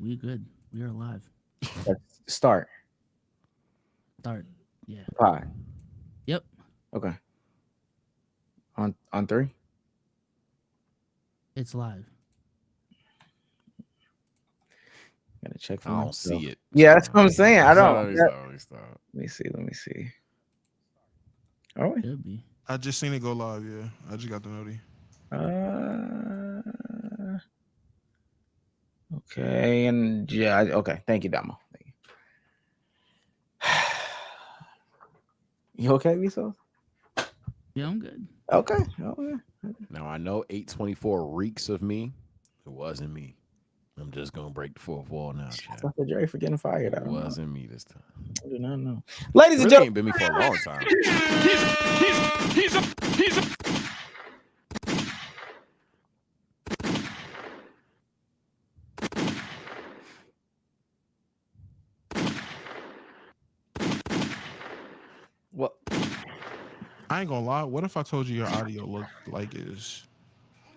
we good. We are alive. Let's start. Start. Yeah. Pie. Yep. Okay. On three. It's live. Gotta check for I don't myself. see it. Yeah, that's what I'm saying. I don't. Let me stop. Let me see. Oh, wait. Should be. I just seen it go live. Yeah, I just got the noti. Okay, and yeah, okay. Thank you, Damo. Thank you. You okay, Viso? Yeah, I'm good. Okay. Okay. Now I know 824 reeks of me. It wasn't me. I'm just gonna break the fourth wall now, chat. Dr. Dre for getting fired. It wasn't me this time. I do not know. Ladies and Really gentlemen, ain't been me for a long time. He's a what? I ain't gonna lie. What if I told you your audio looked like it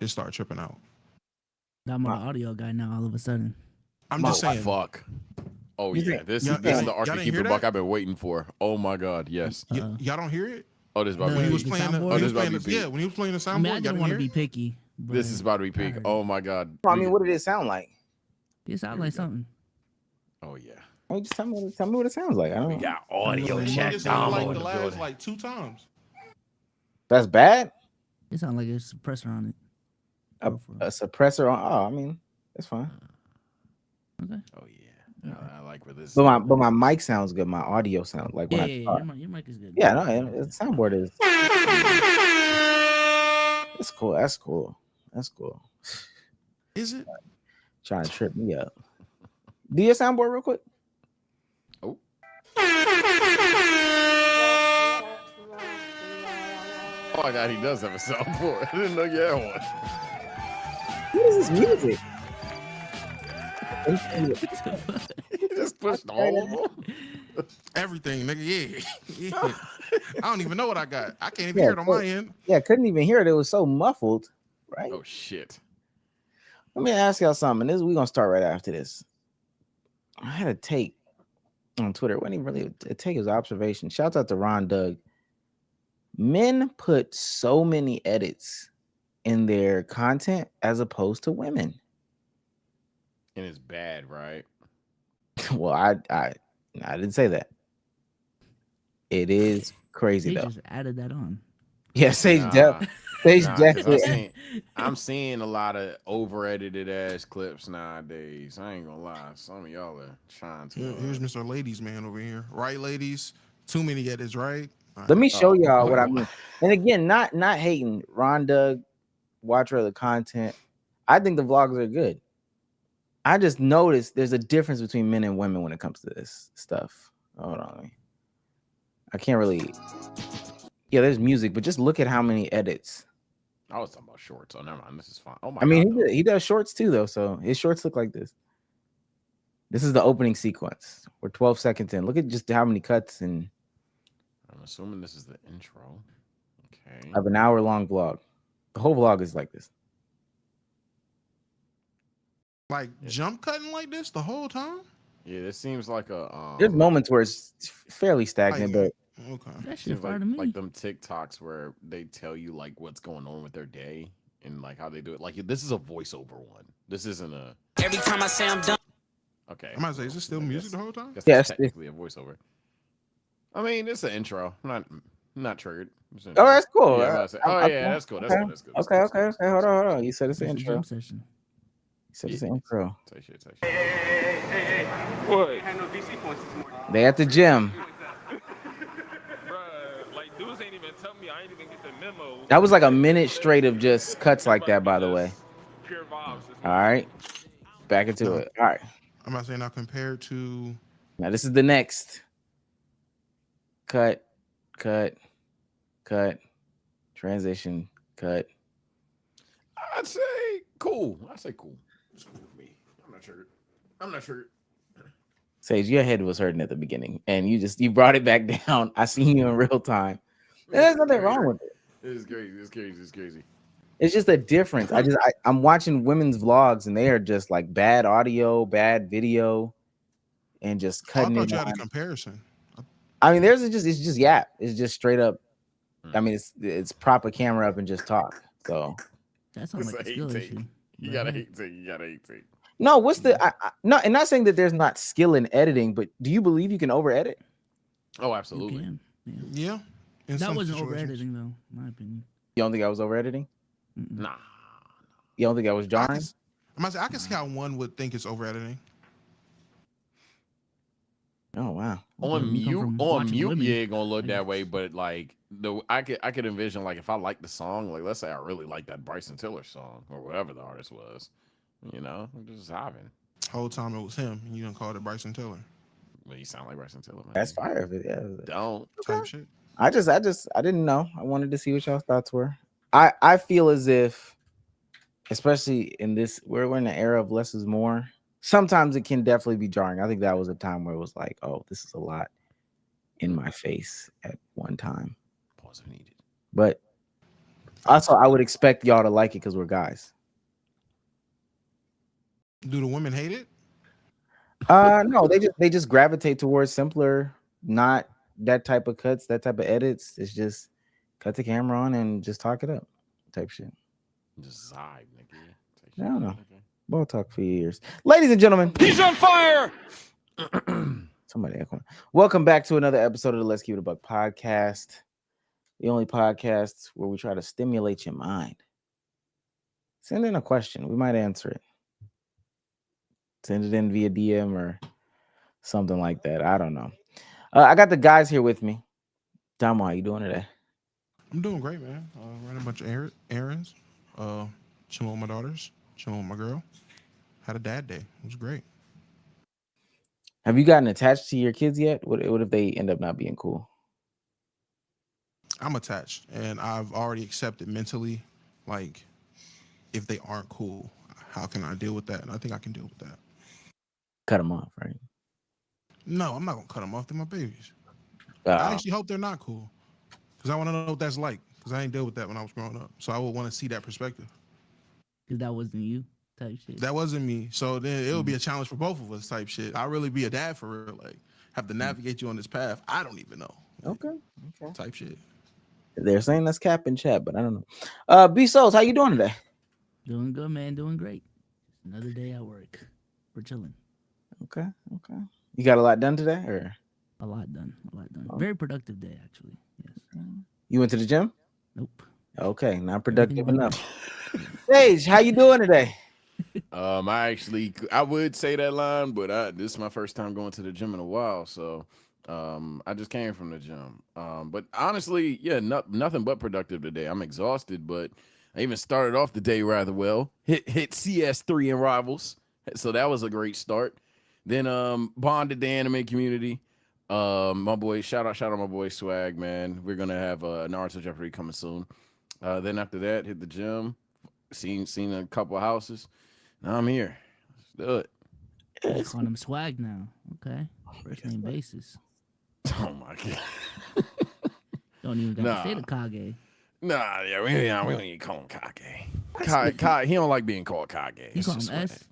started tripping out? I'm an audio guy now. All of a sudden. I'm just saying. Fuck. Oh You yeah, think- this y'all- is the y'all Archie didn't Keeper hear buck that? I've been waiting for. Oh my god, yes. Y'all don't hear it? Oh, this is about No, to When he be was the peak. playing the, soundboard? when he was Oh, this playing about to the be yeah, when he was playing the soundboard, I mean, I y'all didn't want to be hear it? picky. This is about to be peak. Oh my god. I mean, what did it sound like? It sounds like something. Oh yeah. I mean, just tell me what it sounds like. I don't We know. got audio It chat sounded down like in the the last building. like 2 times. That's bad. It sounds like a suppressor on it. A suppressor on. Oh, I mean, that's fine. Okay. Oh yeah. I like where this. But my mic sounds good. My audio sounds like when Yeah, I yeah, talk. your mic is good. Yeah, no, the soundboard is. That's cool. That's cool. That's cool. Is it? Trying to trip me up. Do your soundboard real quick. Oh. Oh my god, he does have a soundboard. I didn't know you had one. What is this music? He just pushed all of them. Everything, nigga. Yeah. Yeah. I don't even know what I got. I can't even Yeah, hear it on my end. Yeah, couldn't even hear it. It was so muffled. Right. Oh shit. Let me ask y'all something. We're gonna start right after this. I had a take on Twitter. It wasn't even really a take, it was an observation. Shout out to Ron Doug. Men put so many edits in their content as opposed to women. And it's bad, right? Well, I didn't say that. It is crazy They though. just added that on. Yeah, Sage Nah. Sage Nah, 'cause definitely. I'm seeing a lot of over edited ass clips nowadays. I ain't gonna lie. Some of y'all are trying to. Here's Mr. Ladies Man over here. Right, ladies? Too many edits, right? All Let me right. show y'all what I wow. mean. And again, not hating. Ron Doug, watch other content. I think the vlogs are good. I just noticed there's a difference between men and women when it comes to this stuff. Hold on. I can't really. Yeah, there's music, but just look at how many edits. I was talking about shorts. Oh, never mind. This is fine. Oh my I mean, god. he does shorts too, though. So his shorts look like this. This is the opening sequence. We're 12 seconds in. Look at just how many cuts, and I'm assuming this is the intro. Okay. I have an hour-long vlog. The whole vlog is like this. Like jump cutting like this the whole time? Yeah, this seems like a There's moments where it's fairly stagnant, but Okay. That shit seems fire like, to me. like them TikToks where they tell you like what's going on with their day and like how they do it. Like this is a voiceover one. This isn't a. Every time I say I'm done. Okay. I might say, is this still I music guess- the whole time? Guess Yeah, it's it's- technically a voiceover. I mean, it's an intro. I'm not triggered. It's an oh, intro. that's cool. Yeah, I'm not saying- oh yeah, that's cool. That's okay. cool. That's good. Okay, okay. Hold on. You said it's an It's a intro. jump session. You said it's an intro. Say shit. Hey. What? I had no DC points this morning. They at the gym. Bruh, like dudes ain't even tell me. I ain't even get the memo. That was like a minute straight of just cuts like that, by the way. Pure vibes. This All right. Back into it. All right. I'm not saying now compared to Now this is the next. Cut. Transition. Cut. I'd say cool. I'd say cool. It's cool with me. I'm not triggered. Sage, your head was hurting at the beginning, and you brought it back down. I seen you in real time. There's nothing wrong with it. It's crazy. It's just a difference. I'm watching women's vlogs and they are just like bad audio, bad video, and just Oh, I cutting thought it you had a on. comparison. I mean, it's just yap. It's just straight up. I mean, it's proper camera up and just talk. So That sounds like a skill issue. You But gotta hey, hate take. You gotta hate take. no, what's the no? And not saying that there's not skill in editing, but do you believe you can over edit? Oh, you absolutely. can. Yeah. Yeah. In That some wasn't over situations. editing though, in my opinion. You don't think I was over editing? Mm-mm. Nah. You don't think I was jarring? I can see how one would think it's over editing. Oh wow. On You come mute, from on watching mute, women, you ain't gonna look I that guess. way. But like I could envision like if I like the song, like let's say I really like that Bryson Tiller song or whatever the artist was, you know, I'm just having. Whole time it was him, and you done called it Bryson Tiller Well, you sound like Bryson Tiller, man. That's fire. Yeah. Don't. type shit. I didn't know. I wanted to see what y'all's thoughts were. I feel as if, especially in this, we're in an era of less is more. Sometimes it can definitely be jarring. I think that was a time where it was like, oh, this is a lot in my face at one time. Pause if needed. But also, I would expect y'all to like it because we're guys. Do the women hate it? No, they just gravitate towards simpler, not that type of cuts, that type of edits. It's just cut the camera on and just talk it up, type shit. Just vibe, nigga. I don't know. Ball talk for years, ladies and gentlemen. He's on fire. Somebody echo. Welcome back to another episode of the Let's Keep It a Buck podcast, the only podcast where we try to stimulate your mind. Send in a question, we might answer it. Send it in via DM or something like that. I don't know. I got the guys here with me. Dom, how you doing today? I'm doing great, man. Running a bunch of errands. Chilling with my daughters. Chilling with my girl. Had a dad day. It was great. Have you gotten attached to your kids yet? What if they end up not being cool? I'm attached, and I've already accepted mentally, like, if they aren't cool, how can I deal with that? And I think I can deal with that. Cut them off, right? No, I'm not gonna cut them off. They're my babies. I actually hope they're not cool, because I want to know what that's like. Because I ain't deal with that when I was growing up, so I would want to see that perspective. Because that wasn't you, type shit. That wasn't me, so then it would be a challenge for both of us, type shit. I'd really be a dad for real, like have to navigate you on this path. I don't even know. Okay. Type shit. They're saying that's cap in chat, but I don't know. B Souls, how you doing today? Doing good, man. Doing great. Another day at work. We're chilling. Okay. You got a lot done today, or A lot done. Oh. Very productive day, actually. Yes. you went to the gym? Nope. Okay, not productive Everything enough. Sage, how you doing today? I would say that line, but this is my first time going to the gym in a while, so I just came from the gym. But honestly, yeah, nothing but productive today. I'm exhausted, but I even started off the day rather well. Hit CS3 in Rivals, so that was a great start. Then bonded the anime community. My boy, shout out my boy Swag, man. We're gonna have Naruto Jeopardy coming soon. Then after that, hit the gym, seen a couple of houses. Now I'm here. Let's do it. Calling him swag now. Okay. First name basis. Oh my god. Don't even got to say the Kage. Nah, yeah, we don't even call him Kage. Kage, he don't like being called Kage. You It's call him just S? swag.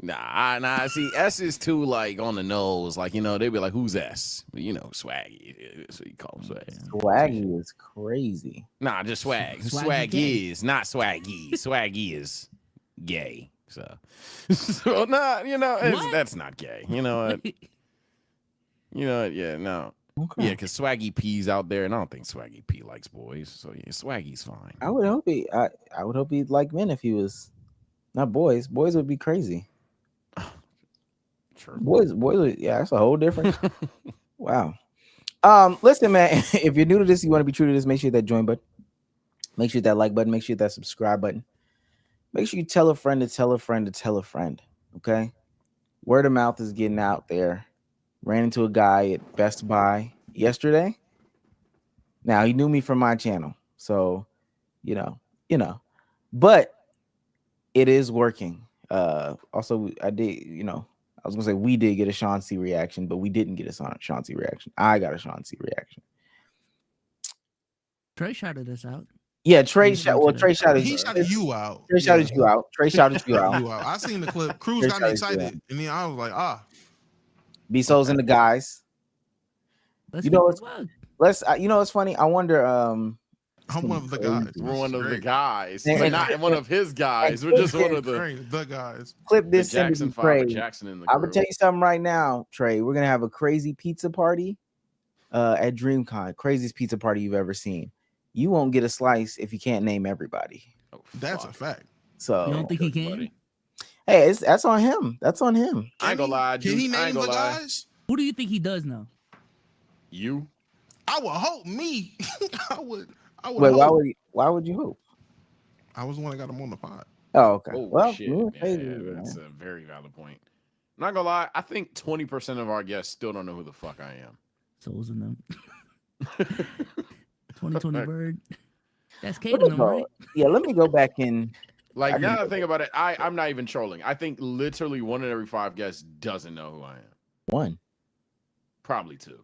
Nah. See, S is too like on the nose. Like, you know, they be like, "Who's S?" But, you know, Swaggy. So you call him Swag. Swaggy is crazy. Nah, just Swag. Swaggy Swag gay. is not Swaggy. Swaggy is gay. So nah, you know, that's not gay. You know what? You know what? Yeah, no. Okay. Yeah, because Swaggy P's out there, and I don't think Swaggy P likes boys. So yeah, Swaggy's fine. I would hope I would hope he'd like men if he was not boys. Boys would be crazy. True. Boys would, yeah, that's a whole different. Wow. Listen, man, if you're new to this, you want to be true to this, make sure that join button, make sure that like button, make sure that subscribe button. Make sure you tell a friend to tell a friend to tell a friend. Okay. Word of mouth is getting out there. Ran into a guy at Best Buy yesterday. Now he knew me from my channel. So, you know, but it is working. Also, I did, I was gonna say we did get a Sean C reaction, but we didn't get a Sean C reaction. I got a Sean C reaction. Trey shouted us out. Yeah, Trey He's shot. into Well, that. Trey shouted. He shouted you out. Trey shouted you out. Trey shouted you out. You out. I seen the clip. Cruz Trey got me shouted you out. excited, and then I was like, B-Souls and the guys. Let's You know keep what's it wild. you know what's funny? I wonder. I'm one of the guys. We're one of the Great. guys, And- but not one of his guys. We're just one of the Great, the guys. Clip the this. send it to Jackson Trey. 5 Jackson in the I'm gonna group. tell you something right now, Trey. We're gonna have a crazy pizza party at DreamCon. Craziest pizza party you've ever seen. You won't get a slice if you can't name everybody. Oh, That's a fuck. fact. So You don't think he Good, can? buddy. hey, that's on him. That's on him. I ain't gonna lie, Can dude. he I name ain't the gonna lie. guys? Who do you think he does now? You? I would hope me. I would Wait, hope. why would you hope? I was the one that got him on the pod. Oh, okay. Oh Well, shit! me and Yeah, Faye, that's a very valid point. I'm not gonna lie. I think 20% of our guests still don't know who the fuck I am. Souls in them. 2020 bird. That's Let Kate me in them, go- right? Yeah, let me go back in. Like I now can- that I think about it, I'm not even trolling. I think literally 1 in every 5 guests doesn't know who I am. One. Probably 2.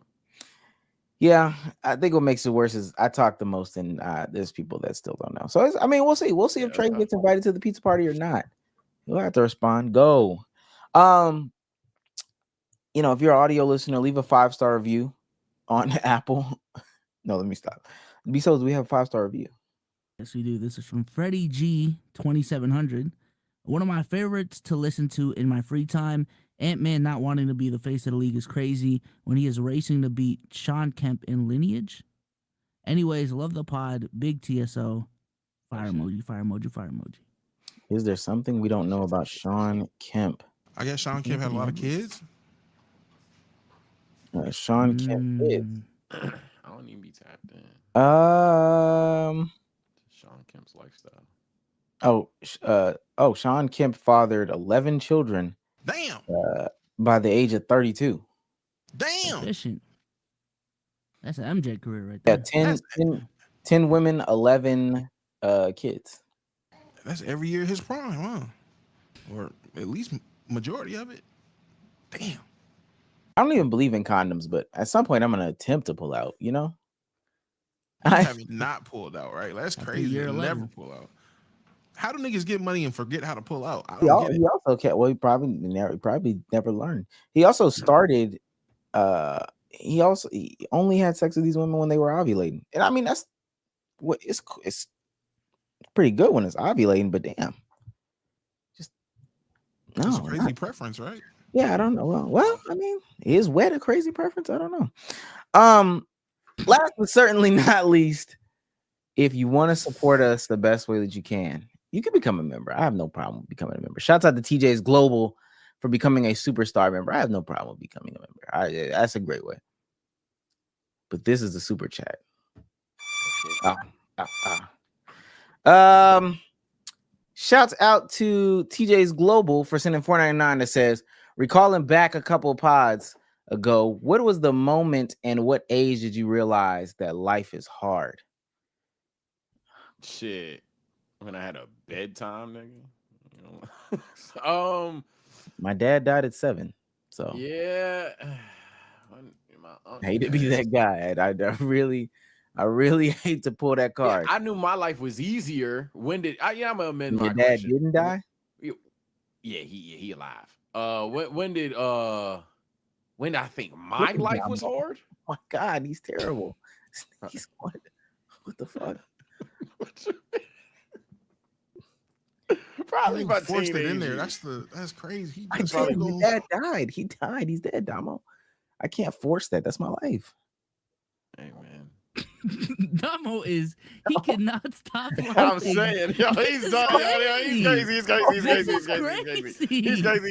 Yeah, I think what makes it worse is I talk the most, and there's people that still don't know. So I mean, we'll see. We'll see if Yeah, Trey that's gets invited to the pizza party or not. You'll have to respond. Go. You know, if you're an audio listener, leave a 5-star review on Apple. No, let me stop. Besides, we have a 5-star review. Yes, we do. This is from Freddie G 2700. One of my favorites to listen to in my free time. Ant-Man not wanting to be the face of the league is crazy when he is racing to beat Sean Kemp in Lineage. Anyways, love the pod. Big TSO. Fire emoji, fire emoji, fire emoji. Is there something we don't know about Sean Kemp? I guess Sean Kemp had a lot of kids. Sean Kemp is. Mm, I don't even be tapped in. Sean Kemp's lifestyle. Sean Kemp fathered 11 children Damn. by the age of 32. Damn. efficient. That's an MJ career right Yeah, there. 10 women, 11 kids. That's every year his prime, huh? Or at least majority of it. Damn. I don't even believe in condoms, but at some point I'm gonna attempt to pull out, you know? You haven't not pulled out, right? That's After crazy. year To 11. never pull out. How do niggas get money and forget how to pull out? I He don't get it. also can't. Well, he probably never learned. He also started. He only had sex with these women when they were ovulating, and I mean that's what it's pretty good when it's ovulating, but damn, just no, It's a crazy not- preference, right? yeah, I don't know. Well, I mean, is wet a crazy preference? I don't know. Last but certainly not least, if you want to support us the best way that you can become a member. I have no problem with becoming a member. Shouts out to TJ's Global for becoming a superstar member. I have no problem with becoming a member. That's a great way. But this is the super chat. Shouts out to TJ's Global for sending $4.99 that says, recalling back a couple pods ago, what was the moment and what age did you realize that life is hard? Shit. When I had a bedtime, nigga. You know? My dad died at 7. So Yeah. My I hate to be that guy. I really hate to pull that card. Yeah, I knew my life was easier. When did I? Yeah, I'm gonna amend my Your dad question. didn't die? Yeah, he alive. When did I think my life was hard? Oh my God, he's terrible. He's what the fuck? Probably my forced it in there. teenage That's crazy. I told you, your dad died. He died. He's dead, Damo. I can't force that. That's my life. Hey man, Damo he cannot stop laughing. I'm saying, yo, he's done. He's crazy. He's crazy.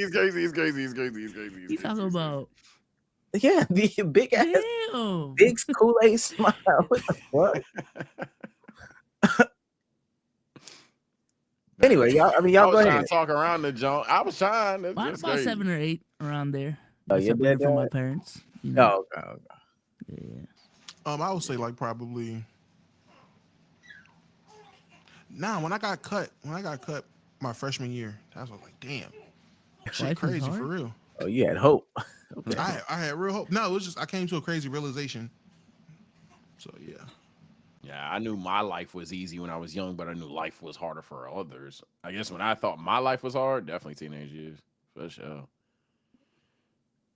He's crazy. He's crazy. He's talking about Yeah, the big ass, damn. big Kool-Aid smile. What the fuck? Anyway, y'all. I mean, y'all I go was ahead. trying to talk around the joint. I was trying. That's Mine just about crazy. 7 or 8 around there. Oh, I your dad separated from my died? parents. You know? Oh, okay. Yeah. I would say like probably. Nah, when I got cut my freshman year, I was like, damn, shit Life is crazy hard? for real. Oh, you had hope. Okay. I had real hope. No, it was just I came to a crazy realization. So yeah. Yeah, I knew my life was easy when I was young, but I knew life was harder for others. I guess when I thought my life was hard, definitely teenage years, for sure.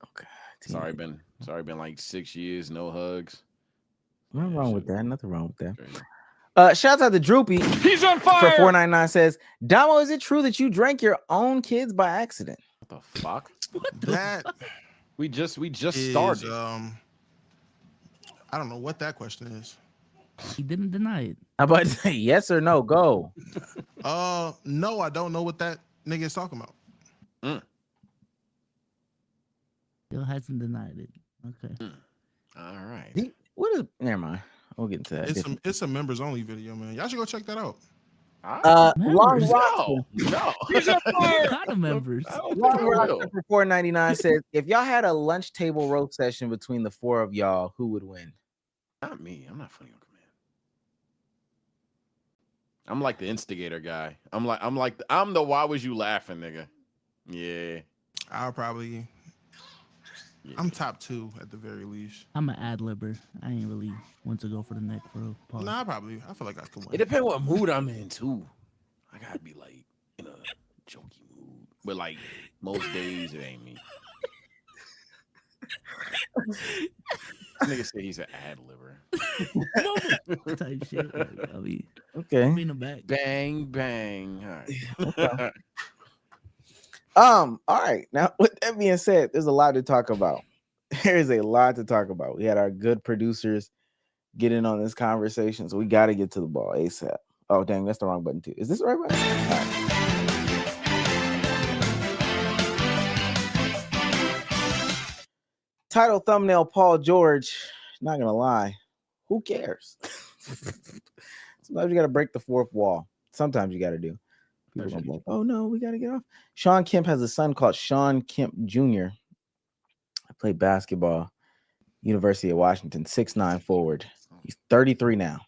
Okay. Sorry, been like 6 years, no hugs. Nothing Yeah, wrong shit with that. Nothing wrong with that. crazy. Shouts out to Droopy. He's on For fire. 499 says, Damo, is it true that you drank your own kids by accident? What the fuck? That We just is started. I don't know what that question is. He didn't deny it. How about to say yes or no? Go. No, I don't know what that nigga is talking about. Still hasn't denied it. Okay. All right. What is? Never mind. We'll get into that. It's a members only video, man. Y'all should go check that out. Long Members? roster. No. What kind of members? I don't think Long I roster will. for 499 says, if y'all had a lunch table roast session between the four of y'all, who would win? Not me. I'm not funny on command. I'm like the instigator guy. I'm the why was you laughing nigga. Yeah. I'll probably. I'm top 2 at the very least. I'm an ad-libber. I ain't really want to go for the neck for a pause. Nah, I feel like I can win. It depends what mood I'm in too. I gotta be like in a jokey mood. But like most days it ain't me. Nigga say he's an ad libber. Type shit. Like, I mean, Okay. bring him back. Bang bang. All right. All right. Now, with that being said, there's a lot to talk about. There is a lot to talk about. We had our good producers get in on this conversation, so we got to get to the ball ASAP. Oh, dang, that's the wrong button too. Is this the right button? All right. Title, thumbnail, Paul George. Not gonna lie, who cares? Sometimes you got to break the fourth wall. Sometimes you got to do. People gonna be like, oh no, we got to get off. Sean Kemp has a son called Sean Kemp Jr. I played basketball, University of Washington, 6'9" forward. He's 33 now.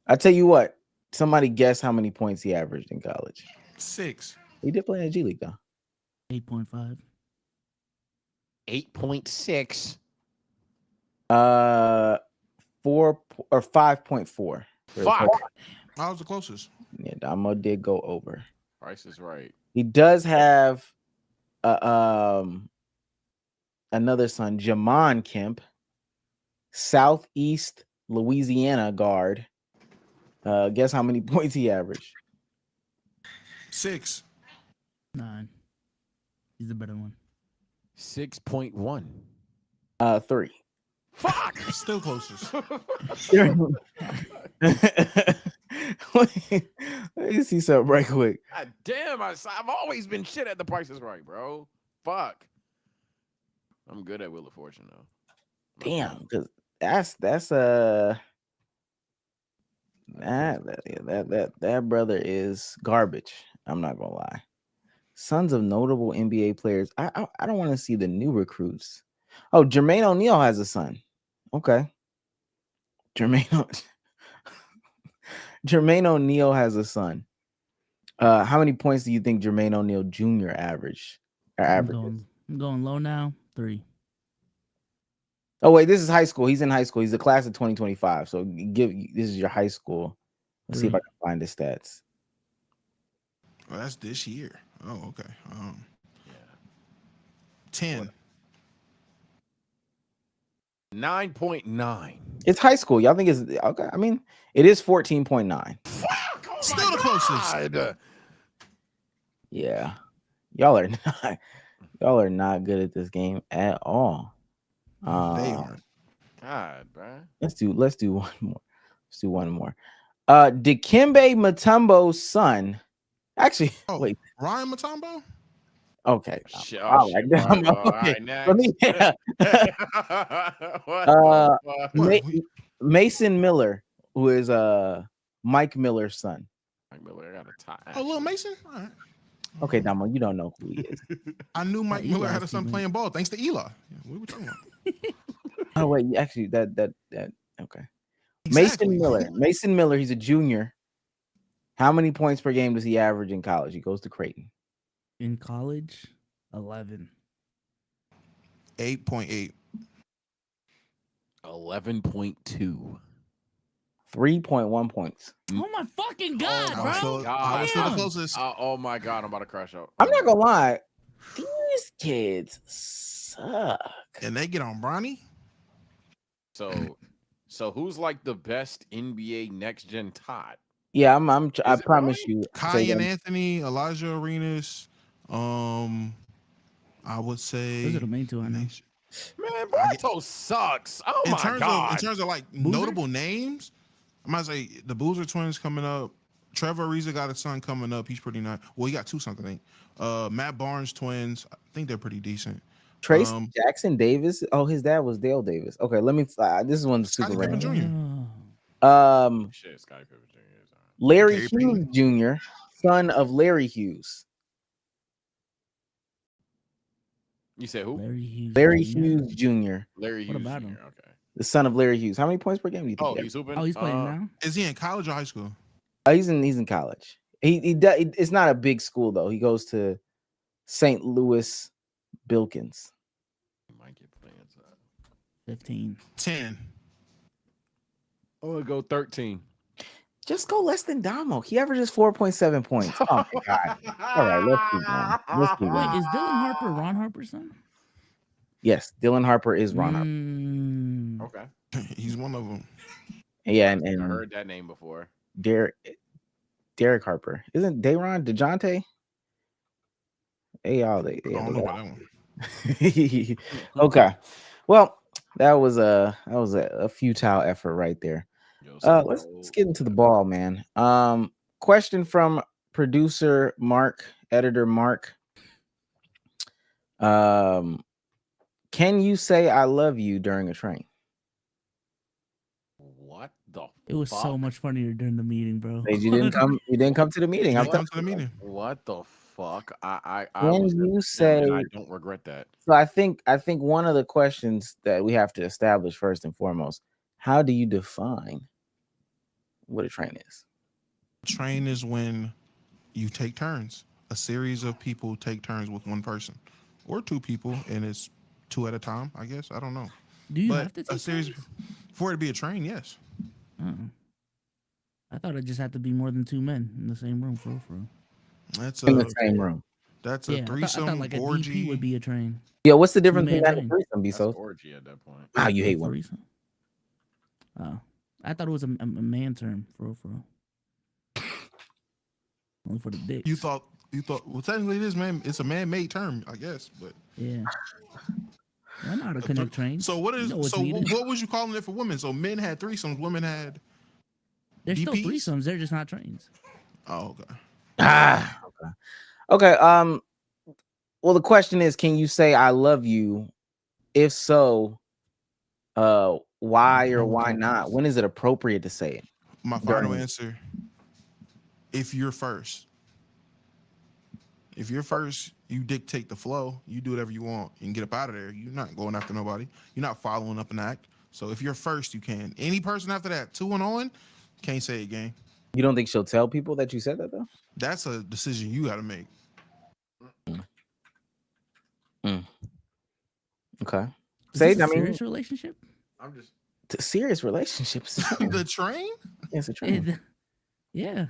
I tell you what, somebody guess how many points he averaged in college. 6. He did play in the G League though. 8.5. 8.6. 4 or 5.4. Fuck. I was the closest. Yeah, Damo did go over. Price is right. He does have another son, Jamon Kemp, Southeast Louisiana guard. Guess how many points he averaged? 6. 9. He's the better one. 6.1. 3. Fuck. Still closest. Let me see something right quick. God damn, I've always been shit at the Price is Right, bro. Fuck. I'm good at Wheel of Fortune though. Damn, because that's that brother is garbage. I'm not gonna lie. Sons of notable NBA players. I don't want to see the new recruits. Oh, Jermaine O'Neal has a son. Okay. Jermaine O'Neal has a son. How many points do you think Jermaine O'Neal Jr. averaged? I'm going low now. 3. Oh wait, this is high school. He's in high school. He's the class of 2025. So this is your high school. Let's see if I can find the stats. Oh, that's this year. Oh, okay. Yeah. 10. 9.9. It's high school. Y'all think it's okay? I mean, it is 14.9. Fuck. Oh Still the closest. God. Yeah, y'all are not good at this game at all. They are. God, bro. Let's do one more. Let's do one more. Dikembe Mutombo's son. Actually, Oh, wait. Ryan Mutombo? Okay. Shit, All shit, right. bro. All Okay. right, next. Let me. What the fuck? What? Mason Miller, who is Mike Miller's son. Mike Miller, I got a tie. Oh, Lil Mason? All right. Okay, Damo, you don't know who he is. I knew Mike Eli's Miller had a son teammate. playing ball thanks to Eli. Yeah, what were we talking about? Oh wait, actually, that okay. Exactly. Mason Miller, he's a junior. How many points per game does he average in college? He goes to Creighton. In college, 11. 8.8. 11.2. 3.1 points. Oh my fucking god, Oh bro! my So God. I was still the Damn. closest. Oh my God, I'm about to crash out. I'm not gonna lie, these kids suck. And they get on Bronny. So who's like the best NBA next gen Todd? Yeah, I Is it promise Bronny? you. Kai So and then- Anthony, Elijah Arenas. I would say Those are the main two I know. Man, I get- Bartos sucks. Oh in my terms God. of like Boozer? notable names, I might say the Boozer twins coming up. Trevor Ariza got a son coming up. He's pretty nice. Well, he got two sons, I think. Matt Barnes twins. I think they're pretty decent. Trace Jackson Davis. Oh, his dad was Dale Davis. Okay, let me. This is one super Scottie Pippen random. Jr. Shit, Scottie Pippen Jr. is all right. Larry Gary Hughes Jr., son of Larry Hughes. You said who? Larry Jr. Hughes Jr., Larry What Hughes about Jr. him? Okay. the son of Larry Hughes. How many points per game do you think? Oh, he he's hooping. Oh, he's playing now. Is he in college or high school? has? He's in college. He does. It's not a big school though. He goes to St. Louis Bilkins. He might get playing. 15. 10. I'm gonna go 13. Just go less than Damo. He averages 4.7 points. Oh my god! All right, let's keep going. Let's keep Wait, going. is Dylan Harper Ron Harper's son? Yes, Dylan Harper is Ron Harper. Okay. He's one of them. Yeah, I and heard that name before. Derek Harper. Isn't Dayron DeJounte? They all they. I don't know about that one. Okay. Well, that was a futile effort right there. Let's get into the ball, man. Question from producer Mark, editor Mark. Can you say I love you during a train? What the? It was so much funnier during the meeting, bro. Hey, you didn't come. You didn't come to the meeting. You I'm didn't come telling to the you. meeting. What the fuck? I When was you at the gym, say- and I don't regret that. So I think one of the questions that we have to establish first and foremost, how do you define what a train is? Train is when you take turns. A series of people take turns with one person or two people, and it's two at a time, I guess. I don't know. Do you But have to a take series turns? for it to be a train, yes. I thought it just had to be more than two men in the same room, for real. That's In a the same room. that's a Yeah, I threesome thought like a orgy. DP would be a train. Yeah, what's the difference between Two-man that and train. threesome, That's Bezos? orgy at that point. Wow, you hate A one. threesome. Oh, I thought it was a man term, for real. Only for the dicks. You thought well, technically it is man. It's a man-made term, I guess. But Yeah. I know how to connect trains. so what You is know what's so needed. what was you calling it for women? So men had threesomes, women had. They're still DPs? threesomes. They're just not trains. Oh, okay. Okay. Well, the question is, can you say I love you? If so, why or why not? When is it appropriate to say it? My final During- answer: if you're first. If you're first, you dictate the flow. You do whatever you want and get up out of there. You're not going after nobody. You're not following up an act. So if you're first, you can. Any person after that, 2 and on, can't say it, gang. You don't think she'll tell people that you said that though? That's a decision you got to make. Okay. Is Say, this a I mean, serious relationship? I'm just. serious relationships. The train? It's a train. Yeah.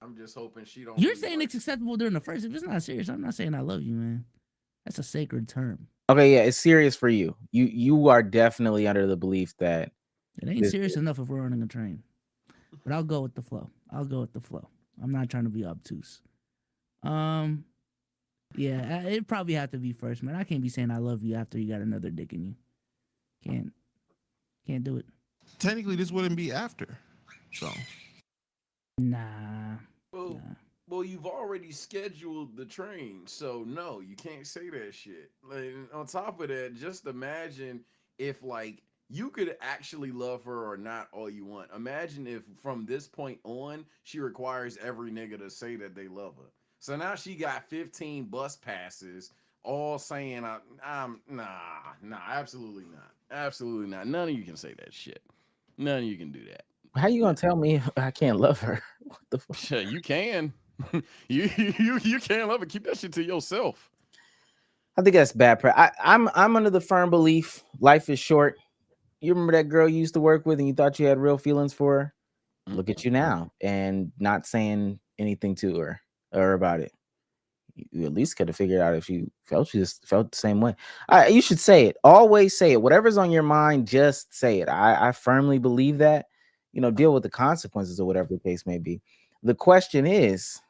I'm just hoping she don't. You're be saying like- it's acceptable during the first. If it's not serious, I'm not saying I love you, man. That's a sacred term. Okay, yeah, it's serious for you. You are definitely under the belief that It ain't This serious enough if we're running a train. But I'll go with the flow. I'm not trying to be obtuse. Yeah, it probably have to be first, man. I can't be saying I love you after you got another dick in you. Can't do it. Technically, this wouldn't be after. So Nah. Well, you've already scheduled the train, so no, you can't say that shit. Like, on top of that, just imagine if like you could actually love her or not all you want. Imagine if from this point on, she requires every nigga to say that they love her. So now she got 15 bus passes, all saying, nah, absolutely not. None of you can say that shit. None of you can do that. how you gonna tell me I can't love her? What the fuck? Yeah, you can. you can't love it. Keep that shit to yourself. I think that's bad. I'm under the firm belief life is short. You remember that girl you used to work with and you thought you had real feelings for her? look at you now, and not saying anything to her or about it. You at least could have figured out if she felt the same way. You should say it. Always say it. Whatever's on your mind, just say it. I firmly believe that. Deal with the consequences or whatever the case may be. The question is,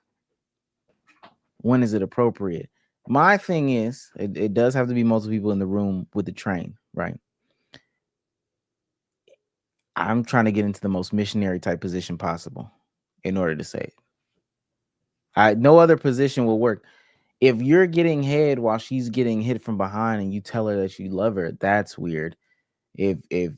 when is it appropriate? My thing is, it does have to be multiple people in the room with the train, right? I'm trying to get into the most missionary type position possible in order to say it. No other position will work. If you're getting head while she's getting hit from behind and you tell her that you love her, that's weird. If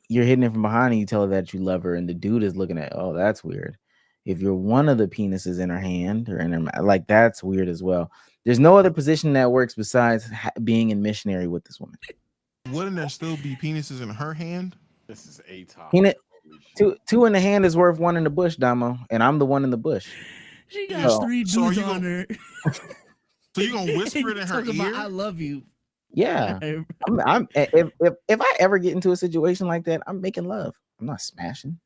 you're hitting it from behind and you tell her that you love her and the dude is looking at, oh, that's weird. If you're one of the penises in her hand or in her mouth, like, that's weird as well. There's no other position that works besides being in missionary with this woman. Wouldn't there still be penises in her hand? This is a top. Two in the hand is worth one in the bush, Damo, and I'm the one in the bush. She got 3 dudes on her. So you gonna whisper it in her ear? I love you. Yeah. If I ever get into a situation like that, I'm making love. I'm not smashing.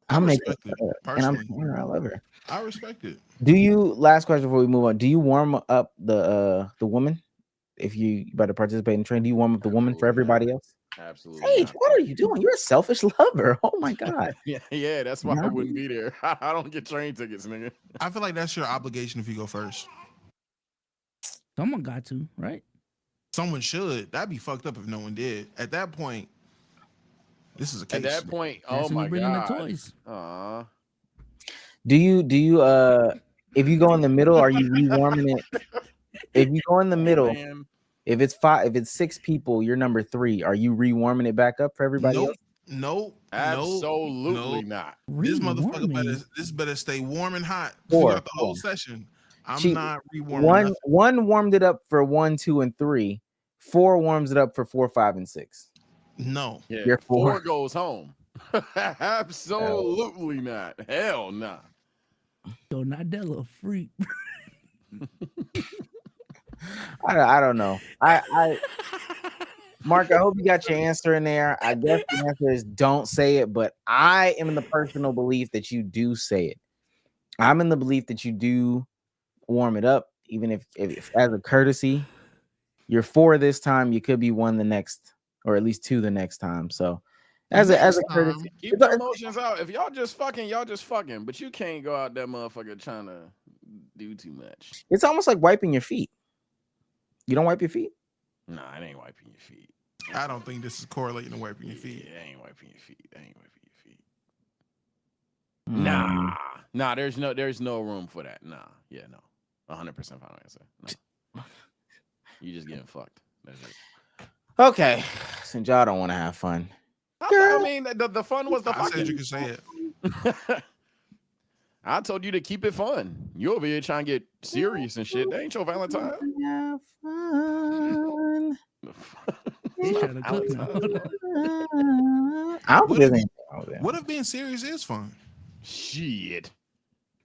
I'm making love, and I'm telling her I love her. I respect it. Last question before we move on, do you warm up the woman if you about to participate in training? Do you warm up the woman for everybody else? Absolutely. Sage, what are you doing? You're a selfish lover. Oh my god. yeah, that's why I wouldn't be there. I don't get train tickets, nigga. I feel like that's your obligation if you go first. Someone got to, right? Someone should. That'd be fucked up if no one did. At that point, this is a case. At that point, That's oh my bring in the god. toys. Do you if you go in the middle, are you rewarming it? If you go in the middle, if it's 6 people, you're number 3. Are you rewarming it back up for everybody else? Nope. Absolutely not. This motherfucker better stay warm and hot throughout the whole session. I'm not rewarming. One warmed it up for 1, 2, and 3. 4 warms it up for 4, 5, and 6. No. Yeah, 4 goes home. Absolutely not. Hell nah. Yo, not that little freak. I don't know. Mark, I hope you got your answer in there. I guess the answer is don't say it, but I am in the personal belief that you do say it. I'm in the belief that you do warm it up, even if as a courtesy. You're 4 this time, you could be 1 the next, or at least 2 the next time. So as a courtesy, keep the emotions out. If y'all just fucking, but you can't go out that motherfucker trying to do too much. It's almost like wiping your feet. You don't wipe your feet? Nah, it ain't wiping your feet. I don't think this is correlating to wiping your feet. Yeah, it ain't wiping your feet. Nah. There's no room for that. Nah, yeah, no. 100% final answer. No. You just getting fucked. That's it. Okay, since y'all don't want to have fun. I mean, the fun was the fucking. I said you could say it. I told you to keep it fun. You over here trying to get serious and shit. That ain't your Valentine. Have fun. He's trying to cook now. What if being serious is fun? Shit.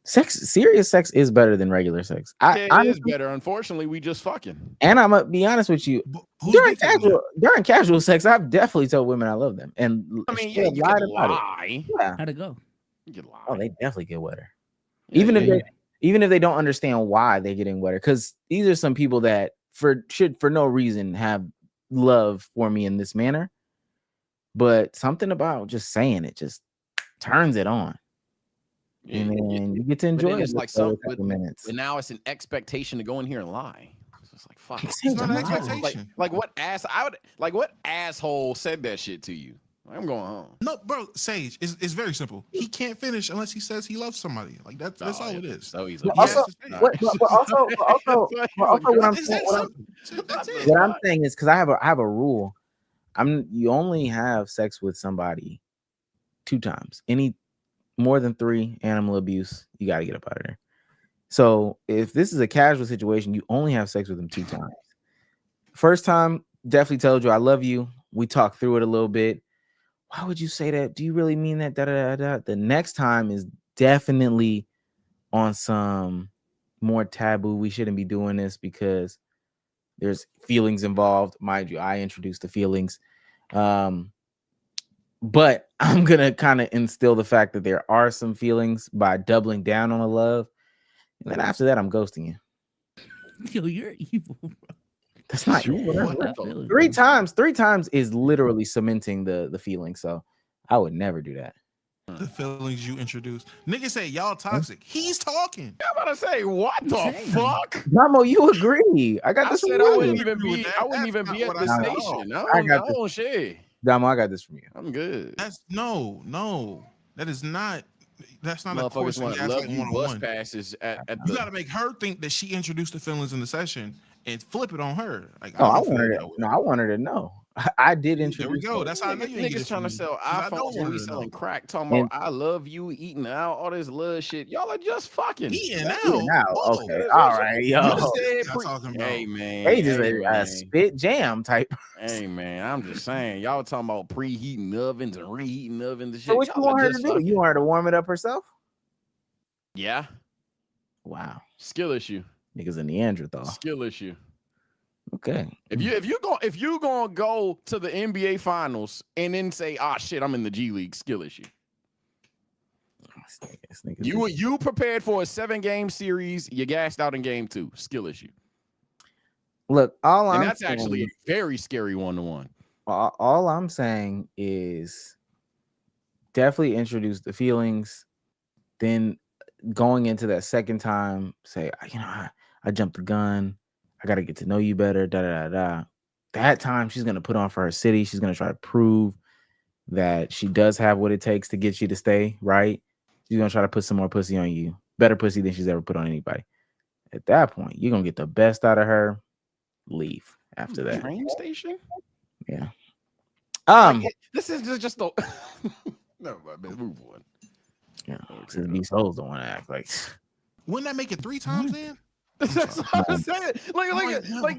Serious sex is better than regular sex. It is better. Unfortunately, we just fucking. And I'm gonna be honest with you. During casual sex, I've definitely told women I love them. And I mean, you lied about it. Yeah. How'd it go? You lie. Oh, they definitely get wetter. Even if they don't understand why they're getting wetter, because these are some people that should for no reason have love for me in this manner. But something about just saying it just turns it on. And then you get to enjoy it. It's like minutes. But now it's an expectation to go in here and lie. It's just like fuck. It's not an expectation. Like what what asshole said that shit to you? I'm going home. No, bro, Sage, it's very simple. He can't finish unless he says he loves somebody. Like that's all it is. So easy. Also, what I'm saying is because I have a rule. You only have sex with somebody 2 times. Any more than 3, animal abuse, you got to get up out of there. So if this is a casual situation, you only have sex with them 2 times. First time, definitely told you I love you. We talked through it a little bit. Why would you say that? Do you really mean that? The next time is definitely on some more taboo. We shouldn't be doing this because there's feelings involved. Mind you, I introduced the feelings. But I'm gonna kind of instill the fact that there are some feelings by doubling down on the love, and then after that, I'm ghosting you. Yo, you're evil, bro. That's not You evil. what I the feel it, Three bro. times. 3 times is literally cementing the feeling. So I would never do that. The feelings you introduce. Niggas say y'all toxic. He's talking. I'm about to say, what the Saying. fuck? Damo, you agree? I got I this from said I you. wouldn't agree even with be. that. I wouldn't That's even not be at what the I said at station. all. I I got this. don't share. Damo, I got this from you. I'm good. That's no. That's not a Motherfuckers course want we to ask love like you one on bus one. passes at You the. got to make her think that she introduced the feelings in the session and flip it on her. Like I No, I don't feel wanted that it. way. No, I wanted to know. I did There we introduce go. her. That's how I know you ain't get Niggas it trying from to me. sell 'Cause I don't iPhones when want we to know. selling crack, talking And about I love you, eating out, all this love shit. Y'all are just fucking. Eating yeah, out. now, Whoa. okay, all right, You yo. just said Y'all talking about. Hey man, They just hey a man, spit jam type. hey man. I'm just saying, y'all talking about preheating ovens and reheating ovens and shit. So what you Y'all are want her to just do? fucking. You want her to warm it up herself? Yeah, Wow, skill issue, niggas a Neanderthal. skill issue. Okay. If you gonna go to the NBA finals and then say, ah shit, I'm in the G League, skill issue. This nigga's You prepared for a 7-game series, you gassed out in game 2, skill issue. look, all And I'm that's saying, actually a very scary 1-to-1. all I'm saying is definitely introduce the feelings. Then going into that second time, say, I jumped the gun. I got to get to know you better. Da da da da. That time, she's gonna put on for her city. She's gonna try to prove that she does have what it takes to get you to stay. Right? She's gonna try to put some more pussy on you, better pussy than she's ever put on anybody. At that point, you're gonna get the best out of her. Leave after that. Train station? Yeah. This is just a no, man, move on. Yeah. These hoes don't want to act like. Wouldn't that make it 3 times then? That's what I'm saying. Like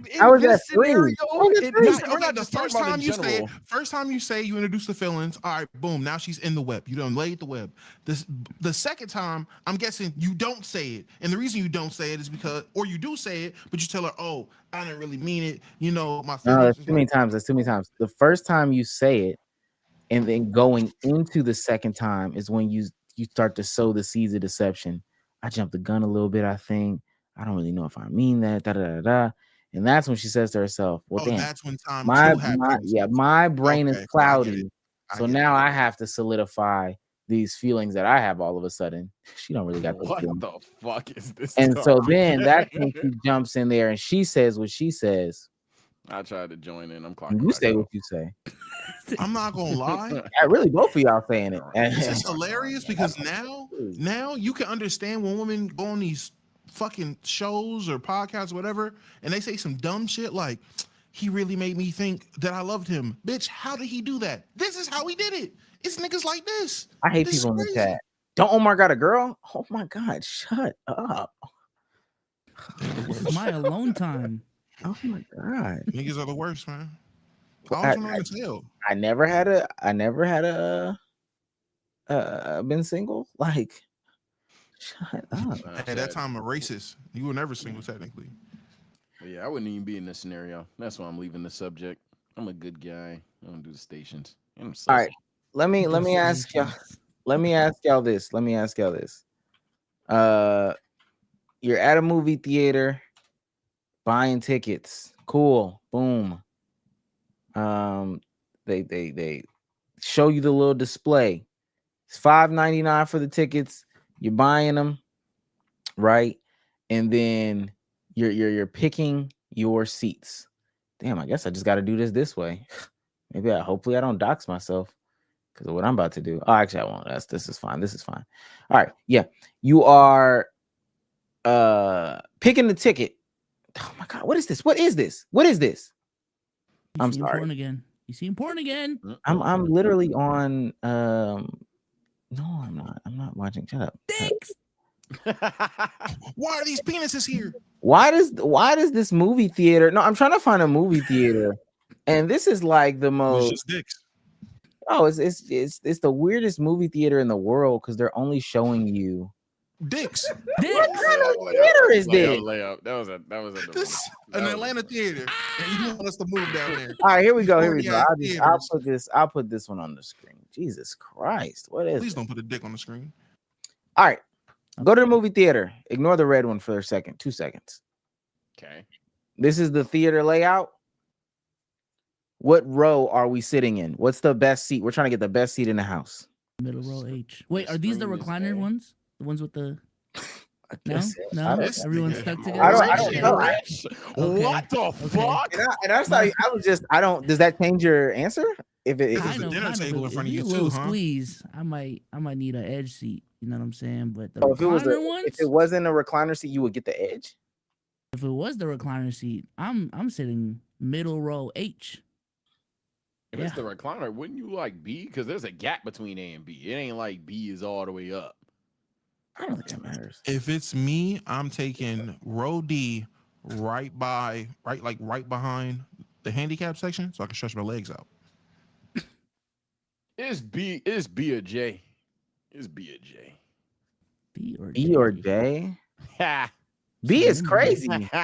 in I was at this 3. scenario, Okay, we're not just talking about in general. First time you say you introduce the feelings, all right, boom, now she's in the web. You done laid the web. The second time, I'm guessing you don't say it. And the reason you don't say it is because, or you do say it, but you tell her, oh, I didn't really mean it. You know, my feelings. No, that's too many times. That's too many times. The first time you say it, and then going into the second time is when you start to sow the seeds of deception. I jumped the gun a little bit, I think. I don't really know if I mean that. Da da da da. And that's when she says to herself, "Well, damn, that's when time my two happens. my brain Okay, is so I get cloudy. it. So now I have to solidify these feelings that I have all of a sudden. She don't really got those What feelings. the fuck is this? And so then that's when talk? she jumps in there and she says what she says. I tried to join in. I'm clocking. And you say what you say. I'm not gonna lie. Yeah, really, both of y'all saying it. This is hilarious because now you can understand when women go on these fucking shows or podcasts or whatever, and they say some dumb shit like, he really made me think that I loved him. Bitch, how did he do that? This is how he did it. It's niggas like this. I hate This people in is the crazy. chat. Don't Omar got a girl? Oh my God, shut up. This is my alone time. Oh my God. Niggas are the worst, man. Well, I was gonna tell. I never had a been single. Like, shut up. At that time, a racist. You were never single technically. But yeah, I wouldn't even be in this scenario. That's why I'm leaving the subject. I'm a good guy. I don't do the stations. I'm All right. Let me ask y'all. Let me ask y'all this. You're at a movie theater buying tickets. Cool. Boom. They show you the little display. It's $5.99 for the tickets. You're buying them, right? And then you're picking your seats. Damn, I guess I just got to do this way. Maybe hopefully I don't dox myself because of what I'm about to do. Oh, actually I won't. This is fine. All right. Yeah. You are picking the ticket. Oh my God, what is this? I'm You see sorry. porn again. You see porn again. I'm literally on no, I'm not. I'm not watching. Shut up. Thanks. Why are these penises here? Why does this movie theater? No, I'm trying to find a movie theater, and this is like the It's most. just dicks. Oh, it's the weirdest movie theater in the world because they're only showing you Dicks. Dicks. Theater is this? Layup. That was a This an Atlanta theater, and you want us to move down there? All right, here we go. Already have I'll put this one on the screen. Jesus Christ, what is Please it? don't put a dick on the screen. All right, go to the movie theater. Ignore the red one for a second. 2 seconds. Okay. This is the theater layout. What row are we sitting in? What's the best seat? We're trying to get the best seat in the house. Middle row H. Wait, are these the screen is recliner A. ones? The ones with the I no, guess so. no. I don't- Everyone's Yeah. stuck together. I don't Okay. know. What the fuck? And I sorry, I was just I don't. Does that change your answer? If it, Because Kind the of, dinner kind of. table in If front of you you a little too, huh? squeeze, I might need an edge seat. You know what I'm saying? But the so if it was recliner ones, if it wasn't a recliner seat, you would get the edge. if it was the recliner seat, I'm sitting middle row H. If it's the recliner, wouldn't you like B? Because there's a gap between A and B. It ain't like B is all the way up. I don't think that matters. If it's me, I'm taking row D, right behind the handicap section, so I can stretch my legs out. It's B or J. It's B or J. B or J? Ha. B is Maybe. crazy. B's Jokes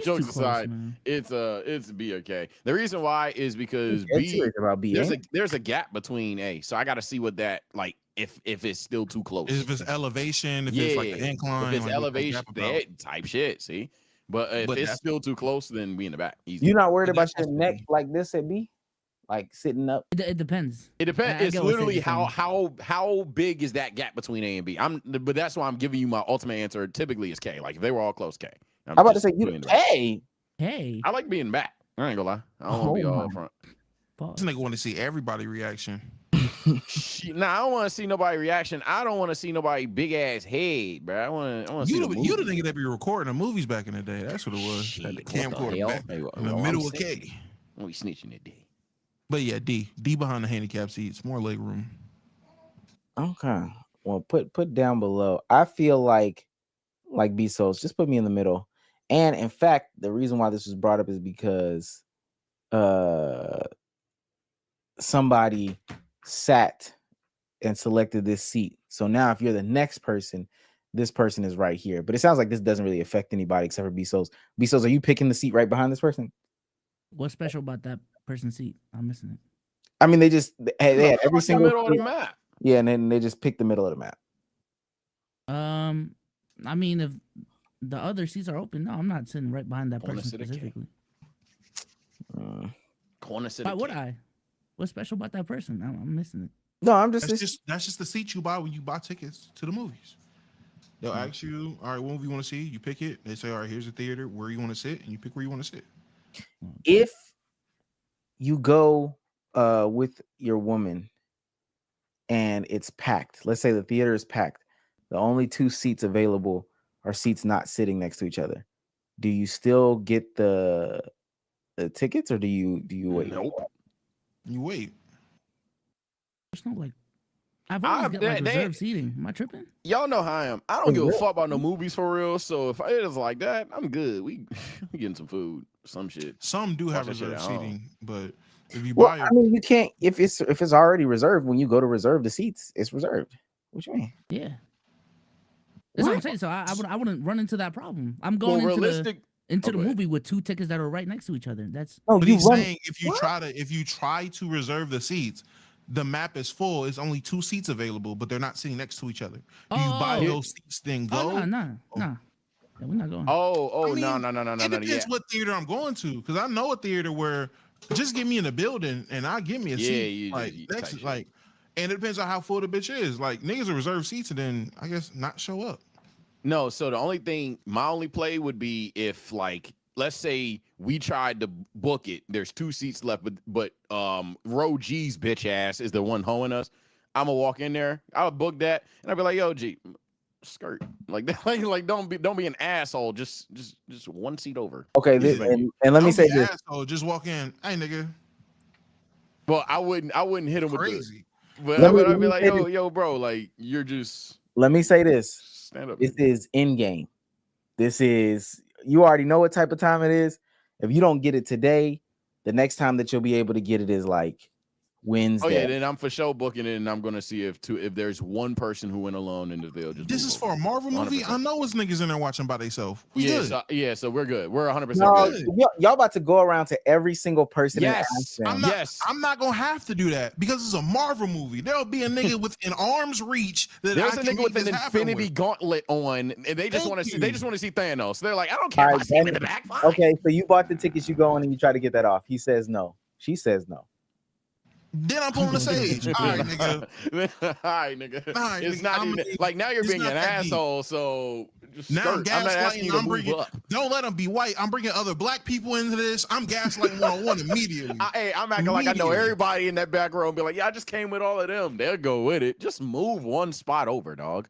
too close, aside, man. it's B or K. The reason why is because Dead B serious about B. there's a gap between A, so I got to see what that like if it's still too close. If it's elevation, if it's like the incline, if it's like, elevation, what's that gap about? that type shit. See, but if But it's that's- still too close, then we in the back. Easy. You're not worried But about that's your supposed to neck be- like this at B, like sitting up. It depends. It depends. I It's get what literally you're saying. how big is that gap between A and B? But that's why I'm giving you my ultimate answer. Typically, it's K. Like if they were all close, K. I'm about to say you. Hey, Hey, I like being back. I ain't gonna lie. I don't want to be Oh all my- up front. pause. This nigga want to see everybody reaction. Nah, I don't want to see nobody reaction. I don't want to see nobody big ass head, bro. I want to see You the the movie. nigga that be recording the movies back in the day. That's what it was. Shit, Had the what the camcorder hell? back Hey, in well, the I'm middle of saying. K. We snitching today. But yeah, D behind the handicap seats, more leg room. okay. Well, put down below. I feel like B Souls. Just put me in the middle. And in fact, the reason why this was brought up is because somebody sat and selected this seat. So now if you're the next person, this person is right here. But it sounds like this doesn't really affect anybody except for B Souls. B Souls, are you picking the seat right behind this person? What's special about that person's seat? I'm missing it. I mean, they had every single middle of the seat. map. Yeah, and then they just picked the middle of the map. I mean, if the other seats are open, no, I'm not sitting right behind that Corner person city K. specifically. Corner city. Why would K. I? What's special about that person? I'm missing it. No, I'm just, That's just the seat you buy when you buy tickets to the movies. They'll ask you, all right, what movie you want to see? You pick it. They say, all right, here's the theater where you want to sit, and you pick where you want to sit. if you go with your woman and it's packed, let's say the theater is packed, the only 2 seats available are seats not sitting next to each other. Do you still get the tickets or do you wait? Nope. You wait. There's no like. I've always got like reserved seating. Am I tripping? Y'all know how I am. I don't give a fuck about no movies for real. So if it is like that, I'm good. We getting some food, some shit. Some do have Watch that shit reserved at home. seating, but if you Well, buy I it, mean, you can't if it's already reserved. When you go to reserve the seats, it's reserved. What you mean? Yeah. That's what I'm What? saying. So I wouldn't run into that problem. I'm going Well, into realistic. the go ahead. movie with 2 tickets that are right next to each other. That's No, but you he's run. saying if you try to reserve the seats, the map is full. It's only 2 seats available, but they're not sitting next to each other. Do you buy Oh. those seats then go? oh no. Yeah, we're not going. Oh, I mean, no. It Yeah. depends what theater I'm going to, because I know a theater where just get me in the building and I'll give me a Yeah, seat. you Like type that's shit. like, and it depends on how full the bitch is. Like niggas will reserve seats and then I guess not show up. No, so the only thing, my only play would be if, like, let's say we tried to book it. There's 2 seats left, but row G's bitch ass is the one hoeing us. I'm gonna walk in there. I would book that, and I'd be like, "Yo, G, skirt like that. Like don't be an asshole. Just 1 seat over." Okay, Easy, baby. and let me Don't say be this. asshole, just walk in. Hey nigga, Well, I wouldn't hit him with the. crazy. But Let me- I'd let be me like, say yo, bro, like you're just Let me say this. stand up. This is in game. This is, you already know what type of time it is. If you don't get it today, the next time that you'll be able to get it is like Wednesday. Oh yeah, then I'm for sure booking it, and I'm gonna see if there's one person who went alone, and if they'll just. This move is over. for a Marvel movie. 100%. I know it's niggas in there watching by themselves. We good. So we're good. We're 100% No, good. y'all about to go around to every single person and ask Yes, them. I'm not gonna have to do that because it's a Marvel movie. There'll be a nigga within arm's reach that There's I a can nigga make with an this happen Infinity with. Gauntlet on, and they just Thank want to see. you. They just want to see Thanos. They're like, I don't care All if I right, see him in the back. Fine. Okay, so you bought the tickets, you go in and you try to get that off. He says no. She says no. Then I'm pulling the sage. All right, nigga. All right, nigga. All right, It's nigga, not I'm even a- like now you're it's being not an that deep. asshole. So just Now I'm skirt. I'm not asking you gaslighting. to move up. Don't let them be white. I'm bringing other black people into this. I'm gaslighting 101 immediately. I'm acting like I know Immediately. everybody in that back row and be like, yeah, I just came with all of them. They'll go with it. Just move one spot over, dog.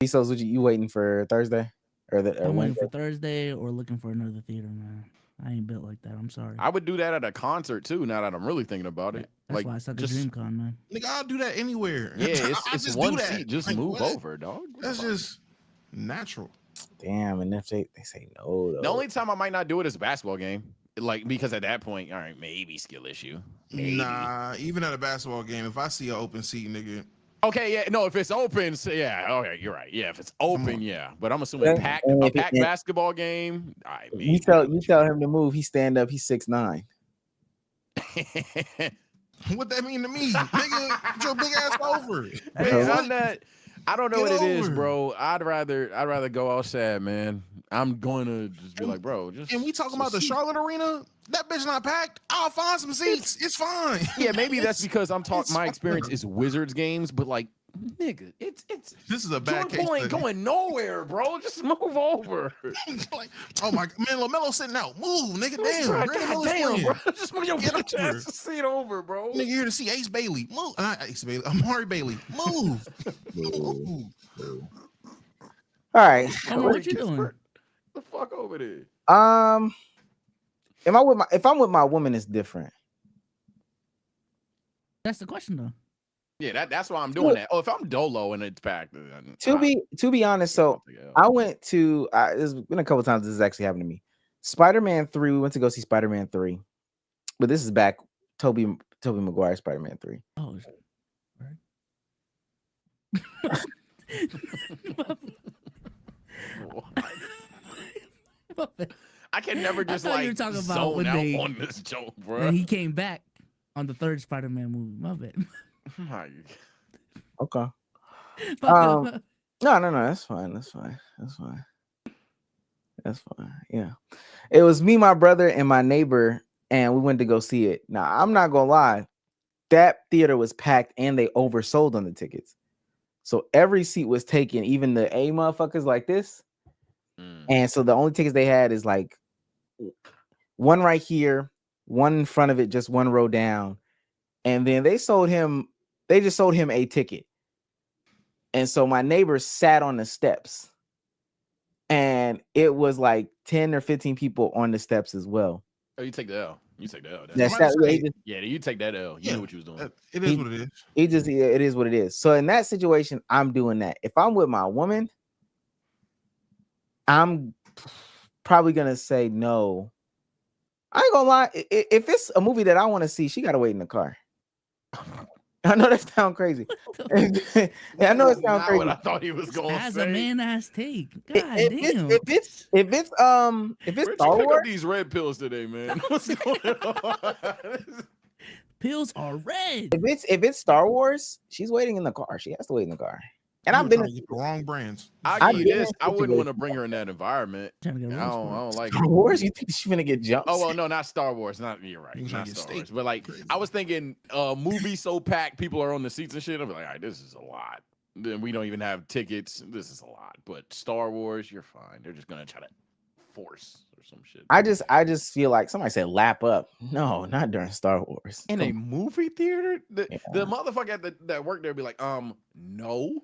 So you waiting for Thursday or I'm waiting Wednesday? for Thursday or looking for another theater, man. I ain't built like that. I'm sorry. I would do that at a concert too. Now that I'm really thinking about it, That's like why I suck at just DreamCon, man. Nigga, I'll do that anywhere. yeah, I it's just one do that. seat. Just Like, move what? over, dog. What That's the fuck? just natural. Damn, and if they say no, though. The only time I might not do it is a basketball game. Like, because at that point, all right, maybe skill issue. Maybe. Nah, even at a basketball game, if I see an open seat, nigga, Okay, yeah, no, if it's open, so yeah, okay, you're right. Yeah, if it's open, yeah. But I'm assuming Yeah, packed and a if it- packed basketball game. All right, you tell him to move. He stand up. He's 6'9". what that mean to me, nigga? Get your big ass over. Hey, Bro. I'm not. I don't know Get what it is, over. bro. I'd rather go outside, man. I'm going to just be like, bro, just. And we talking just about the see. Charlotte Arena? That bitch not packed. I'll find some seats. It's fine. Yeah, maybe that's because I'm talking. it's My experience fine. is Wizards games, but like, nigga, it's This is a bad Jordan case Poole ain't study. going nowhere, bro. Just move over. Like, oh my man, LaMelo sitting out. Move, nigga. Damn, God Brandon Miller's damn, playing. bro. Just move your Get bitch over. ass seat over, bro. Nigga here to see Ace Bailey. Move. Not Ace Bailey. Amari Bailey. Move. Move. All right. Omar, what you doing? The fuck over there. If I'm with my woman, it's different. That's the question, though. Yeah, that's why I'm doing that. Oh, if I'm dolo and it's packed, To be honest, so I went to. There's been a couple times this has actually happened to me. Spider-Man 3. We went to go see Spider-Man 3, but this is back. Tobey Maguire Spider-Man 3. Oh, I can never just thought you were like talking about zone when out they- on this joke, bro. and he came back on the third Spider-Man movie. My bad. Okay. My bad. No. That's fine. Yeah. It was me, my brother, and my neighbor, and we went to go see it. Now, I'm not gonna lie, that theater was packed and they oversold on the tickets. So every seat was taken, even the A motherfuckers like this. And so the only tickets they had is like one right here, one in front of it, just one row down. And then they just sold him a ticket. And so my neighbor sat on the steps. And it was like 10 or 15 people on the steps as well. Oh, you take the L. You take the L. Yeah, You take that L. You Yeah. knew what you was doing. It is what it is. It is what it is. So in that situation, I'm doing that. If I'm with my woman, I'm probably gonna say no. I ain't gonna lie. If it's a movie that I want to see, she gotta wait in the car. I know that sounds crazy. Yeah, I know it sounds Not crazy. what I thought he was going to As say. a man-ass take. God damn. If it's Where'd Star you pick Wars, up these red pills today, man? What's going on? Pills are red. if it's Star Wars, she's waiting in the car. She has to wait in the car. And You I've been trying to get the wrong brands. I'll give you been this. in I wouldn't want to situations bring her in that environment. Trying to get I don't like Star it. Wars. You think she's gonna get jumped? Oh well, no, not Star Wars. You're right. You trying Not to get Star Wars. steak. But like, Crazy. I was thinking, movie so packed, people are on the seats and shit. I'm like, all right, this is a lot. Then we don't even have tickets. This is a lot. But Star Wars, you're fine. They're just gonna try to force or some shit. I just feel like somebody said lap up. No, not during Star Wars. In a movie theater, the Yeah. motherfucker that worked there be like, no,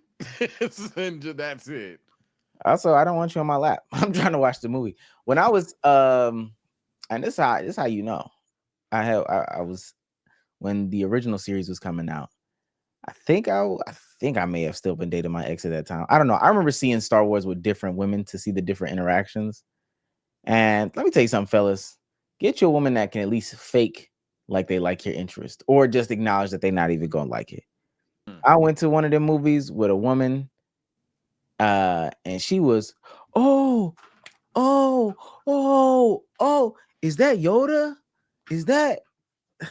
and that's it. Also, I don't want you on my lap. I'm trying to watch the movie. When I was and this how you know. I was when the original series was coming out. I think I may have still been dating my ex at that time. I don't know. I remember seeing Star Wars with different women to see the different interactions. And let me tell you something, fellas. Get you a woman that can at least fake like they like your interest, or just acknowledge that they're not even gonna like it. Hmm. I went to one of them movies with a woman, and she was, oh, is that Yoda? Is that?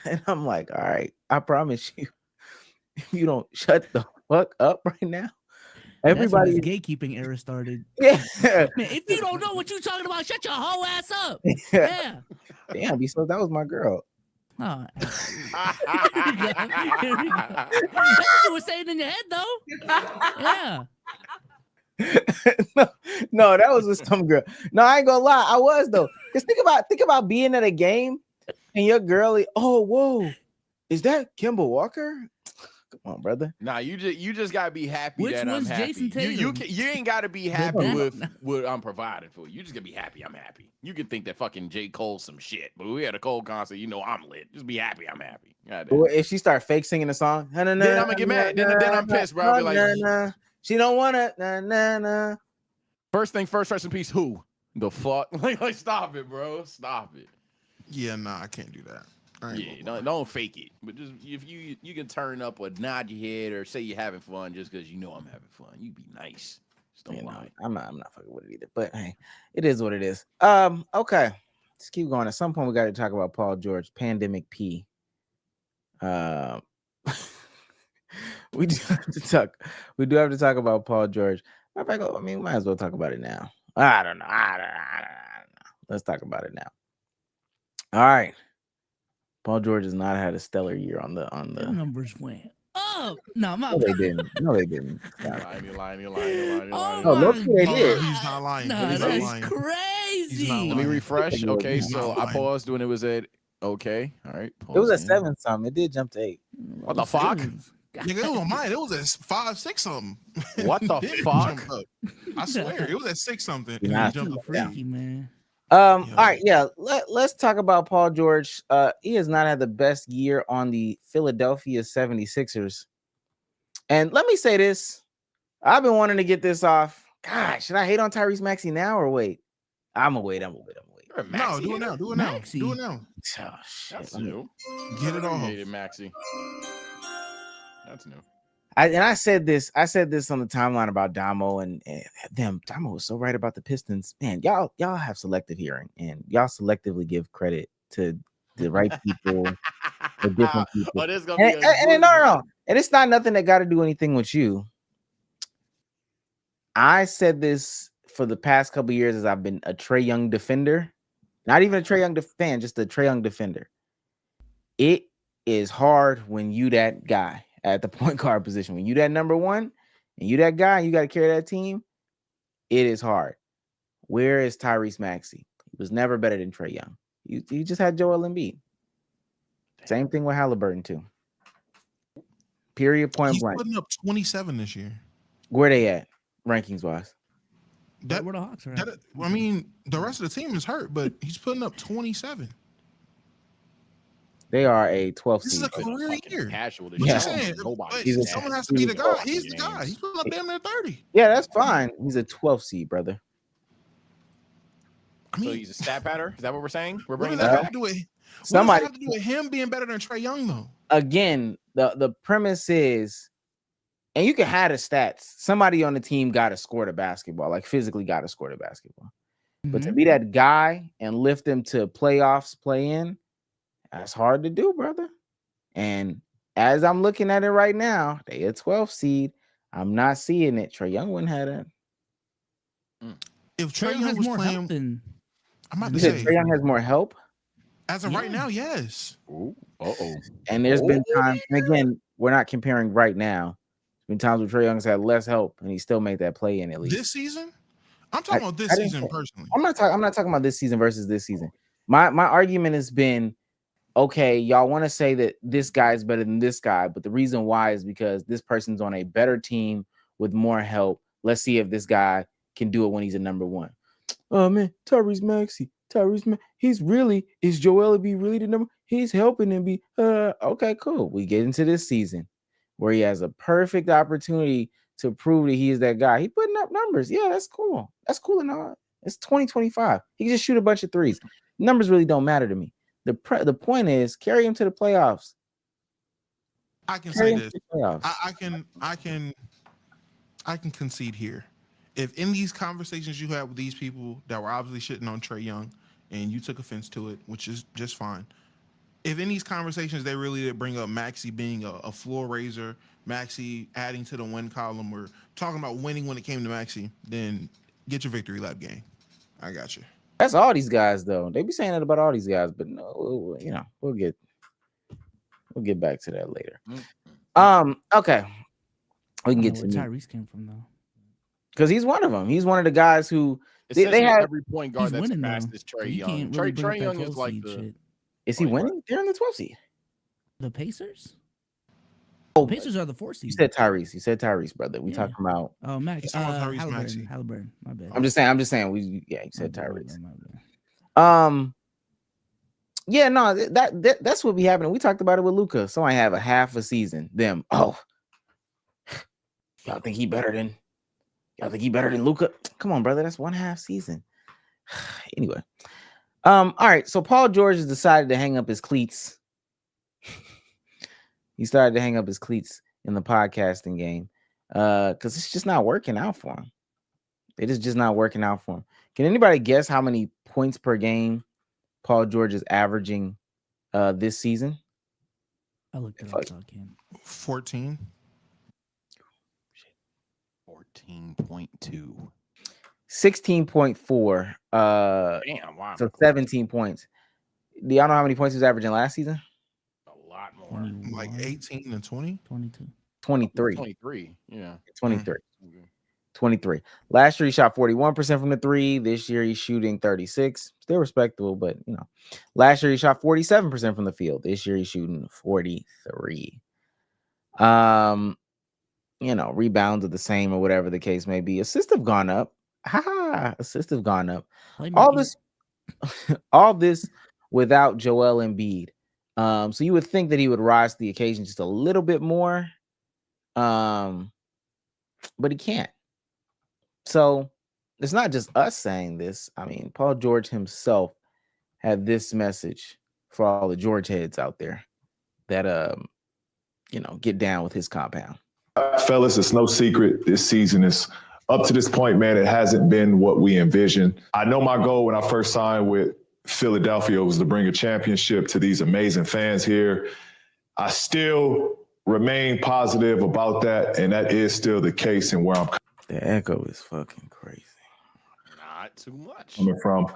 And I'm like, all right, I promise you, if you don't shut the fuck up right now, That's when everybody, this gatekeeping era started. yeah, Man, if you don't know what you're talking about, shut your whole ass up. Yeah. damn, so that was my girl. Oh, here we go. Here we go. That's what you were saying in your head, though. Yeah. no, that was with some girl. No, I ain't gonna lie, I was though. Cause think about being at a game and your girlie, oh, whoa, is that Kimball Walker? Come on, brother. Nah, you just gotta be happy Which that I'm one's happy. Jason You Tatum? ain't gotta be happy that- with what I'm providing for you. You just gotta be happy I'm happy. You can think that fucking J. Cole some shit, but we had a Cole concert, you know I'm lit. Just be happy I'm happy. Goddamn. Or if she start fake singing the song, Then I'm gonna get mad. Then I'm pissed, bro. I'll be like, she don't wanna na. first thing first, rest in peace. Who the fuck? Like stop it, bro. Stop it. Yeah, nah, I can't do that. I ain't Yeah, gonna lie. don't fake it. But just if you can turn up or nod your head or say you're having fun just because you know I'm having fun. You be nice. Just don't You know, lie. I'm not fucking with it either. But hey, it is what it is. Okay. Let's keep going. At some point, we got to talk about Paul George, Pandemic P. We do have to talk. We do have to talk about Paul George. Matter of fact, I mean, we might as well talk about it now. I don't know. Let's talk about it now. All right. Paul George has not had a stellar year on the. The numbers went up. No, my No, they didn't. No, they didn't. You're Stop. lying. Oh No, my look, they God. did. He's not lying. No, He's not that's lying. crazy. He's not Let me lying. refresh. Okay, He's so not I lying. paused when it was at okay. All right. It was pause at again. 7 something. It did jump to 8. What the fuck? Nigga, it was on mine. It was at 5, 6 something. What the Then it fuck? jumped up. I swear, it was at 6 something. And Nah, then it jumped Too up for you. freaky, man. All right, yeah. Let's talk about Paul George. He has not had the best year on the Philadelphia 76ers. And let me say this. I've been wanting to get this off. God, should I hate on Tyrese Maxey now or wait? I'm gonna wait. No, Maxey do it here? now. Do it now. Maxey. Do it now. Oh, shit. That's new. Get it off. Appreciate it, Maxey. That's new. I said this on the timeline about Damo and them. Damo was so right about the Pistons. Man, y'all have selective hearing and y'all selectively give credit to the right people, the different people. Oh, this is gonna be And a good no. one. And it's not nothing that got to do anything with you. I said this for the past couple of years as I've been a Trae Young defender, not even a Trae Young fan, just a Trae Young defender. It is hard when you that guy at the point guard position. When you that number one and you that guy, you got to carry that team. It is hard. Where is Tyrese Maxey? He was never better than Trae Young. You just had Joel Embiid. Same thing with Halliburton too. Period. Point He's blank. putting up 27 this year. Where they at rankings wise? That, Where the Hawks are at. I mean, the rest of the team is hurt, but he's putting up 27. They are a 12th This is seed. a career Fucking year. Casual this What Yeah. you year. saying? Nobody. He's a- Someone has to be the he's a- guy. He's the guy. He's putting up damn near 30. Yeah, that's fine. He's a 12th seed, brother. I So mean, he's a stat pattern. Is that what we're saying? We're what bringing does that that back. have to do with? What Somebody does that have to do with him being better than Trae Young, though? again, the premise is, and you can have the stats. Somebody on the team got to score the basketball, like physically got to score the basketball. But to Mhm. be that guy and lift them to playoffs, play in, that's hard to do, brother. And as I'm looking at it right now, they a 12th seed. I'm not seeing it. Trae Young wouldn't have that. If Trae Trae Young Young has was more playing, help than I'm about You to said say, Trae Young has more help, as of right Yeah. now, yes. Uh-oh. and there's been times. And again, we're not comparing right now. There's been times where Trae Young's had less help, and he still made that play in at least. This season, I'm talking about this I didn't season say- personally. I'm not talking about this season versus this season. My argument has been, okay, y'all want to say that this guy is better than this guy, but the reason why is because this person's on a better team with more help. Let's see if this guy can do it when he's a number one. Oh man, Tyrese Maxey, is Joel Embiid really the number? He's helping him be. Okay, cool. We get into this season where he has a perfect opportunity to prove that he is that guy. He putting up numbers. Yeah, that's cool. That's cool and all. It's 2025. He can just shoot a bunch of threes. Numbers really don't matter to me. The point is carry him to the playoffs. I can Carry say him this. to the playoffs. I can concede here. If in these conversations you had with these people that were obviously shitting on Trae Young and you took offense to it, which is just fine. If in these conversations they really did bring up Maxey being a floor raiser, Maxey adding to the win column, or talking about winning when it came to Maxey, then get your victory lap game. I got you. That's all these guys, though. They be saying that about all these guys, but no, we'll get back to that later. Okay, we can I get don't to know where me Tyrese came from though. because he's one of them. He's one of the guys who they Essentially, have. every point guard He's that's winning fast though. is So Trae you Young. can't really bring Trae up that Young 12 is like seed the shit. Is he Wait, what? winning? They're in the 12th seed. The Pacers? Oh, The Pacers are the 4 you seed. said Tyrese. You said Tyrese, brother. We Yeah. talking about. Oh, Max. He's talking about Tyrese Maxey. Halliburton. My bad. I'm just saying. You said My bad, Tyrese. my bad. Yeah, no, that's what be happening. We talked about it with Luka. Somebody have a half a season. Them. Oh, y'all think he better than Luka? Come on, brother. That's 1/2 season. Anyway. All right. So Paul George has decided to hang up his cleats. He started to hang up his cleats in the podcasting game. Because it's just not working out for him. It is just not working out for him. Can anybody guess how many points per game Paul George is averaging this season? I looked it up so I can. 14. 14.2. 16.4. Damn, wow. So 17 points. Do y'all know how many points he was averaging last season? A lot more. 21, Like 18 and 20. 22. 23. 23. Yeah. 23. Okay. 23. Last year he shot 41% from the three. This year he's shooting 36. Still respectable, but last year he shot 47% from the field. This year he's shooting 43. Rebounds are the same or whatever the case may be. Assists have gone up. Assists have gone up. All this without Joel Embiid. So you would think that he would rise to the occasion just a little bit more. But he can't. So it's not just us saying this. I mean, Paul George himself had this message for all the George heads out there that get down with his compound. Fellas, it's no secret. This season is up to this point, man. It hasn't been what we envisioned. I know my goal when I first signed with Philadelphia was to bring a championship to these amazing fans here. I still remain positive about that, and that is still the case and where I'm The echo is fucking crazy. Not too much. coming from.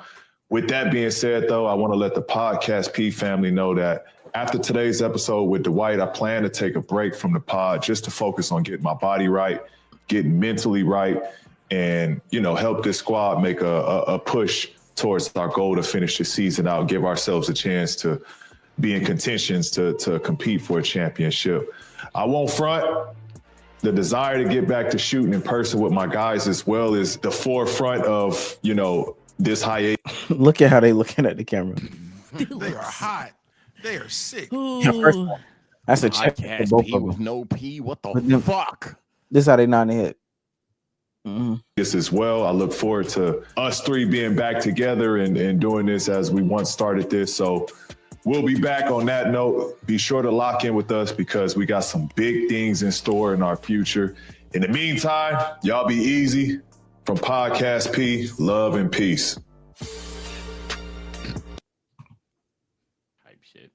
With that being said, though, I want to let the Podcast P family know that after today's episode with Dwight, I plan to take a break from the pod just to focus on getting my body right, getting mentally right, and, help this squad make a push towards our goal to finish the season out, give ourselves a chance to be in contentions to compete for a championship. I won't front. The desire to get back to shooting in person with my guys as well is the forefront of, this hiatus. Look at how they looking at the camera. They are hot. They are sick. Ooh. That's a check for Podcast both P of with them. no P. What the With them- fuck? This is how they nodding their head. Mm-hmm. This as well. I look forward to us three being back together and doing this as we once started this. So we'll be back on that note. Be sure to lock in with us because we got some big things in store in our future. In the meantime, y'all be easy. From Podcast P, love and peace. Type shit.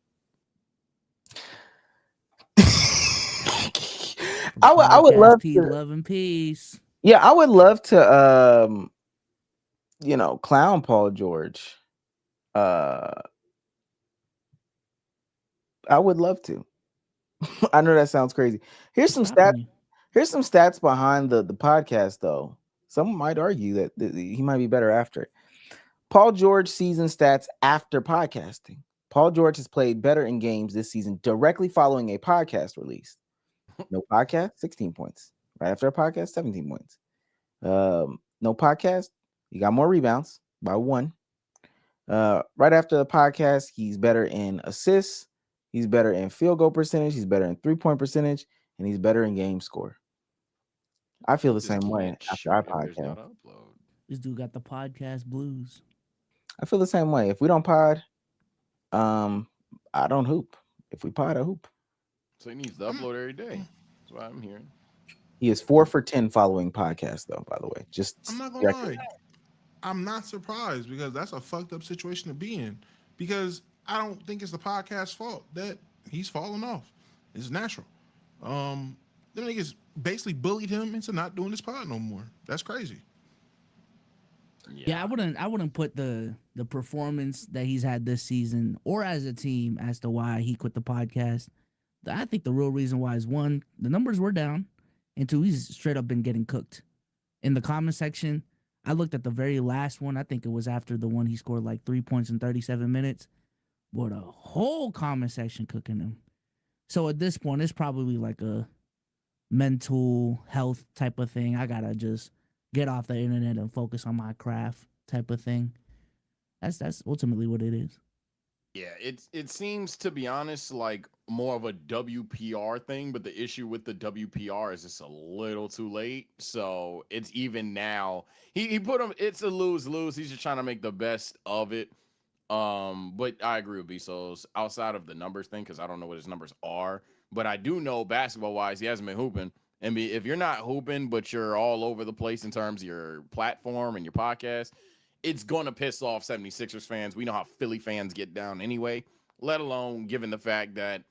I would love P, to. love and peace. Yeah, I would love to clown Paul George. I would love to. I know that sounds crazy. Here's some stats. Here's some stats behind the podcast, though. Some might argue that he might be better after it. Paul George season stats after podcasting. Paul George has played better in games this season directly following a podcast release. No podcast, 16 points. Right after a podcast, 17 points. No podcast, he got more rebounds by 1. Right after the podcast, he's better in assists. He's better in field goal percentage. He's better in 3-point percentage. And he's better in game score. I feel the same way after our podcast. This dude got the podcast blues. I feel the same way. If we don't pod, I don't hoop. If we pod, I hoop. So he needs to upload every day. That's what I'm hearing. He is 4 for 10 following podcast, though. By the way, just I'm not gonna record. lie. I'm not surprised because that's a fucked up situation to be in. Because I don't think it's the podcast's fault that he's falling off. It's natural. Them niggas basically bullied him into not doing this pod no more. That's crazy. Yeah, I wouldn't put the performance that he's had this season or as a team as to why he quit the podcast. I think the real reason why is one, the numbers were down, and two, he's straight up been getting cooked. In the comment section, I looked at the very last one. I think it was after the one he scored like 3 points in 37 minutes. But a whole comment section cooking him. So at this point, it's probably like a mental health type of thing. I gotta just get off the internet and focus on my craft type of thing. That's ultimately what it is. Yeah, it seems, to be honest, like more of a WPR thing, but the issue with the WPR is it's a little too late. So it's even now. He put him, it's a lose-lose. He's just trying to make the best of it. But I agree with Bezos outside of the numbers thing, because I don't know what his numbers are. But I do know basketball-wise, he hasn't been hooping. And if you're not hooping, but you're all over the place in terms of your platform and your podcast, it's going to piss off 76ers fans. We know how Philly fans get down anyway, let alone given the fact that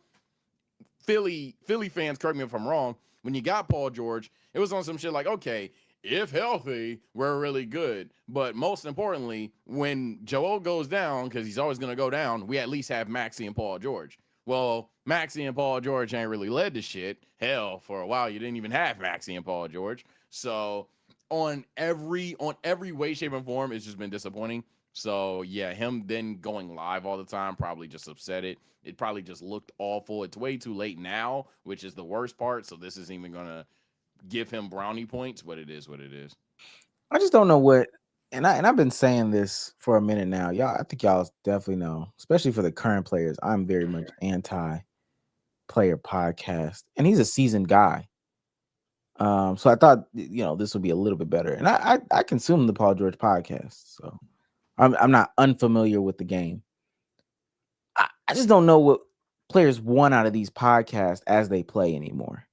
Philly fans, correct me if I'm wrong, when you got Paul George, it was on some shit like, okay, if healthy, we're really good. But most importantly, when Joel goes down, because he's always going to go down, we at least have Maxey and Paul George. Well, Maxey and Paul George ain't really led to shit. Hell, for a while, you didn't even have Maxey and Paul George. So on every way, shape, and form, it's just been disappointing. So yeah, him then going live all the time probably just upset it. It probably just looked awful. It's way too late now, which is the worst part. So this isn't even gonna give him brownie points, but it is what it is. I just don't know what, and I've been saying this for a minute now. Y'all, I think y'all definitely know, especially for the current players. I'm very much anti-player podcast, and he's a seasoned guy. So I thought this would be a little bit better, and I consume the Paul George podcast, so I'm not unfamiliar with the game. I just don't know what players want out of these podcasts as they play anymore.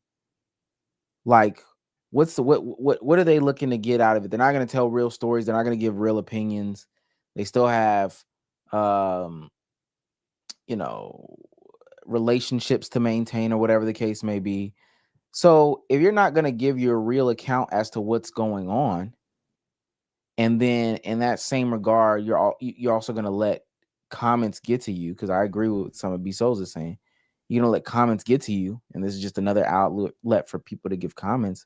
Like, what are they looking to get out of it? They're not going to tell real stories. They're not going to give real opinions. They still have, relationships to maintain or whatever the case may be. So if you're not going to give your real account as to what's going on, and then in that same regard, you're also going to let comments get to you, because I agree with what some of B Souls is saying. You're going to let comments get to you, and this is just another outlet for people to give comments.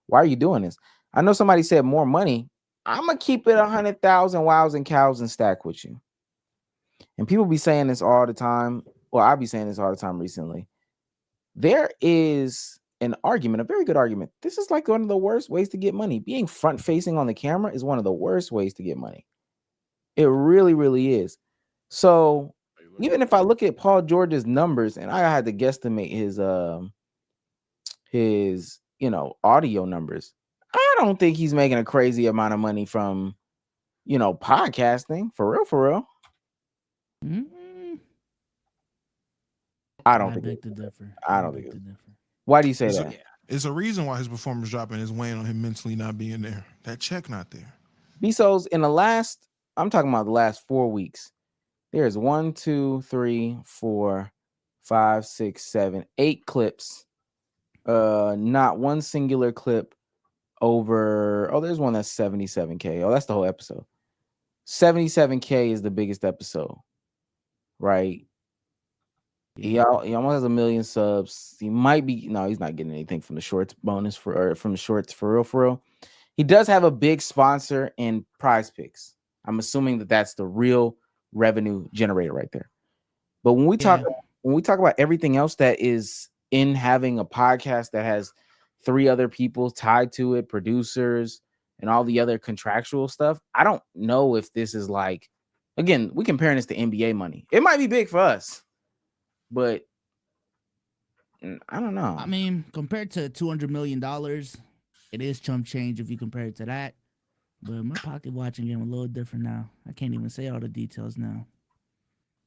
Why are you doing this? I know somebody said more money. I'm going to keep it 100,000 wows and cows and stack with you. And people be saying this all the time. Well, I'll be saying this all the time recently. There is an argument, a very good argument. This is like one of the worst ways to get money. Being front facing on the camera is one of the worst ways to get money. It really, really is. So even if I look at Paul George's numbers, and I had to guesstimate his audio numbers, I don't think he's making a crazy amount of money from podcasting. For real. Mm-hmm. I don't I think beg to differ. I don't think it's differ. Why do you say that? It's a reason why his performance dropping is weighing on him mentally, not being there. That check not there. Bezos, I'm talking about the last 4 weeks. There's 1, 2, 3, 4, 5, 6, 7, 8 clips. Not one singular clip over. Oh, there's one that's 77K. Oh, that's the whole episode. 77K is the biggest episode, right? He almost has 1 million subs. He might be. No, he's not getting anything from the shorts bonus from the shorts for real. He does have a big sponsor in Prize Picks. I'm assuming that that's the real revenue generator right there. But when we talk about everything else that is in having a podcast that has 3 other people tied to it, producers and all the other contractual stuff, I don't know if this is like, again, we comparing this to NBA money. It might be big for us, but I don't know. I mean, compared to $200 million, it is chump change if you compare it to that. But my pocket watching game a little different now. I can't even say all the details now.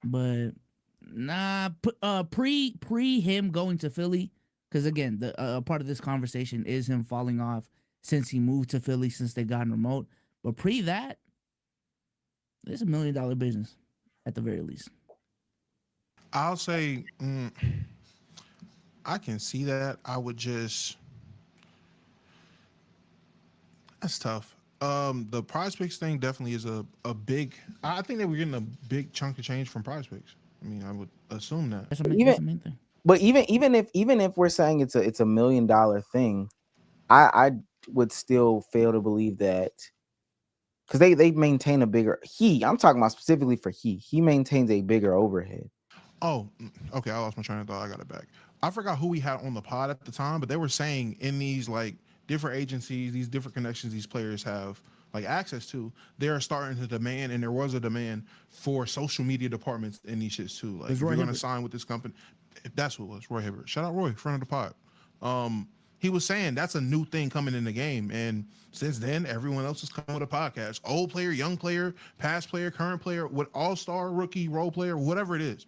but nah, pre him going to Philly, because again, the part of this conversation is him falling off since he moved to Philly, since they got remote. But pre that, it's $1 million business at the very least. I'll say I can see that. I would just that's tough. The prize picks thing definitely is a big. I think they were getting a big chunk of change from prize picks. I mean, I would assume that. That's Even the main thing. but even if we're saying it's a $1 million thing, I would still fail to believe that, because they maintain a bigger I'm talking about specifically for he maintains a bigger overhead. Oh, okay. I lost my train of thought. I got it back. I forgot who we had on the pod at the time, but they were saying in these like different agencies, these different connections these players have like access to, they're starting to demand, and there was a demand for social media departments in these shits too. Like, if you're going to sign with this company, if that's what it was, Roy Hibbert. Shout out Roy, friend of the pod. He was saying that's a new thing coming in the game, and since then, everyone else is coming with a podcast. Old player, young player, past player, current player, with all-star, rookie, role player, whatever it is.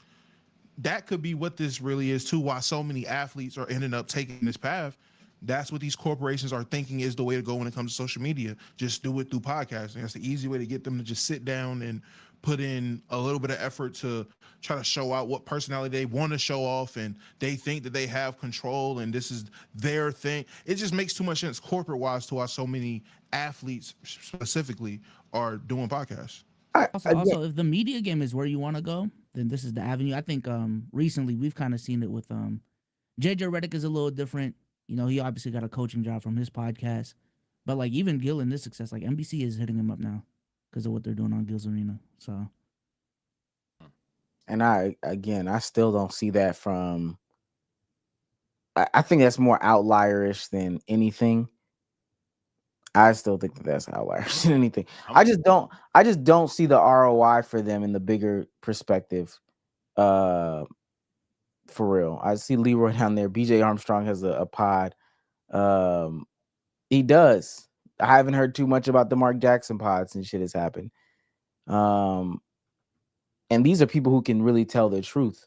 That could be what this really is too. Why so many athletes are ending up taking this path. That's what these corporations are thinking is the way to go when it comes to social media. Just do it through podcasting. That's the easy way to get them to just sit down and put in a little bit of effort to try to show out what personality they want to show off, and they think that they have control and this is their thing. It just makes too much sense corporate wise to why so many athletes specifically are doing podcasts. Also, if the media game is where you want to go, then this is the avenue. I think recently we've kind of seen it with JJ Redick is a little different. You know, he obviously got a coaching job from his podcast, but like even Gil in this success, like NBC is hitting him up now because of what they're doing on Gil's Arena. So, and I still don't see that from. I think that's more outlierish than anything. I still think that that's outlierish than anything. I just don't see the ROI for them in the bigger perspective. For real, I see Leroy down there. BJ Armstrong has a pod. He does. I haven't heard too much about the Mark Jackson pods and shit has happened. And these are people who can really tell the truth.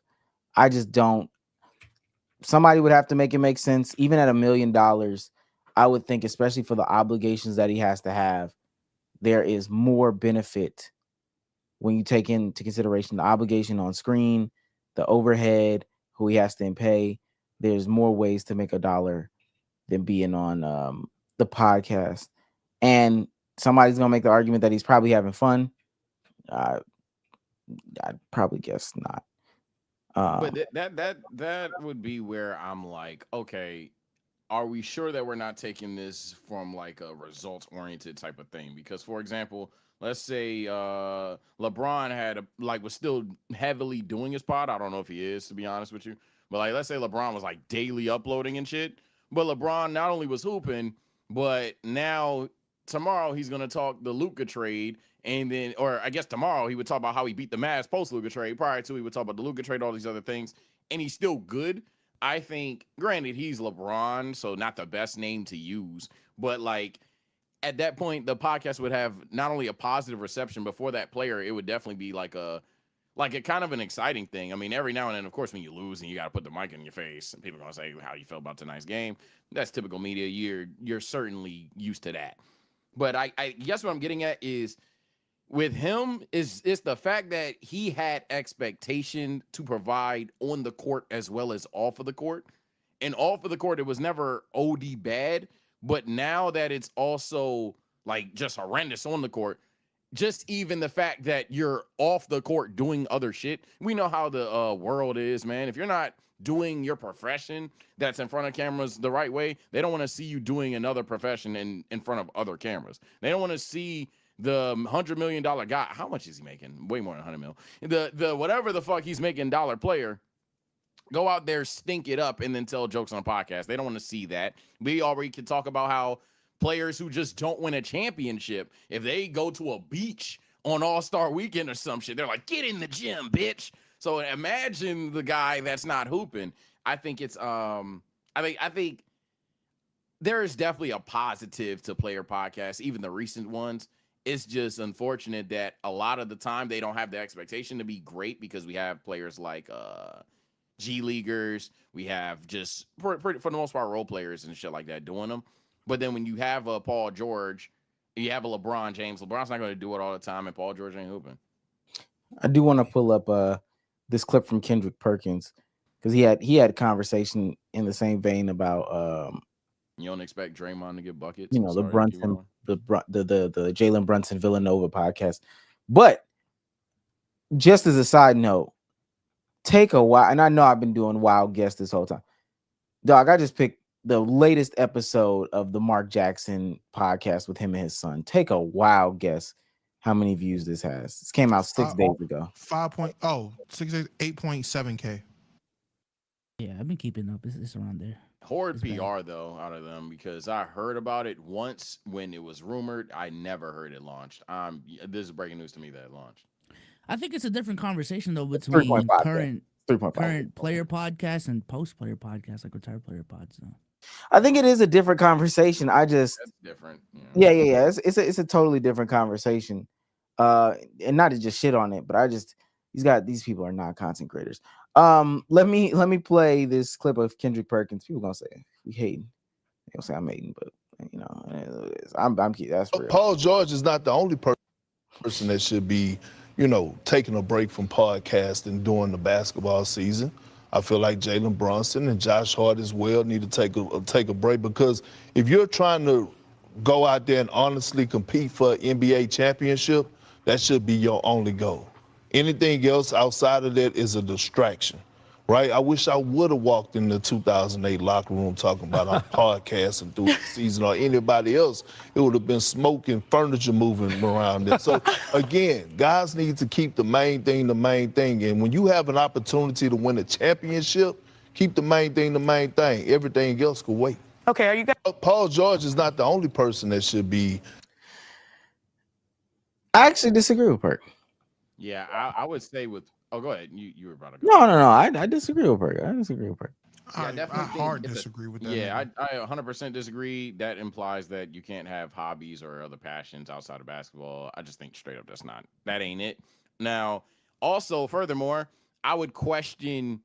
I just don't. Somebody would have to make it make sense. Even at $1 million, I would think, especially for the obligations that he has to have, there is more benefit when you take into consideration the obligation on screen, the overhead, who he has to pay. There's more ways to make a dollar than being on the podcast. And somebody's gonna make the argument that he's probably having fun. I'd probably guess not. But that would be where I'm like, okay, are we sure that we're not taking this from like a results oriented type of thing? Because, for example, let's say LeBron was still heavily doing his pod. I don't know if he is, to be honest with you, but like let's say LeBron was like daily uploading and shit. But LeBron not only was hooping, but now tomorrow he's gonna talk the Luka trade. And then, or I guess tomorrow he would talk about how he beat the Mavs post Luka trade. Prior to, he would talk about the Luka trade, all these other things, and he's still good. I think, granted, he's LeBron, so not the best name to use, but like at that point, the podcast would have not only a positive reception, but for that player, it would definitely be like a kind of an exciting thing. I mean, every now and then, of course, when you lose and you got to put the mic in your face, and people are gonna say how you felt about tonight's game. That's typical media. You're certainly used to that. But I guess what I'm getting at is, with him is the fact that he had expectation to provide on the court as well as off of the court. And off of the court, it was never OD bad, but now that it's also like just horrendous on the court, just even the fact that you're off the court doing other shit. We know how the world is, man. If you're not doing your profession that's in front of cameras the right way, they don't want to see you doing another profession in front of other cameras. They don't want to see the $100 million guy. How much is he making? Way more than 100 mil. The whatever the fuck he's making dollar player, go out there, stink it up, and then tell jokes on a podcast. They don't want to see that. We already can talk about how players who just don't win a championship, if they go to a beach on All-Star Weekend or some shit, they're like, get in the gym, bitch. So imagine the guy that's not hooping. I think it's I think there is definitely a positive to player podcasts, even the recent ones. It's just unfortunate that a lot of the time they don't have the expectation to be great because we have players like G leaguers. We have just for the most part role players and shit like that doing them. But then when you have a Paul George, you have a LeBron James. LeBron's not going to do it all the time, and Paul George ain't hooping. I do want to pull up this clip from Kendrick Perkins because he had conversation in the same vein about You don't expect Draymond to get buckets. you know, the Sorry, keep Brunson, going. the Jalen Brunson Villanova podcast. But just as a side note, take a while, and I know I've been doing wild guess this whole time. Dog, I just picked the latest episode of the Mark Jackson podcast with him and his son. Take a wild guess how many views this has. This came out 6 days ago. 8.7K. Yeah, I've been keeping up. It's around there. Horrid It's bad. PR though out of them because I heard about it once when it was rumored. I never heard it launched. This is breaking news to me that it launched. I think it's a different conversation though between 3.5, current 3.5. current player podcasts and post player podcasts, like retired player pods. Though. I think it is a different conversation. I just That's different. yeah. It's a totally different conversation. And not to just shit on it, but these people are not content creators. Let me play this clip of Kendrick Perkins. People gonna say we hating. They gonna say I'm hating, but you know, I'm that's real. Paul George is not the only person that should be, taking a break from podcasting during the basketball season. I feel like Jalen Brunson and Josh Hart as well need to take a break because if you're trying to go out there and honestly compete for an NBA championship, that should be your only goal. Anything else outside of that is a distraction, right? I wish I would have walked in the 2008 locker room talking about our podcasting through the season or anybody else. It would have been smoke and furniture moving around there. So, again, guys need to keep the main thing. And when you have an opportunity to win a championship, keep the main thing. Everything else could wait. Okay, are you guys? Paul George is not the only person that should be. I actually disagree with Perk. Yeah, I would say with. Oh, go ahead. You were about to go. No. I disagree with Perk. I definitely think hard it's disagree with that. Yeah, nigga. I 100% disagree. That implies that you can't have hobbies or other passions outside of basketball. I just think straight up that ain't it. Now, also, furthermore, I would question,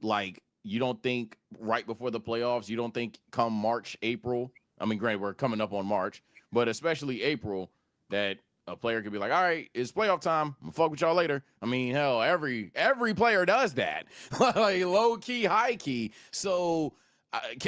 like, you don't think right before the playoffs, you don't think come March, April, I mean, granted, we're coming up on March, but especially April, that a player could be like, all right, it's playoff time. I'm gonna fuck with y'all later. I mean, hell, every player does that, like low key, high key. So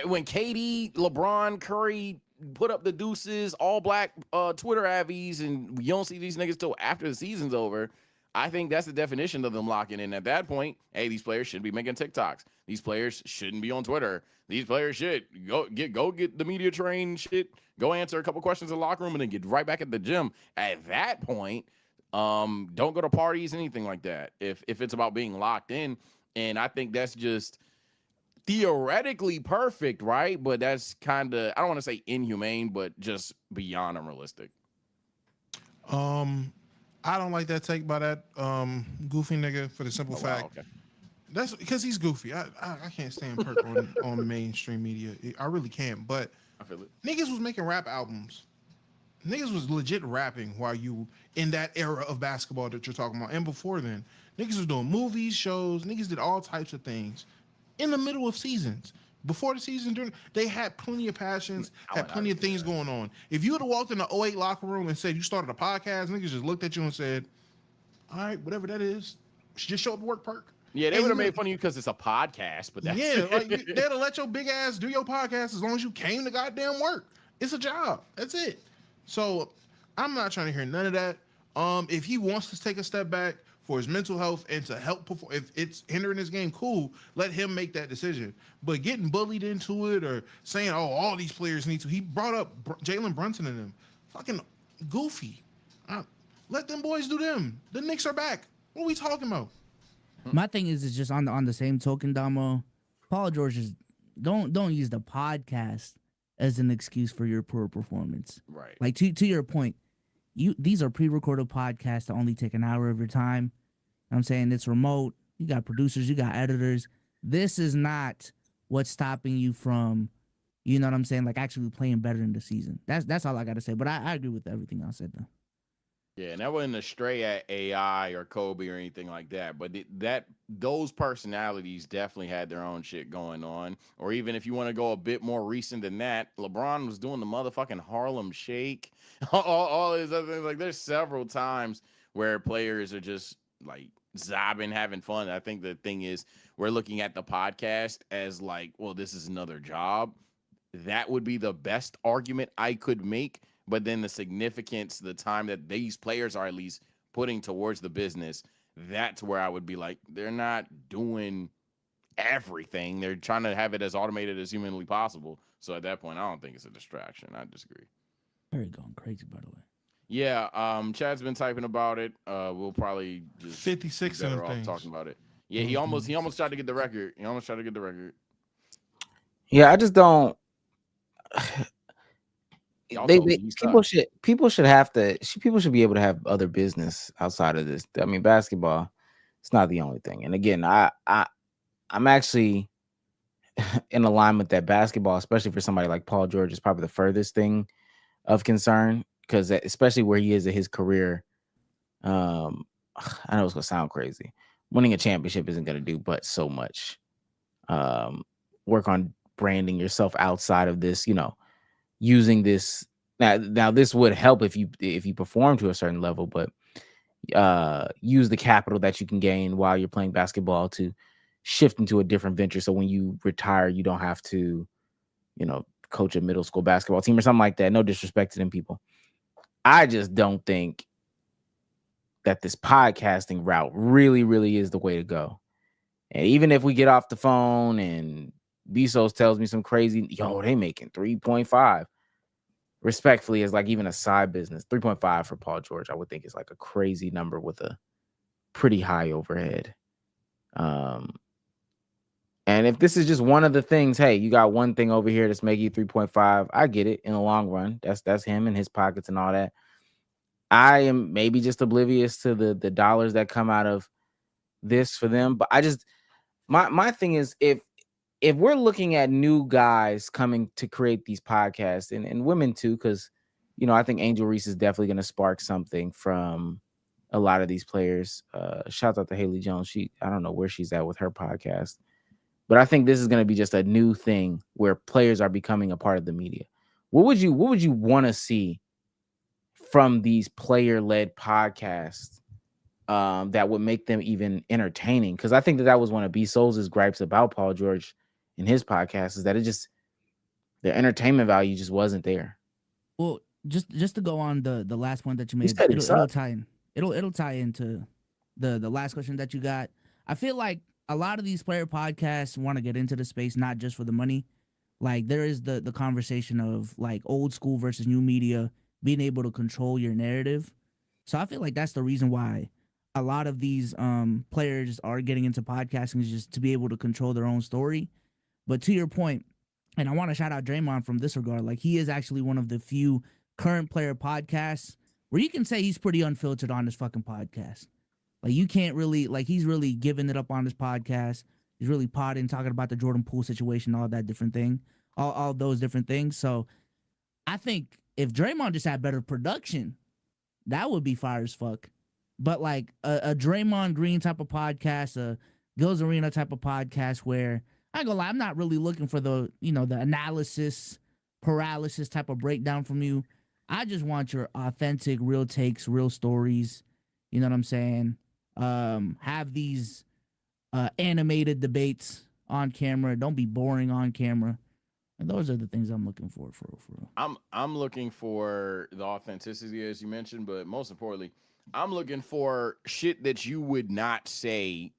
when KD, LeBron, Curry put up the deuces, all black Twitter avies, and you don't see these niggas till after the season's over, I think that's the definition of them locking in. At that point, hey, these players shouldn't be making TikToks. These players shouldn't be on Twitter. These players should go get the media train shit. Go answer a couple questions in the locker room and then get right back at the gym. At that point, don't go to parties, anything like that. If it's about being locked in, and I think that's just theoretically perfect, right? But that's kind of, I don't want to say inhumane, but just beyond unrealistic. I don't like that take by that goofy nigga for the simple fact. Okay. That's because he's goofy. I can't stand Perk on mainstream media. I really can't. But I feel it. niggas was making rap albums. Niggas was legit rapping while you in that era of basketball that you're talking about. And before then, niggas was doing movies, shows. Niggas did all types of things in the middle of seasons. Before the season, during they had plenty of passions, had plenty of things going on. If you would have walked in the 08 locker room and said you started a podcast, niggas just looked at you and said, all right, whatever that is, just show up to work, Perk. Yeah, they would have made fun of you because it's a podcast, but that's yeah, like they'd have let your big ass do your podcast as long as you came to goddamn work. It's a job. That's it. So I'm not trying to hear none of that. If he wants to take a step back for his mental health and to help perform, if it's hindering his game, cool, let him make that decision. But getting bullied into it or saying, oh, all these players need to, he brought up Jalen Brunson and them. Fucking goofy. Let them boys do them. The Knicks are back. What are we talking about? My thing is just on the same token, Damo. Paul George is don't use the podcast as an excuse for your poor performance. right. Like to your point, these are pre-recorded podcasts that only take an hour of your time. I'm saying it's remote. You got producers, you got editors. This is not what's stopping you from, you know what I'm saying, like actually playing better in the season. That's all I got to say. But I agree with everything I said though. Yeah, and that wasn't a stray at AI or Kobe or anything like that. But those personalities definitely had their own shit going on. Or even if you want to go a bit more recent than that, LeBron was doing the motherfucking Harlem Shake, all these other things. Like there's several times where players are just like zobbing, having fun. I think the thing is we're looking at the podcast as like, well, this is another job. That would be the best argument I could make. But then the significance, the time that these players are at least putting towards the business, that's where I would be like, they're not doing everything. They're trying to have it as automated as humanly possible. So at that point, I don't think it's a distraction. I disagree. Very going crazy, by the way. Yeah, Chad's been typing about it. We'll probably just 56 be of better them off things. talking about it. Yeah, he almost tried to get the record. He almost tried to get the record. Yeah, I just don't. Y'all They, told me they he people sucked. people should be able to have other business outside of this. I mean, basketball, it's not the only thing. And again, I'm actually in alignment that basketball, especially for somebody like Paul George, is probably the furthest thing of concern because especially where he is in his career. I know it's gonna sound crazy. Winning a championship isn't gonna do but so much. Work on branding yourself outside of this, using this. Now this would help if you perform to a certain level, but use the capital that you can gain while you're playing basketball to shift into a different venture. So when you retire, you don't have to, coach a middle school basketball team or something like that. No disrespect to them people. I just don't think that this podcasting route really, really is the way to go. And even if we get off the phone and Bezos tells me some crazy, they making 3.5. Respectfully, is like even a side business. 3.5 for Paul George, I would think is like a crazy number with a pretty high overhead. And if this is just one of the things, hey, you got one thing over here that's making you 3.5. I get it in the long run. That's him and his pockets and all that. I am maybe just oblivious to the dollars that come out of this for them. But I just my thing is if we're looking at new guys coming to create these podcasts and women too, because I think Angel Reese is definitely going to spark something from a lot of these players. Shout out to Haley Jones. I don't know where she's at with her podcast, but I think this is going to be just a new thing where players are becoming a part of the media. What would you want to see from these player-led podcasts that would make them even entertaining? Because I think that was one of B. Souls' gripes about Paul George in his podcast, is that the entertainment value just wasn't there. Well, just to go on the last point that you made, said he it'll sucked. tie in. It'll tie into the last question that you got. I feel like a lot of these player podcasts want to get into the space not just for the money. Like there is the conversation of like old school versus new media, being able to control your narrative. So I feel like that's the reason why a lot of these players are getting into podcasting, is just to be able to control their own story. But to your point, and I want to shout out Draymond from this regard, like he is actually one of the few current player podcasts where you can say he's pretty unfiltered on this fucking podcast. Like you can't really, like he's really giving it up on his podcast. He's really potting, talking about the Jordan Poole situation, all that different thing, all those different things. So I think if Draymond just had better production, that would be fire as fuck. But like a Draymond Green type of podcast, a Gills Arena type of podcast where I ain't gonna lie, I'm not really looking for the analysis paralysis type of breakdown from you. I just want your authentic, real takes, real stories. You know what I'm saying? Have these animated debates on camera. Don't be boring on camera. And those are the things I'm looking for. I'm looking for the authenticity, as you mentioned, but most importantly, I'm looking for shit that you would not say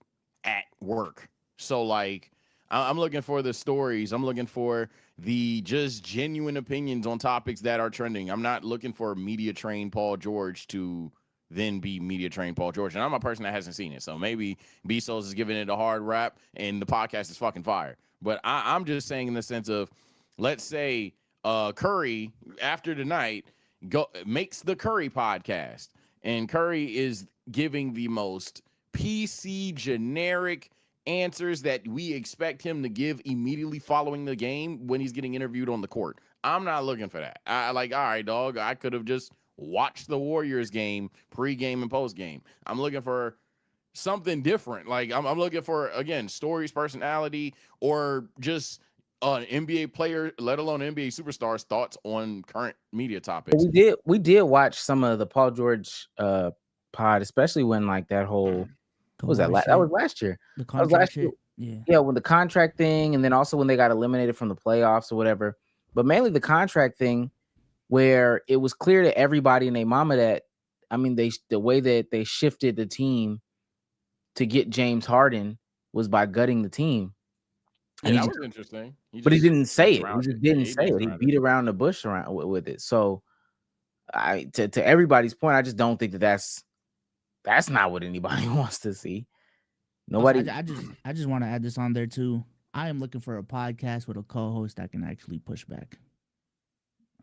at work. So like, I'm looking for the stories. I'm looking for the just genuine opinions on topics that are trending. I'm not looking for media trained Paul George to then be media trained Paul George. And I'm a person that hasn't seen it. So maybe Bezos is giving it a hard rap and the podcast is fucking fire. But I'm just saying in the sense of, let's say Curry after tonight makes the Curry podcast, and Curry is giving the most PC generic answers that we expect him to give immediately following the game when he's getting interviewed on the court. I'm not looking for that. I like, all right, dog, I could have just watch the Warriors game, pre-game and post-game. I'm looking for something different. Like I'm looking for, again, stories, personality, or just an NBA player, let alone NBA superstars' thoughts on current media topics. We did watch some of the Paul George pod, especially when like that whole what was that? That was last year. The That was contract last year. shit. Yeah, when the contract thing, and then also when they got eliminated from the playoffs or whatever. But mainly the contract thing, where it was clear to everybody and their mama that, I mean, the way that they shifted the team to get James Harden was by gutting the team. And that was interesting. But he didn't say it. around He just it. didn't Yeah, say it. He beat around the bush around with it. So, to everybody's point, I just don't think that's not what anybody wants to see. Nobody. I just want to add this on there too. I am looking for a podcast with a co-host that can actually push back.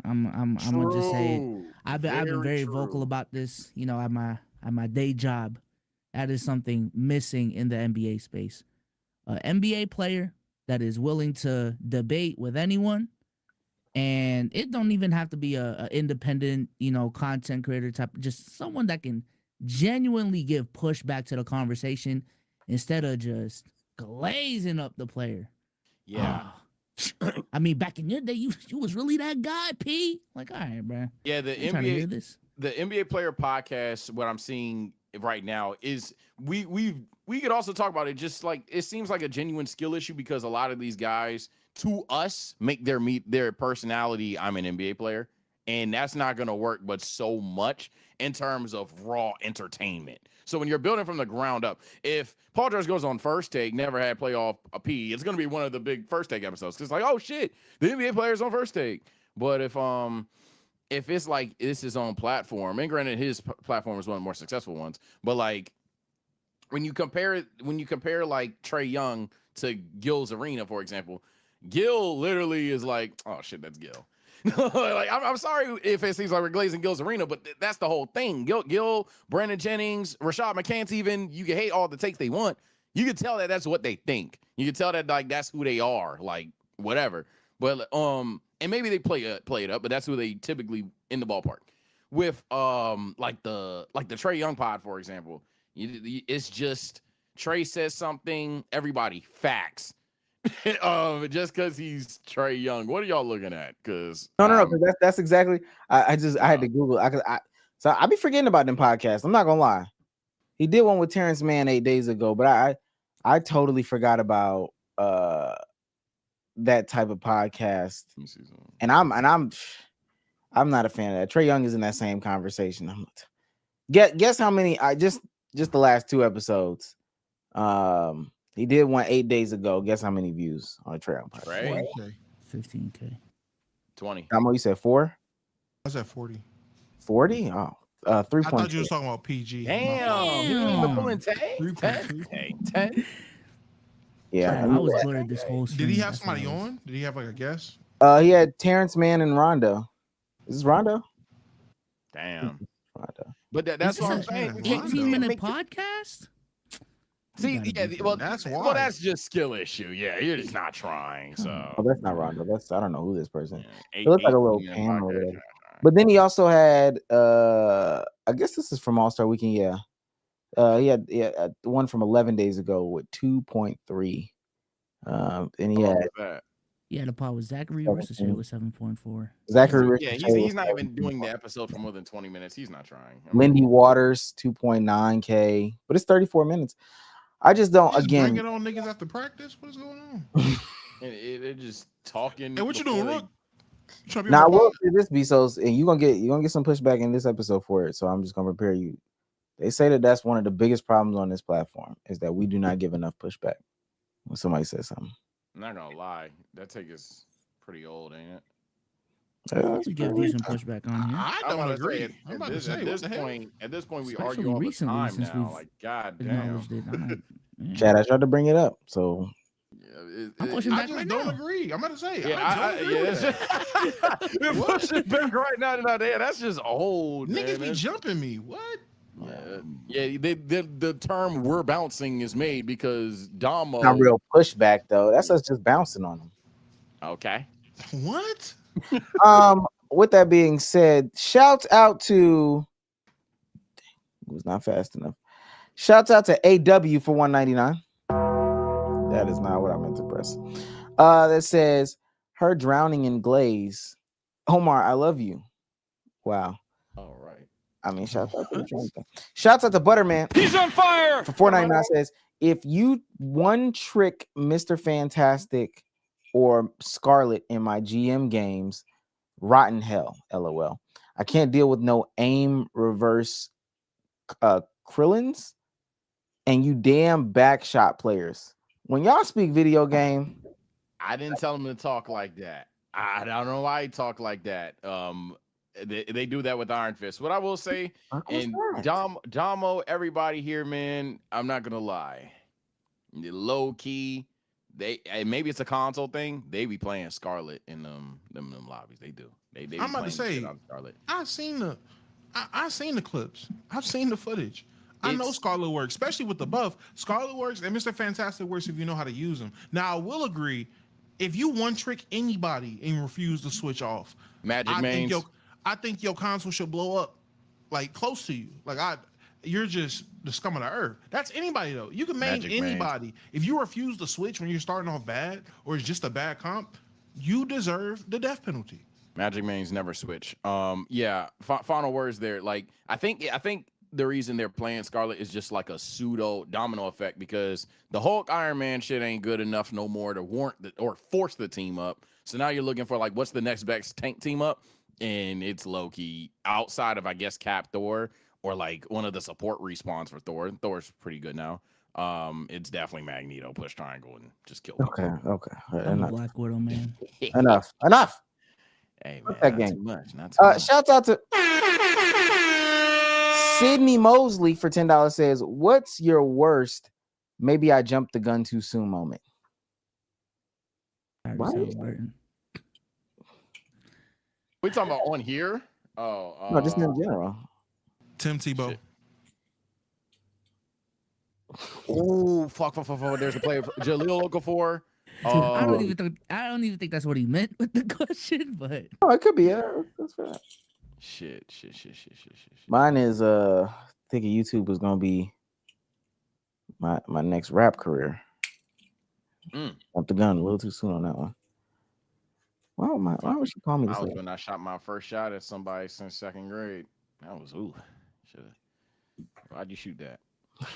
I'm gonna just say it. I've been very vocal about this. You know, at my day job, that is something missing in the NBA space. An NBA player that is willing to debate with anyone, and it don't even have to be a independent, you know, content creator type. Just someone that can genuinely give pushback to the conversation instead of just glazing up the player. Yeah. I mean, back in your day, you was really that guy, P. Like, all right, bro. Yeah, the NBA player podcast, what I'm seeing right now is we could also talk about it, just like it seems like a genuine skill issue, because a lot of these guys to us make their personality, I'm an NBA player, and that's not going to work but so much in terms of raw entertainment. So when you're building from the ground up, if Paul George goes on First Take, never had playoff a P, it's going to be one of the big First Take episodes, because like, oh shit, the NBA player's on First Take. But if it's like it's his own platform, and granted his platform is one of the more successful ones, but like when you compare like Trae Young to Gil's Arena, for example, Gil literally is like, oh shit, that's Gil. Like I'm sorry if it seems like we're glazing Gil's Arena, but that's the whole thing. Gil, Brandon Jennings, Rashad McCants, even, you can hate all the takes they want. You can tell that that's what they think. You can tell that like that's who they are, like whatever. But and maybe they play it up, but that's who they typically in the ballpark. With like the Trae Young pod, for example, it's just Trae says something, everybody facts. Just because he's Trae Young. What are y'all looking at? Because no, that's exactly. I had to Google. So I be forgetting about them podcasts. I'm not gonna lie. He did one with Terrence Mann 8 days ago, but I totally forgot about that type of podcast. And I'm not a fan of that. Trae Young is in that same conversation. Guess how many? Just the last 2 episodes. He did one 8 days ago. Guess how many views on a Trae Young podcast? Right? 15K. 20. Damo, you said 4? I said 40. 40? Oh, 3. I thought you was talking about PG. Damn. You ain't even pulling 10? 10? Yeah. I was blurred this whole stream. Did he have somebody on? Did he have like a guest? He had Terrence Mann and Rondo. Is this Rondo? Damn. Rondo. But that's what I'm saying. 18-minute podcast? See, yeah, well, that's why. Well, that's just skill issue. Yeah, you're just not trying. So Oh, that's not Rondo. I don't know who this person is. yeah, It looks like a little panel or whatever. But then he also had I guess this is from All-Star Weekend, yeah. He had one from 11 days ago with 2.3. And he had the pod with Zachary Richardson with 7.4. Zachary Richardson. Yeah, he's not even doing the episode for more than 20 minutes. He's not trying. Lindy Waters 2.9K, but it's 34 minutes. I just don't. Again, bring it on niggas after practice. What is going on? They're just talking. Hey, what you doing, Rook? Now I will say this, Bezos, and you're gonna get some pushback in this episode for it. So I'm just gonna prepare you. They say that that's one of the biggest problems on this platform is that we do not give enough pushback when somebody says something. I'm not gonna lie, that take is pretty old, ain't it? We get decent pushback on here. I don't agree. I'm about to say, at this point, we Especially argue all the recently, time since now. we've Like, god damn. Acknowledged it. Yeah. Chad, I tried to bring it up, so I'm pushing I back just right don't now. agree. I'm about to say. Yeah, I don't agree with that. You're pushing back right now. That's just old. Niggas man. be jumping me. What? Yeah. The term "we're bouncing" is made because Damo. not real pushback though. That's us just bouncing on them. Okay. What? with that being said, shouts out to. It was not fast enough. Shouts out to AW for $1.99. That is not what I meant to press. That says her drowning in glaze. Omar, I love you. Wow. All right. I mean, shouts out to the drowning thing. Shouts out to Butterman. He's on fire. For $4.99 says, if you one trick Mr. Fantastic or Scarlet in my GM games, rotten hell, LOL. I can't deal with no aim reverse Krillins and you damn backshot players. When y'all speak video game, I didn't tell him to talk like that. I don't know why he talked like that. They do that with Iron Fist. What I will say, and Damo, everybody here, man, I'm not gonna lie. Low key, maybe it's a console thing. They be playing Scarlet in them lobbies. They do. They I'm about to say, Scarlet. I've seen the clips. I've seen the footage. I know Scarlet works, especially with the buff. Scarlet works, and Mr. Fantastic works if you know how to use them. Now, I will agree, if you one trick anybody and refuse to switch off, I think your console should blow up, like close to you. Like you're just the scum of the earth. That's anybody though. You can main anybody. If you refuse to switch when you're starting off bad, or it's just a bad comp, you deserve the death penalty. Magic Mains never switch. Yeah. Final words there. Like I think the reason they're playing Scarlet is just like a pseudo domino effect because the Hulk Iron Man shit ain't good enough no more to warrant or force the team up. So now you're looking for like what's the next best tank team up, and it's Loki outside of I guess Cap Thor or like one of the support respawns for Thor. Thor's pretty good now. It's definitely Magneto push triangle and just kill people. Okay. I'm a Black Widow, man. Enough. Hey man, that not game. too much. Not too much. Shouts out to Sydney Mosley for $10 says, what's your worst maybe I jumped the gun too soon moment? What? We talking about on here? Oh, no, just in general. Tim Tebow. Oh, fuck. There's a player Jaleel Okafor. I don't even think that's what he meant with the question, but it could be. That's fair. Shit. Mine is thinking YouTube was gonna be my next rap career. Jumped the gun a little too soon on that one. Why would she call me this? I was when I shot my first shot at somebody since second grade. That was why'd you shoot that?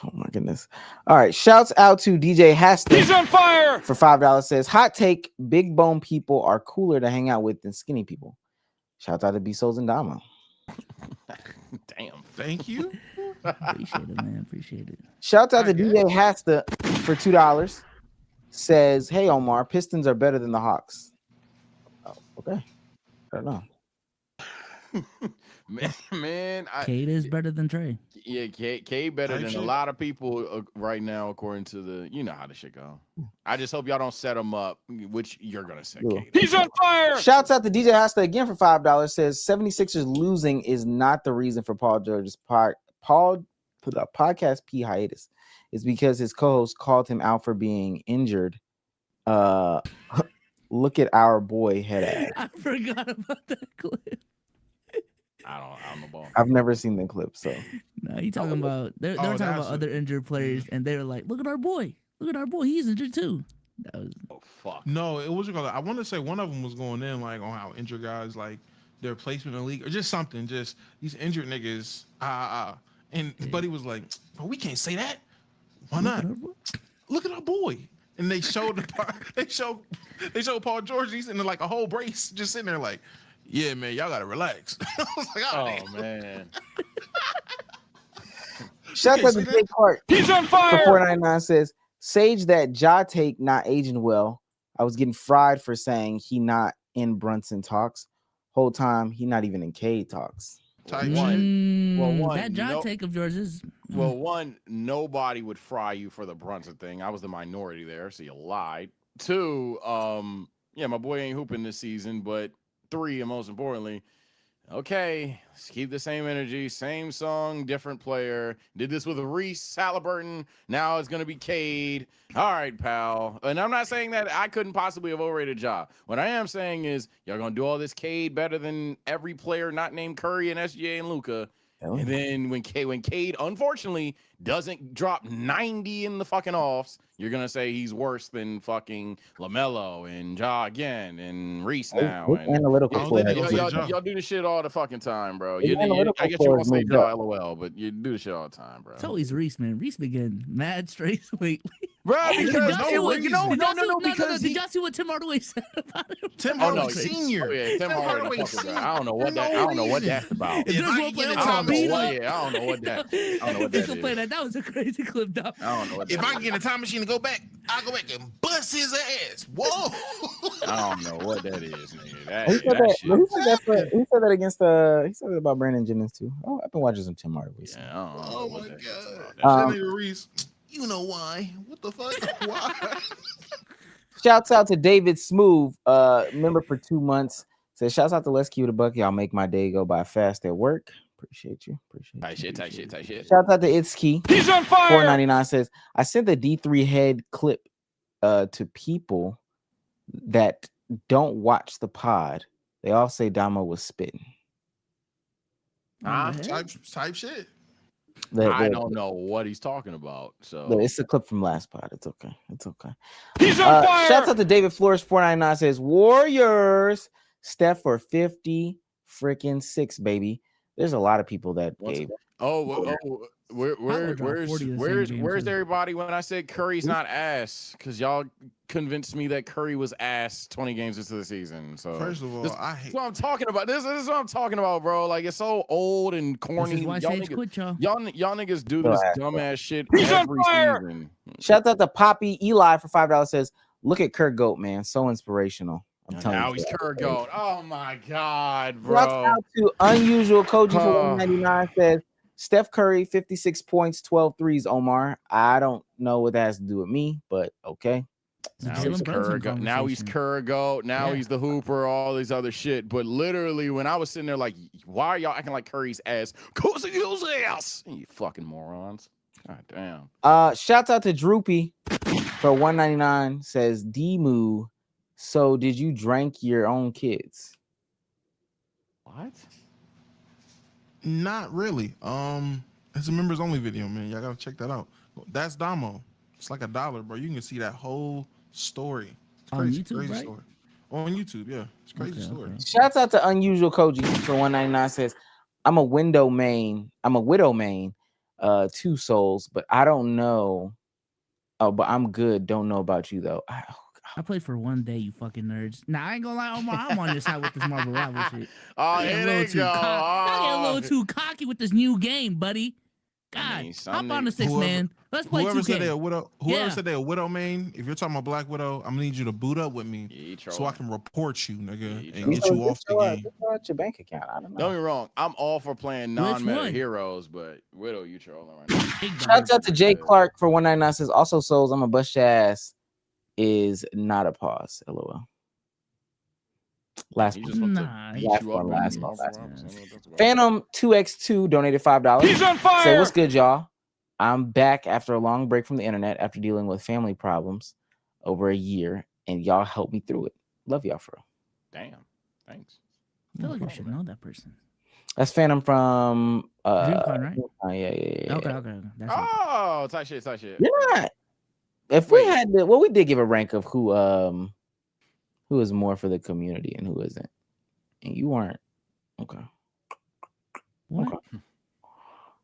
Oh my goodness. All right. Shouts out to DJ Hasta. He's on fire for $5 says, hot take, big bone people are cooler to hang out with than skinny people. Shouts out to B Souls and Damo. Damn. Thank you. Appreciate it, man. Appreciate it. Shouts out to DJ Hasta for $2. Says, hey Omar, Pistons are better than the Hawks. Oh, okay. I don't know. Man, Cade is better than Trey. Yeah, Cade better than a lot of people right now, according to the, you know how the shit go. I just hope y'all don't set him up, which you're gonna set Cade. He's on fire. Shouts out to DJ Hasta again for $5. Says 76ers losing is not the reason for Paul George's podcast P hiatus. It's because his co-host called him out for being injured. Look at our boy head ass. I forgot about that clip. I don't know ball. I've never seen the clip, so no, you talking about they were talking about other injured players, and they were like, "Look at our boy! Look at our boy! He's injured too." That was fuck. No, it was I want to say one of them was going in like on how injured guys like their placement in the league or just something. Just these injured niggas. And Buddy was like, "But we can't say that. Why not? Look at our boy." And they showed they showed Paul George. He's in like a whole brace, just sitting there like. Yeah, man, y'all gotta relax. I was like, oh man. Shout out to Big Clark. He's on fire. For $4.99 says, Sage that jaw take not aging well. I was getting fried for saying he not in Brunson talks. Whole time he not even in Cade talks. That jaw take of yours is one, nobody would fry you for the Brunson thing. I was the minority there, so you lied. Two, yeah, my boy ain't hooping this season, but 3, and most importantly, Okay, let's keep the same energy, same song, different player. Did this with Reese Halliburton. Now it's gonna be Cade. All right, pal. And I'm not saying that I couldn't possibly have overrated Ja. What I am saying is y'all gonna do all this Cade better than every player not named Curry and SGA and Luka. Oh. And then when Cade unfortunately doesn't drop 90 in the fucking offs, you're gonna say he's worse than fucking LaMelo and Ja again and Reese now. His And analytical Oh, score they has niggas moved. like Ja. y'all do this shit all the fucking time, bro. His I analytical guess you score won't has say moved Ja up. LOL, but you do this shit all the time, bro. It's always Reese, man. Reese been getting mad straight lately. Bro, Did because y'all see what? you know, Did y'all see no, what- no, because Did y'all see what Tim Hardaway said about him? Tim Oh, no, Hardaway Senior. Oh yeah, Tim Hardaway fucker, bro. I don't know what that. I don't know what that's about. If If there's I one could player get I a want time to beat machine- up, Yeah, I don't know what that. I don't know what if that you is. play that was a crazy clip, dog. I don't know what If that I is. can get a time machine to go back, I'll go back and bust his ass. Whoa. I don't know what that is, nigga. He said That that. shit. But he said that against he said that about Brandon Jennings too. Oh, I've been watching some Tim Hardaway. Yeah, I don't know Oh what my that shit's god. about. Um, That nigga Reese. You know why? What the fuck? Why? Shouts out to David Smooth, member for 2 months. Says shouts out to Let's Keep It a Buck. Y'all make my day go by fast at work. Appreciate you. Tight shit. Shouts out to Itski. He's on fire. 499 says I sent the D3 head clip to people that don't watch the pod. They all say Damo was spitting. Huh? Type shit. I don't know what he's talking about. So It's a clip from last pod. It's okay. He's on fire. Shouts out to David Flores 499 says Warriors Steph for 50 freaking 6, baby. There's a lot of people that gave. dropped 40 the same where's game, too. everybody when I said Curry's not ass? Because y'all convinced me that Curry was ass 20 games into the season. So First of all, this, I this hate is what I'm talking about. This is what I'm talking about, bro. Like it's so old and corny. This is why Y'all Sage niggas, quit, y'all. y'all niggas do Go this ahead, dumbass shit He's on every fire. season. Shout out to Poppy Eli for $5 says, look at Kurt Goat, man. So inspirational. I'm telling Now you. he's Curry goat. Oh my god, Shout bro. out to Unusual Koji for 199 says Steph Curry, 56 points, 12 threes, Omar. I don't know what that has to do with me, but okay. It's a Now he's Jalen Brunson Kurgo. Now he's conversation. Kurgo. Now Yeah. he's the Hooper. All these other shit. But literally, when I was sitting there, like, why are y'all acting like Curry's ass? Cause of his ass. You fucking morons. God damn. Shouts out to Droopy for 199 says D-Moo. So did you drank your own kids? What? not really. It's a members only video, man. Y'all gotta check that out. That's Damo. It's like $1, bro. You can see that whole story. It's On crazy, YouTube, crazy right? story. On YouTube, yeah. It's a crazy Okay, story. okay. Shouts out to Unusual Koji for 199 says, I'm a widow main, 2 souls, but I don't know. Oh, but I'm good. Don't know about you though. I played for one day, you fucking nerds. Nah, I ain't gonna lie, Omar, I'm on your side with this Marvel Rival shit. Oh, Y'all getting here they go. Y'all getting a little Oh. too cocky with this new game, buddy. God, I mean, some hop on the niggas- 6, man. Let's play Whoever 2K. said they're a widow, Yeah. said they're a widow main, if you're talking about Black Widow, I'm gonna need you to boot up with me Yeah, you so I trolling. can report you, nigga, you and get you off the game. Get your bank account. I don't know. Don't get me wrong. I'm all for playing Which non-meta one? heroes, but Widow, you trolling right now. Big dog. Shouts out to Jay Clark for 199 says, also souls, I'm a bust your ass is not a pause. LOL. Last He one. just wants Nah, to beat last you one, up. last and- one, last one. Phantom 2x2 donated $5. He's on fire. Say what's good, y'all? I'm back after a long break from the internet after dealing with family problems over a year, and y'all helped me through it. Love y'all for real. Damn. Thanks. I feel like I should know that person. That's Phantom from DreamCon, right? Yeah. Okay. That's it. Oh, tight shit. You're not. If we had to, well, we did give a rank of who is more for the community and who isn't, and you weren't. Okay. What? Okay.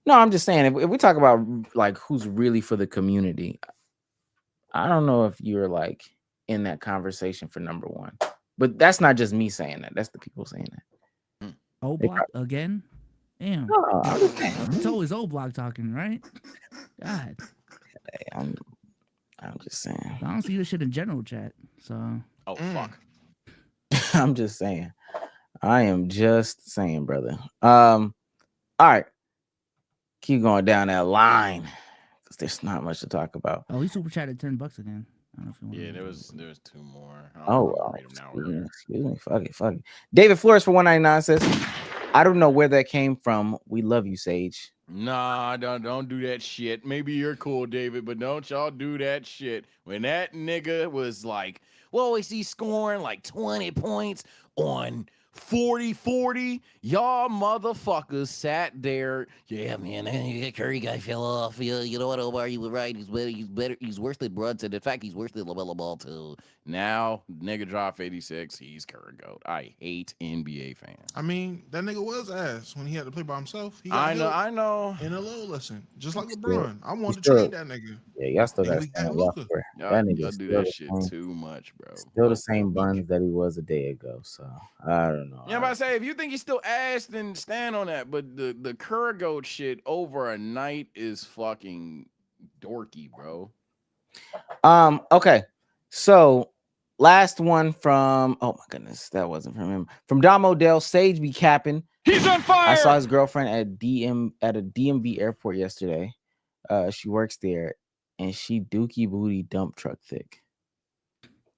No, I'm just saying if we talk about like who's really for the community, I don't know if you're like in that conversation for number one. But that's not just me saying that. That's the people saying that. O Block again? Damn. No, I'm just saying. It's always O Block talking, right? God. Hey, I'm just saying. I don't see this shit in general chat. So Oh, fuck. I'm just saying. I am just saying, brother. All right. Keep going down that line because there's not much to talk about. he super chatted $10 again. I don't know if you want Yeah, to there was two more. Oh, well, excuse me. Fuck it. David Flores for 199 says, I don't know where that came from. We love you, Sage. Nah, don't do that shit. Maybe you're cool, David, but don't y'all do that shit. When that nigga was like, well, is he scoring like 20 points on 40-40? Y'all motherfuckers sat there. Yeah, man, that Curry guy fell off. Yeah, you know what, Omar? You were right. He's better. He's worse than Brunson. In fact, he's worse than LaMelo Ball, too. Now, nigga dropped 86. He's current GOAT. I hate NBA fans. I mean, that nigga was ass when he had to play by himself. He got I know. in a low lesson, just like Still- LeBron. I he wanted to still- trade that nigga. Yeah, y'all still Nigga, got we to stand got on y'all Luka. for Y'all, that y'all nigga. do Still that the shit same, too much, bro. still the same buns that he was a day ago. So I don't know. Yeah, but I say if you think he's still ass, then stand on that. But the current GOAT shit over a night is fucking dorky, bro. Okay. So last one from oh my goodness, that wasn't from him. From Dom Odell, Sage be capping. He's on fire. I saw his girlfriend at a DMV airport yesterday. She works there, and she dookie booty dump truck thick.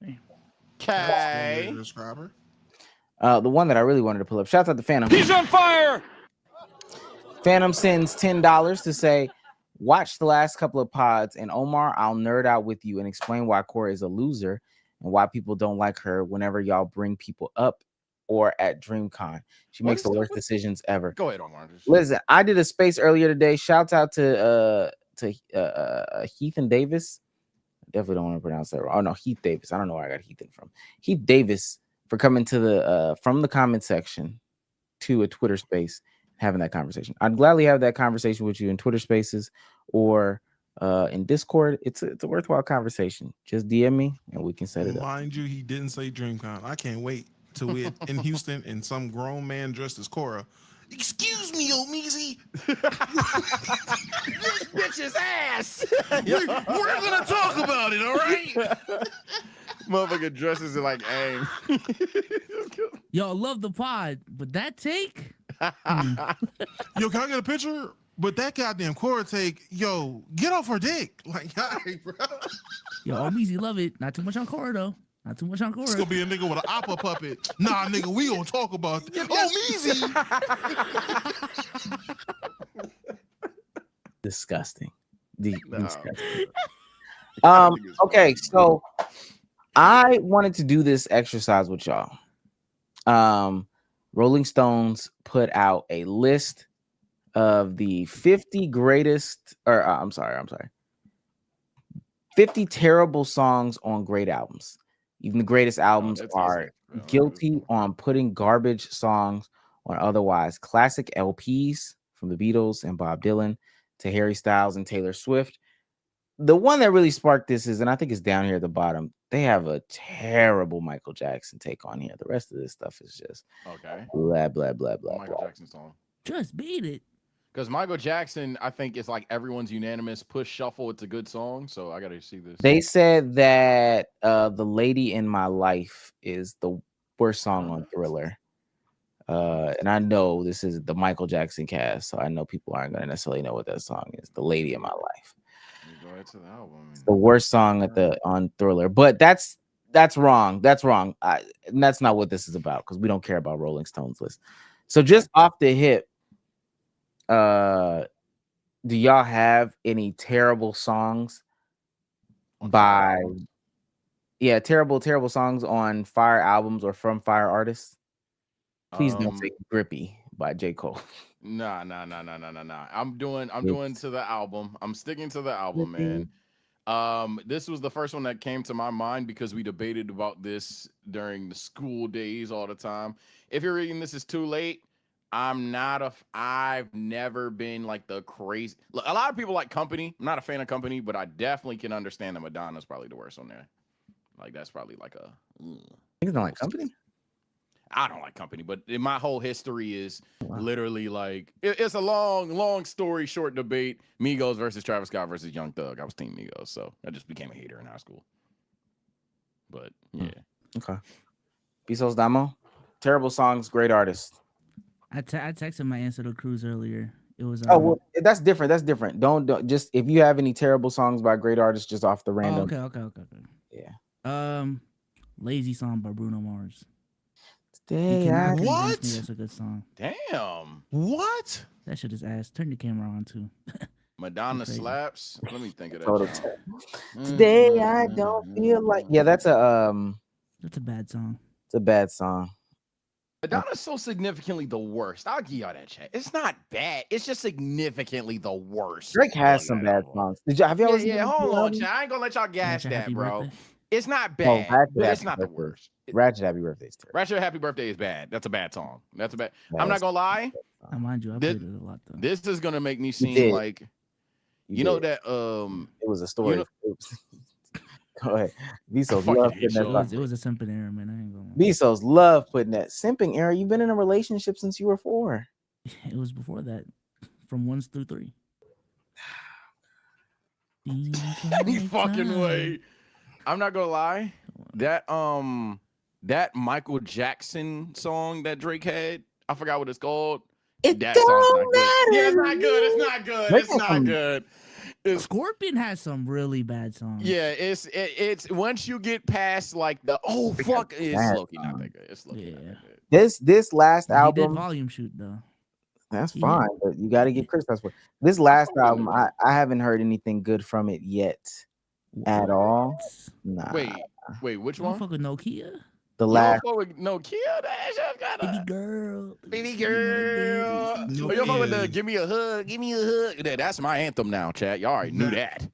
That's one way Okay. to describe her. The one that I really wanted to pull up. Shouts out to Phantom. He's on fire. Phantom sends $10 to say, watch the last couple of pods, and Omar, I'll nerd out with you and explain why Cora is a loser and why people don't like her whenever y'all bring people up or at DreamCon. She makes the worst decisions ever. Go ahead, Omar. Listen, I did a space earlier today. Shouts out to Heath and Davis. Definitely don't want to pronounce that wrong. Oh no, Heath Davis. I don't know where I got Heathen from. Heath Davis for coming to the from the comment section to a Twitter space, having that conversation. I'd gladly have that conversation with you in Twitter Spaces or in Discord. It's a worthwhile conversation. Just DM me and we can set it up. Mind you, he didn't say DreamCon. I can't wait till we're in Houston and some grown man dressed as Cora. Excuse me, Omeezy. This bitch's ass. We're gonna talk about it, all right? Motherfucker dresses like Aang. Yo, love the pod, but that take? Yo, can I get a picture? But that goddamn Cora take, yo, get off her dick. Like, all right, bro. Yo, Omeezy love it. Not too much on Cora, though. Not too much on Cora. It's gonna be a nigga with an oppa puppet. Nah, nigga, we gonna talk about that. Omeezy. Disgusting. No. Disgusting. Okay, so I wanted to do this exercise with y'all. Rolling Stones put out a list of the 50 greatest, or I'm sorry, 50 terrible songs on great albums. Even the greatest albums are guilty on putting garbage songs on otherwise classic LPs, from the Beatles and Bob Dylan to Harry Styles and Taylor Swift. The one that really sparked this is, and I think it's down here at the bottom, they have a terrible Michael Jackson take on here. The rest of this stuff is just blah, blah, blah, blah. Michael blah. Jackson song. Just beat it. Because Michael Jackson, I think it's like everyone's unanimous push shuffle. It's a good song, so I gotta see this. They said that The Lady in My Life is the worst song on Thriller. And I know this is the Michael Jackson cast, so I know people aren't gonna necessarily know what that song is. The Lady in My Life. Go ahead to the album. It's the worst song on Thriller, but that's wrong. That's wrong. And that's not what this is about, because we don't care about Rolling Stones list. So just off the hip, do y'all have any terrible songs terrible songs on Fire albums or from Fire artists? Please don't say Grippy by J. Cole. Nah. I'm doing to the album. I'm sticking to the album, man. This was the first one that came to my mind because we debated about this during the school days all the time. If you're reading this is too late, I've never been like the crazy. A lot of people like Company. I'm not a fan of Company, but I definitely can understand that Madonna's probably the worst on there. Like that's probably like a. You don't like Company? I don't like Company, but my whole history is literally like it's a long story short debate. Migos versus Travis Scott versus Young Thug. I was Team Migos, so I just became a hater in high school. But yeah, okay. Bezos Damo, terrible songs, great artist. I texted my answer to Cruz earlier. It was well, that's different. That's different. Don't just if you have any terrible songs by great artists, just off the random. Okay. Yeah. Lazy Song by Bruno Mars. Stay. cannot I- convince me What? that's a good song. Damn. What? That shit is ass. Turn the camera on too. Madonna Crazy. slaps. Let me think of that. Total song. Today I don't feel like. Yeah, that's That's a bad song. it's a bad song. Madonna's so significantly the worst. I'll give y'all that chat. It's not bad. It's just significantly the worst. Drake has on some that bad album. songs. Have y'all Yeah, listened to yeah. the Hold new on, album? chat. I ain't gonna let y'all gas Ratchet that, Happy bro. Birthday. It's not Oh, bad, Ratchet but it's Happy not the Birthday. worst. Ratchet Happy Birthday is terrible. Ratchet Happy Birthday is bad. That's a bad song. That's a bad. I'm That's- not gonna lie. Now, mind you, I This- played it a lot though. This is gonna make me You seem did. like you know did. that It was a story. know- Go ahead. Bezos fucking love hate putting that y'all. song. It was a simping era, man. I ain't gonna lie. Bezos love putting that simping era. You've been in a relationship since you were 4. It was before that, from 1 through 3. any fucking way. I'm not gonna lie. That Michael Jackson song that Drake had, I forgot what it's called. It That song's don't not good. Yeah, it's matter not good. It's not good. Drake It's has not some- good. It's Scorpion has some really bad songs. yeah. It's once you get past like the fuck, it's bad low-key not that good. It's low-key not Yeah. that good. This last He did album, volume shoot though. that's yeah. fine, but you got to get criticized for it. This last fuck with album. it. I haven't heard anything good from it yet at all. Nah, Wait, which You don't one? fuck with Nokia? the You last. don't fuck with no Kia? That shit got Baby a girl. baby you know girl. that. No Oh, you fuck with the Kia. give me a hug, give me a hug. That's my anthem now, chat. Y'all already knew that.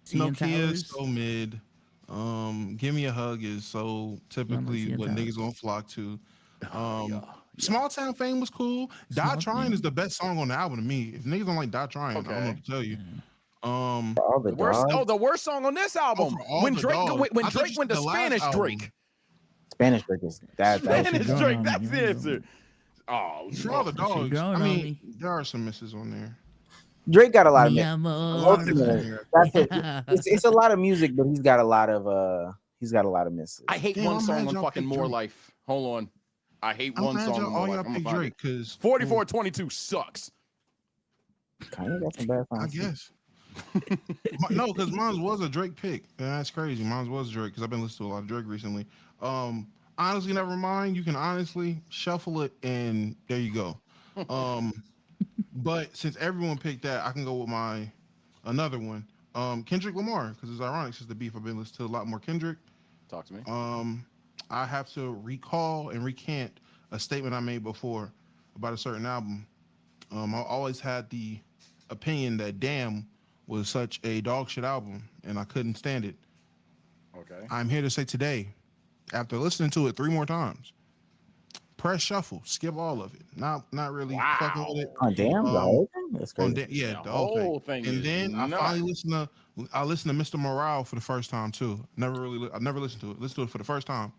CN Nokia is Towers. so mid. Give me a hug is so typically CN what Towers. niggas gonna flock to. Yeah. Small Town Fame was cool. Small Die Trying Town. is the best song on the album to me. If niggas don't like Die Trying, I don't know Okay. what to tell you. All the The worst, dogs. the worst song on this album. for all When the Drake, dogs. when I thought Drake you went to said the last Spanish album. Drake. Spanish Drake is that. Spanish growing Drake. on That's me, the you know. answer. Oh, For all the That shit dogs, growing I on mean, me. there are some misses on there. Drake got a lot of. Mi mix. amor. Ultimately, that's it. It's a lot of music, but he's got a lot of misses. I hate Damn, one I'm song mad on y'all fucking picked More Drake. Life. Hold on. I hate I'm one glad song y'all, on all More y'all Life. I'm picked gonna find Drake it. because 4422 sucks. Kanye got some bad songs. I guess. No, because mine was a Drake pick. And that's crazy. Mine was Drake because I've been listening to a lot of Drake recently. Honestly, never mind. You can honestly shuffle it and there you go. But since everyone picked that, I can go with my another one. Kendrick Lamar, because it's ironic since the beef. I've been listening to a lot more Kendrick. Talk to me. I have to recall and recant a statement I made before about a certain album. I always had the opinion that Damn was such a dog shit album and I couldn't stand it. Okay. I'm here to say today, after listening to it 3 more times, press shuffle, skip all of it. Not really fucking with it. Oh damn, the whole thing. That's crazy. Yeah, The the whole whole thing. thing And is then I nuts. finally listened to Mr. Morale for the first time too. I've never listened to it. Listened to it for the first time.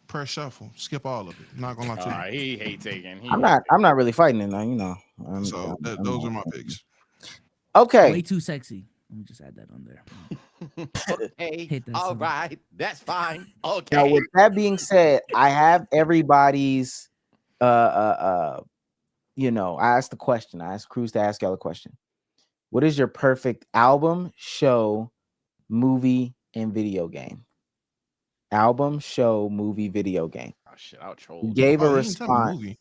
Press shuffle, skip all of it. Not gonna lie to you. He hate taking. I'm not really fighting it now. You know. So those are my picks. Okay. Way too sexy. Let me just add that on there. Okay. Hate that All song. right. That's fine. Now, Okay. with that being said, I have everybody's you know, I asked the question. I asked Cruz to ask y'all a question. What is your perfect album, show, movie, and video game? Album, show, movie, video game. Oh shit, I'll troll. He gave a Oh, he didn't tell me response. movie.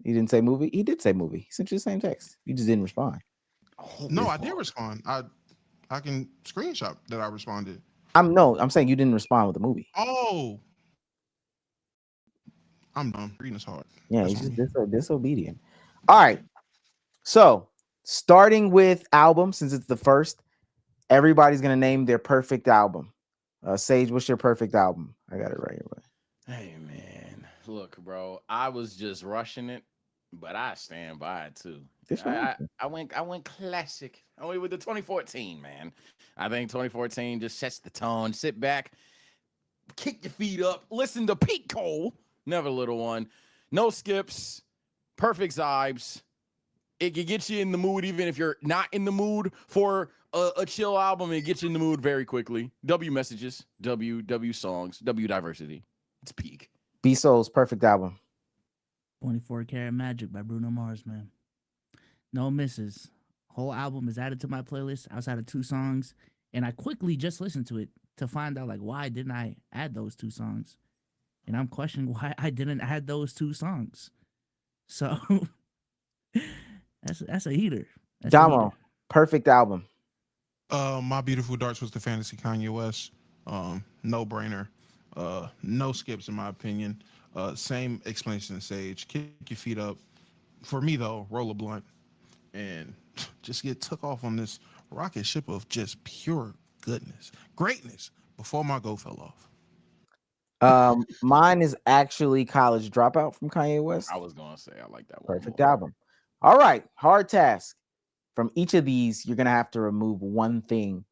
He didn't say movie. He did say movie. He sent you the same text. You just didn't respond. Oh, No, I did respond. I can screenshot that I responded. I'm saying you didn't respond with the movie. Oh, I'm dumb. Reading is hard. Yeah, That's he's on just me. disobedient. All right. So starting with album, since it's the first, everybody's gonna name their perfect album. Sage, what's your perfect album? I got it right here. Hey man, look, bro. I was just rushing it, but I stand by it too. This one? I went classic. I went with the 2014, man. I think 2014 just sets the tone. Sit back, kick your feet up, listen to Pete Cole, never little one. No skips, perfect vibes. It can get you in the mood even if you're not in the mood for a chill album. It gets you in the mood very quickly. W messages, W songs, W diversity. It's peak. B Soul's perfect album. 24 Karat Magic by Bruno Mars, man. No misses. Whole album is added to my playlist outside of 2 songs. And I quickly just listened to it to find out, like, why didn't I add those 2 songs? and I'm questioning why I didn't add those 2 songs. So that's a heater. That's a heater. Damo, perfect album. My Beautiful Dark Twisted Fantasy, Kanye West. No brainer. No skips in my opinion. Same explanation as Sage. Kick your feet up. For me though, roll a blunt and just get took off on this rocket ship of just pure goodness, greatness before my go fell off. Mine is actually College Dropout from Kanye West. I was gonna say I like that one. Perfect album. All right, hard task. From each of these, you're gonna have to remove one thing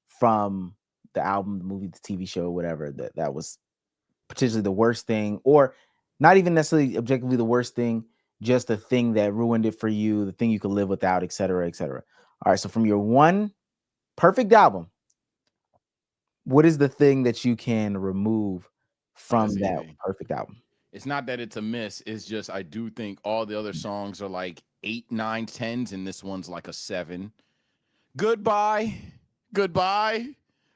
from the album, the movie, the TV show, whatever that was potentially the worst thing, or not even necessarily objectively the worst thing, just the thing that ruined it for you, the thing you could live without, etc., etc. All right, so from your one perfect album, what is the thing that you can remove from That's that easy. perfect album? It's not that it's a miss. It's just I do think all the other songs are like 8, 9, 10s, and this one's like a 7. Goodbye, goodbye,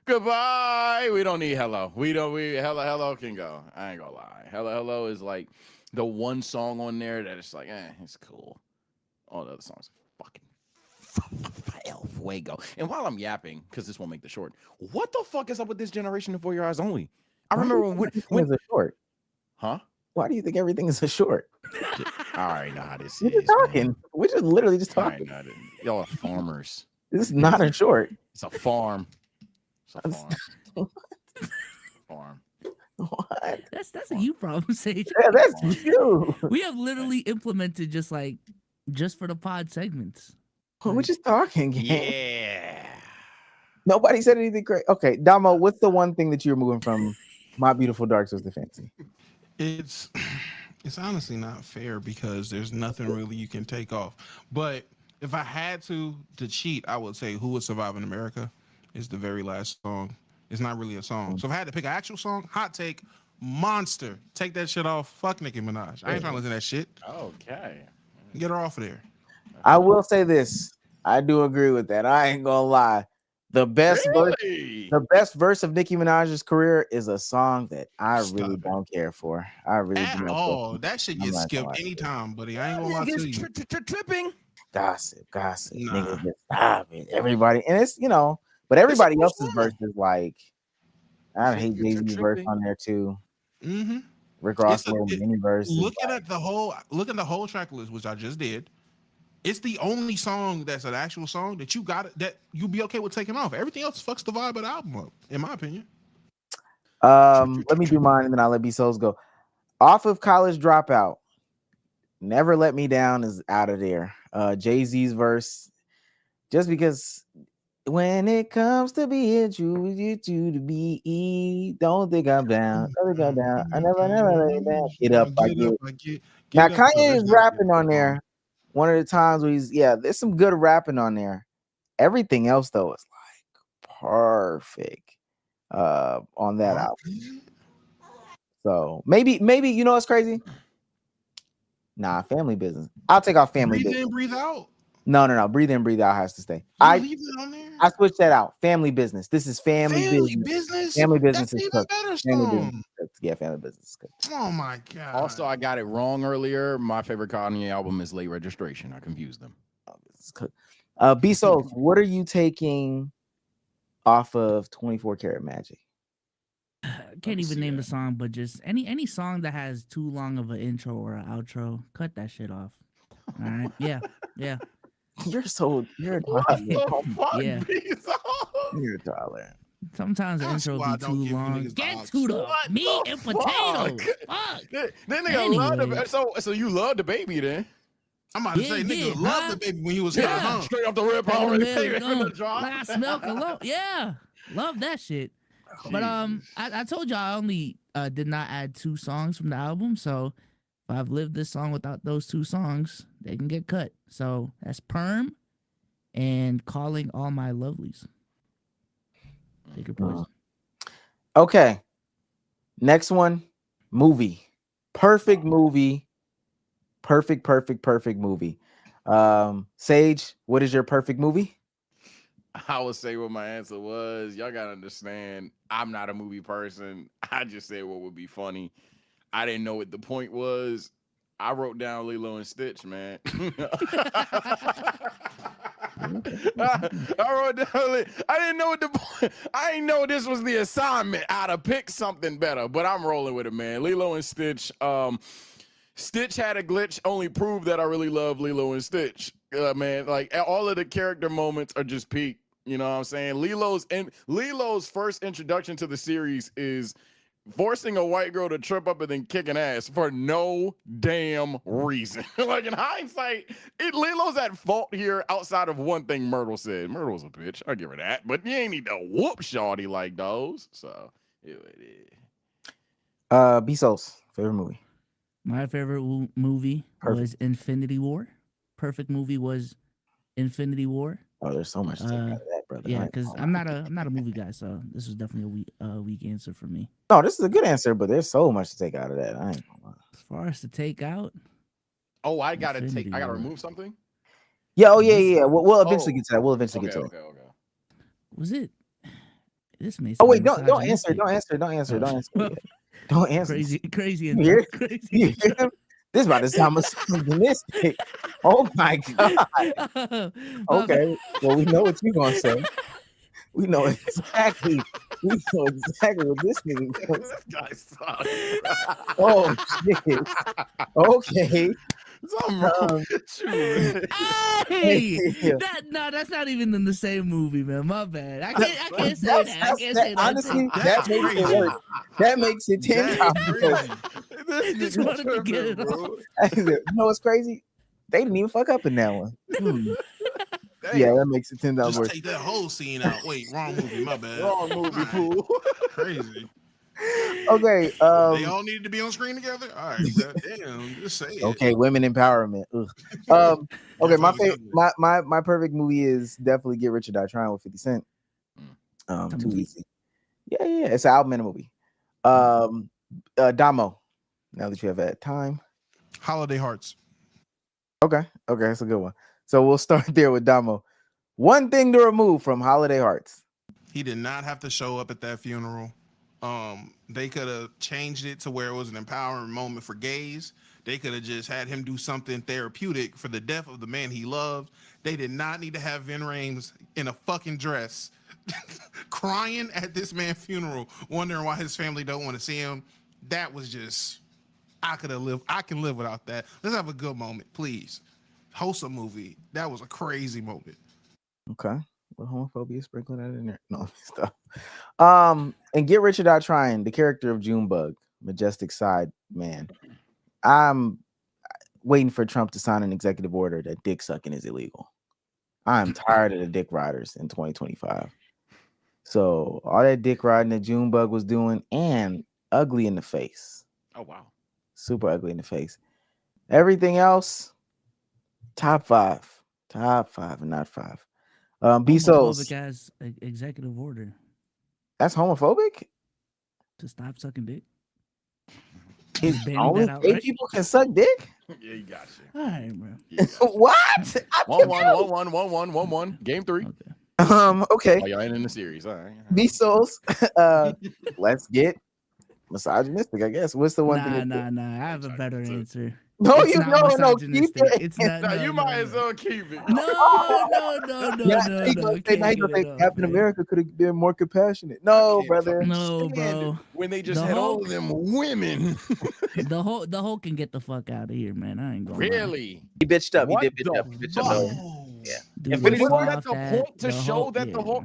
goodbye. We don't need hello. We hello can go. I ain't gonna lie. Hello is like the one song on there that it's like, it's cool. All the other songs are fucking El Fuego. And while I'm yapping, because this won't make the short, what the fuck is up with this generation of For Your Eyes Only? I remember when is a short. Huh? Why do you think everything is a short? I already know how this We're is. just talking. Man. We're just literally just I talking. know y'all are farmers. This is not a short. It's a farm. It's a farm. Farm. What? That's a you problem, Sage. Yeah, that's you. We have literally implemented just for the pod segments. We're just talking. Gang. Yeah. Nobody said anything great. Okay, Damo, what's the one thing that you're moving from My Beautiful Dark Twisted Fantasy? It's honestly not fair because there's nothing really you can take off. But if I had to cheat, I would say Who Would Survive in America is the very last song. It's not really a song. So if I had to pick an actual song, hot take, Monster. Take that shit off. Fuck Nicki Minaj. I ain't trying to listen to that shit. Okay. Get her off of there. I will say this. I do agree with that. I ain't gonna lie. The best verse of Nicki Minaj's career is a song that I really don't care for. I really do At not all. care for. That shit gets skipped anytime, buddy. I ain't gonna lie to you. Tripping. Gossip. Nah. Niggas just stop it. Everybody, and it's but everybody else's verse is like, I hate Jay-Z's verse on there too. Mm-hmm. Rick Ross mini verse. Looking at the whole track list, which I just did, it's the only song that's an actual song that you'll be okay with taking off. Everything else fucks the vibe of the album up, in my opinion. Let me do mine and then I'll let B Souls go. Off of College Dropout, Never Let Me Down is out of there. Jay-Z's verse, just because when it comes to being true with you to be, don't think I'm down. Don't think I'm down. I never let you down. Get up, I get. Now Kanye is rapping on there. One of the times where there's some good rapping on there. Everything else though is like perfect on that album. So maybe you know what's crazy? Nah, Family Business. I'll take off Family Business. Breathe in, breathe out. No. Breathe in, breathe out has to stay. Leave it on there. I switched that out. Family Business. This is Family Business. Family Business That's is even cooked. better Family song. Business. Yeah, Family Business is cooked. Oh my god. Also, I got it wrong earlier. My favorite Kanye album is Late Registration. I confused them. B Souls, what are you taking off of 24 Karat Magic? I can't even name the song, but just any song that has too long of an intro or an outro, cut that shit off. All right. Yeah. You're a toddler. Yeah. You're a toddler. Sometimes the intro be too long. Get to the meat and potatoes. Fuck. That nigga love the so you love the baby then? I'm about to say, nigga, love the baby when he was here. Straight off the rip already. I smell cologne. Yeah, love that shit. But I told you I only did not add 2 songs from the album, so if I've lived this song without those 2 songs, they can get cut. So that's Perm and Calling All My Lovelies. Take your poison. Okay. Next one, movie. Perfect movie. Perfect movie. Sage, what is your perfect movie? I would say what my answer was. Y'all gotta understand, I'm not a movie person. I just said what would be funny. I didn't know what the point was. I wrote down Lilo and Stitch, man. I wrote down. I didn't know what the point. I didn't know this was the assignment. I'd have picked something better, but I'm rolling with it, man. Lilo and Stitch. Stitch had a glitch. Only proved that I really love Lilo and Stitch. Man, like all of the character moments are just peak. You know what I'm saying? Lilo's first introduction to the series is forcing a white girl to trip up and then kicking ass for no damn reason. Like in hindsight, Lilo's at fault here outside of one thing Myrtle said. Myrtle's a bitch. I'll give her that. But you ain't need to whoop shawty like those. So, B-Souls, favorite movie? My favorite movie was Infinity War. Perfect movie was Infinity War. Oh, there's so much to take out of that, brother. Yeah, because I'm not a movie guy, so this was definitely a weak answer for me. No, this is a good answer, but there's so much to take out of that. I ain't gonna lie. As far as to take out, I gotta Infinity War. remove something. Yeah, yeah. We'll eventually get to that. We'll eventually get to that. Okay. was it? This may. Oh sound wait, don't answer. misogynistic. Don't answer. Don't answer. Don't answer. Don't answer. Crazy. You hear? Crazy. You hear him? This is about to sound misogynistic. Oh my god. Okay. Well, we know what you're gonna say. We know exactly. We know exactly what this nigga goes. This guy sucks. Oh shit. Okay. Something wrong with you, man. Hey, that's not even in the same movie, man. My bad. I can't say that. I can't say that. Honestly, that makes it worse. That makes it 10 times worse. Just wanted to get it off. You know what's crazy? They didn't even fuck up in that one. Yeah, that makes it 10 times Just worse. take that whole scene out. Wait, wrong movie. My bad. Wrong movie, fool. Crazy. Okay. They all needed to be on screen together. All right, bro. Damn, just say it. Okay, women empowerment. Okay, my perfect movie is definitely Get Rich or Die Trying with 50 Cent. Too easy. Yeah. It's an album and a movie. Damo. Now that you have that time. Holiday Hearts. Okay, that's a good one. So we'll start there with Damo. One thing to remove from Holiday Hearts. He did not have to show up at that funeral. They could have changed it to where it was an empowering moment for gays. They could have just had him do something therapeutic for the death of the man he loved. They did not need to have Vin Rames in a fucking dress crying at this man's funeral, wondering why his family don't want to see him. That was just, I can live without that. Let's have a good moment, please. Wholesome movie. That was a crazy moment. Okay. Well, homophobia sprinkling that in there. No stuff. And Get Rich or Die Trying, the character of Junebug, majestic side man. I'm waiting for Trump to sign an executive order that dick sucking is illegal. I'm tired of the dick riders in 2025. So all that dick riding that Junebug was doing, and ugly in the face. Oh wow. Super ugly in the face. Everything else, top five and not five. B-Souls. Homophobic as executive order That's homophobic? To stop sucking dick. Is banning only that out, gay right? people can suck dick? Yeah, you got you. All right, bro. What? 1-1. Game 3. Okay. Okay. Oh, y'all ain't in the series. All right. B-Souls. Let's get misogynistic, I guess. What's the one thing? Nah. I have a better answer. No, It's you not no. Keep misogynistic. it. It's not. Now No, you no, might no. as well keep it. No. Captain America could have been more compassionate. No, brother. No, bro. When they just The had all Hulk- of them women. The Hulk can get the fuck out of here, man. I ain't gonna lie. Really? He bitched up. What He did bitch the up. He bitched up. fuck? though. Yeah. Dude, Infinity was War got soft the ass- point to the show Hulk- that the Hulk.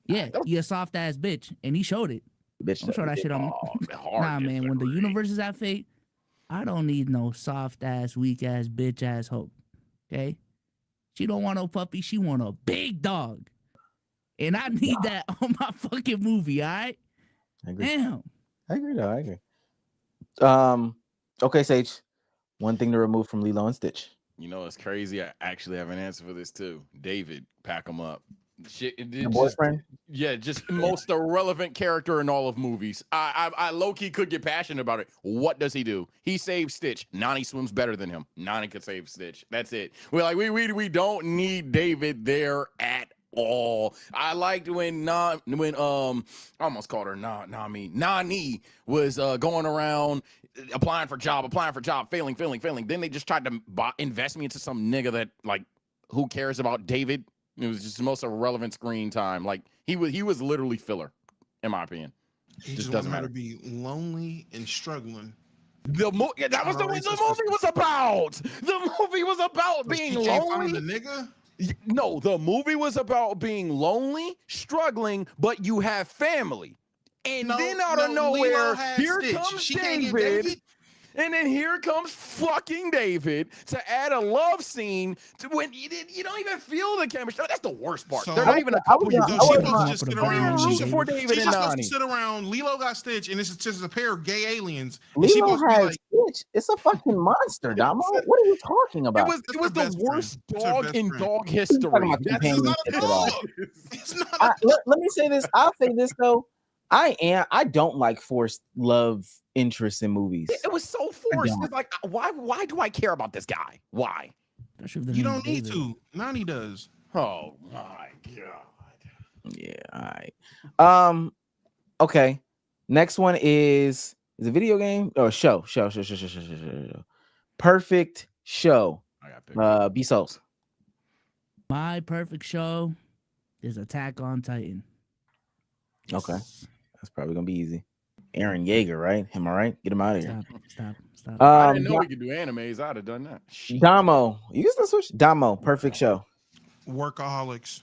Yeah, you a soft ass bitch, and he showed it. He bitched Don't up. show that shit on. Nah, man. When the universe is at fate, I don't need no soft ass, weak ass, bitch ass Hulk. Okay, she don't want no puppy. She want a big dog, and I need that on my fucking movie. All right. I agree. Damn. I agree. Okay, Sage. One thing to remove from Lilo and Stitch. You know, it's crazy. I actually have an answer for this too. David, pack him up. Shit, Your boyfriend? Just most irrelevant character in all of movies. I low-key could get passionate about it. What does he do? He saves Stitch. Nani swims better than him. Nani could save Stitch. That's it. We're like, we don't need David there at all. I liked when I almost called her Nani was going around applying for job, failing. Then they just tried to invest me into some nigga that, like, who cares about David? It was just the most irrelevant screen time. Like, he was literally filler, in my opinion. He Just just doesn't wanted her matter. to be lonely and struggling. That was the way the movie was about. The movie was about But being she can't find lonely. the nigga. No, the movie was about being lonely, struggling, but you have family. And then out of nowhere, Lilo had here Stitch. comes She can't get David. David. And then here comes fucking David to add a love scene to when you don't even feel the chemistry. That's the worst part. So- They're not even a I was couple years gonna- So I she's was supposed to just sit around. rooting She's for David just and supposed to Nani. sit around. Lilo got Stitch, and it's just a pair of gay aliens. And she Lilo supposed to be has like, Stitch. It's a fucking monster, Damo. What are you talking It about? was That's it was her the best friend. worst It's her dog best in friend. dog What are you history. talking about That's it's not a companionship at all? dog. It's not a Let me say this. I'll say this though. I don't like forced love interests in movies. It was so forced. don't. It's like, why do I care about this guy? Why? Especially if the You name's don't need David. to. Nani does. Oh my god. Yeah, all right. Okay. Next one is a video game or show. Show. Perfect show. I got picked. B Souls. My perfect show is Attack on Titan. Okay. That's probably gonna be easy. Aaron Yeager, right? Am I right? Get him out of here. Stop. I didn't know we could do animes. I'd have done that. Shit. Damo. You can still switch. Damo, perfect show. Workaholics.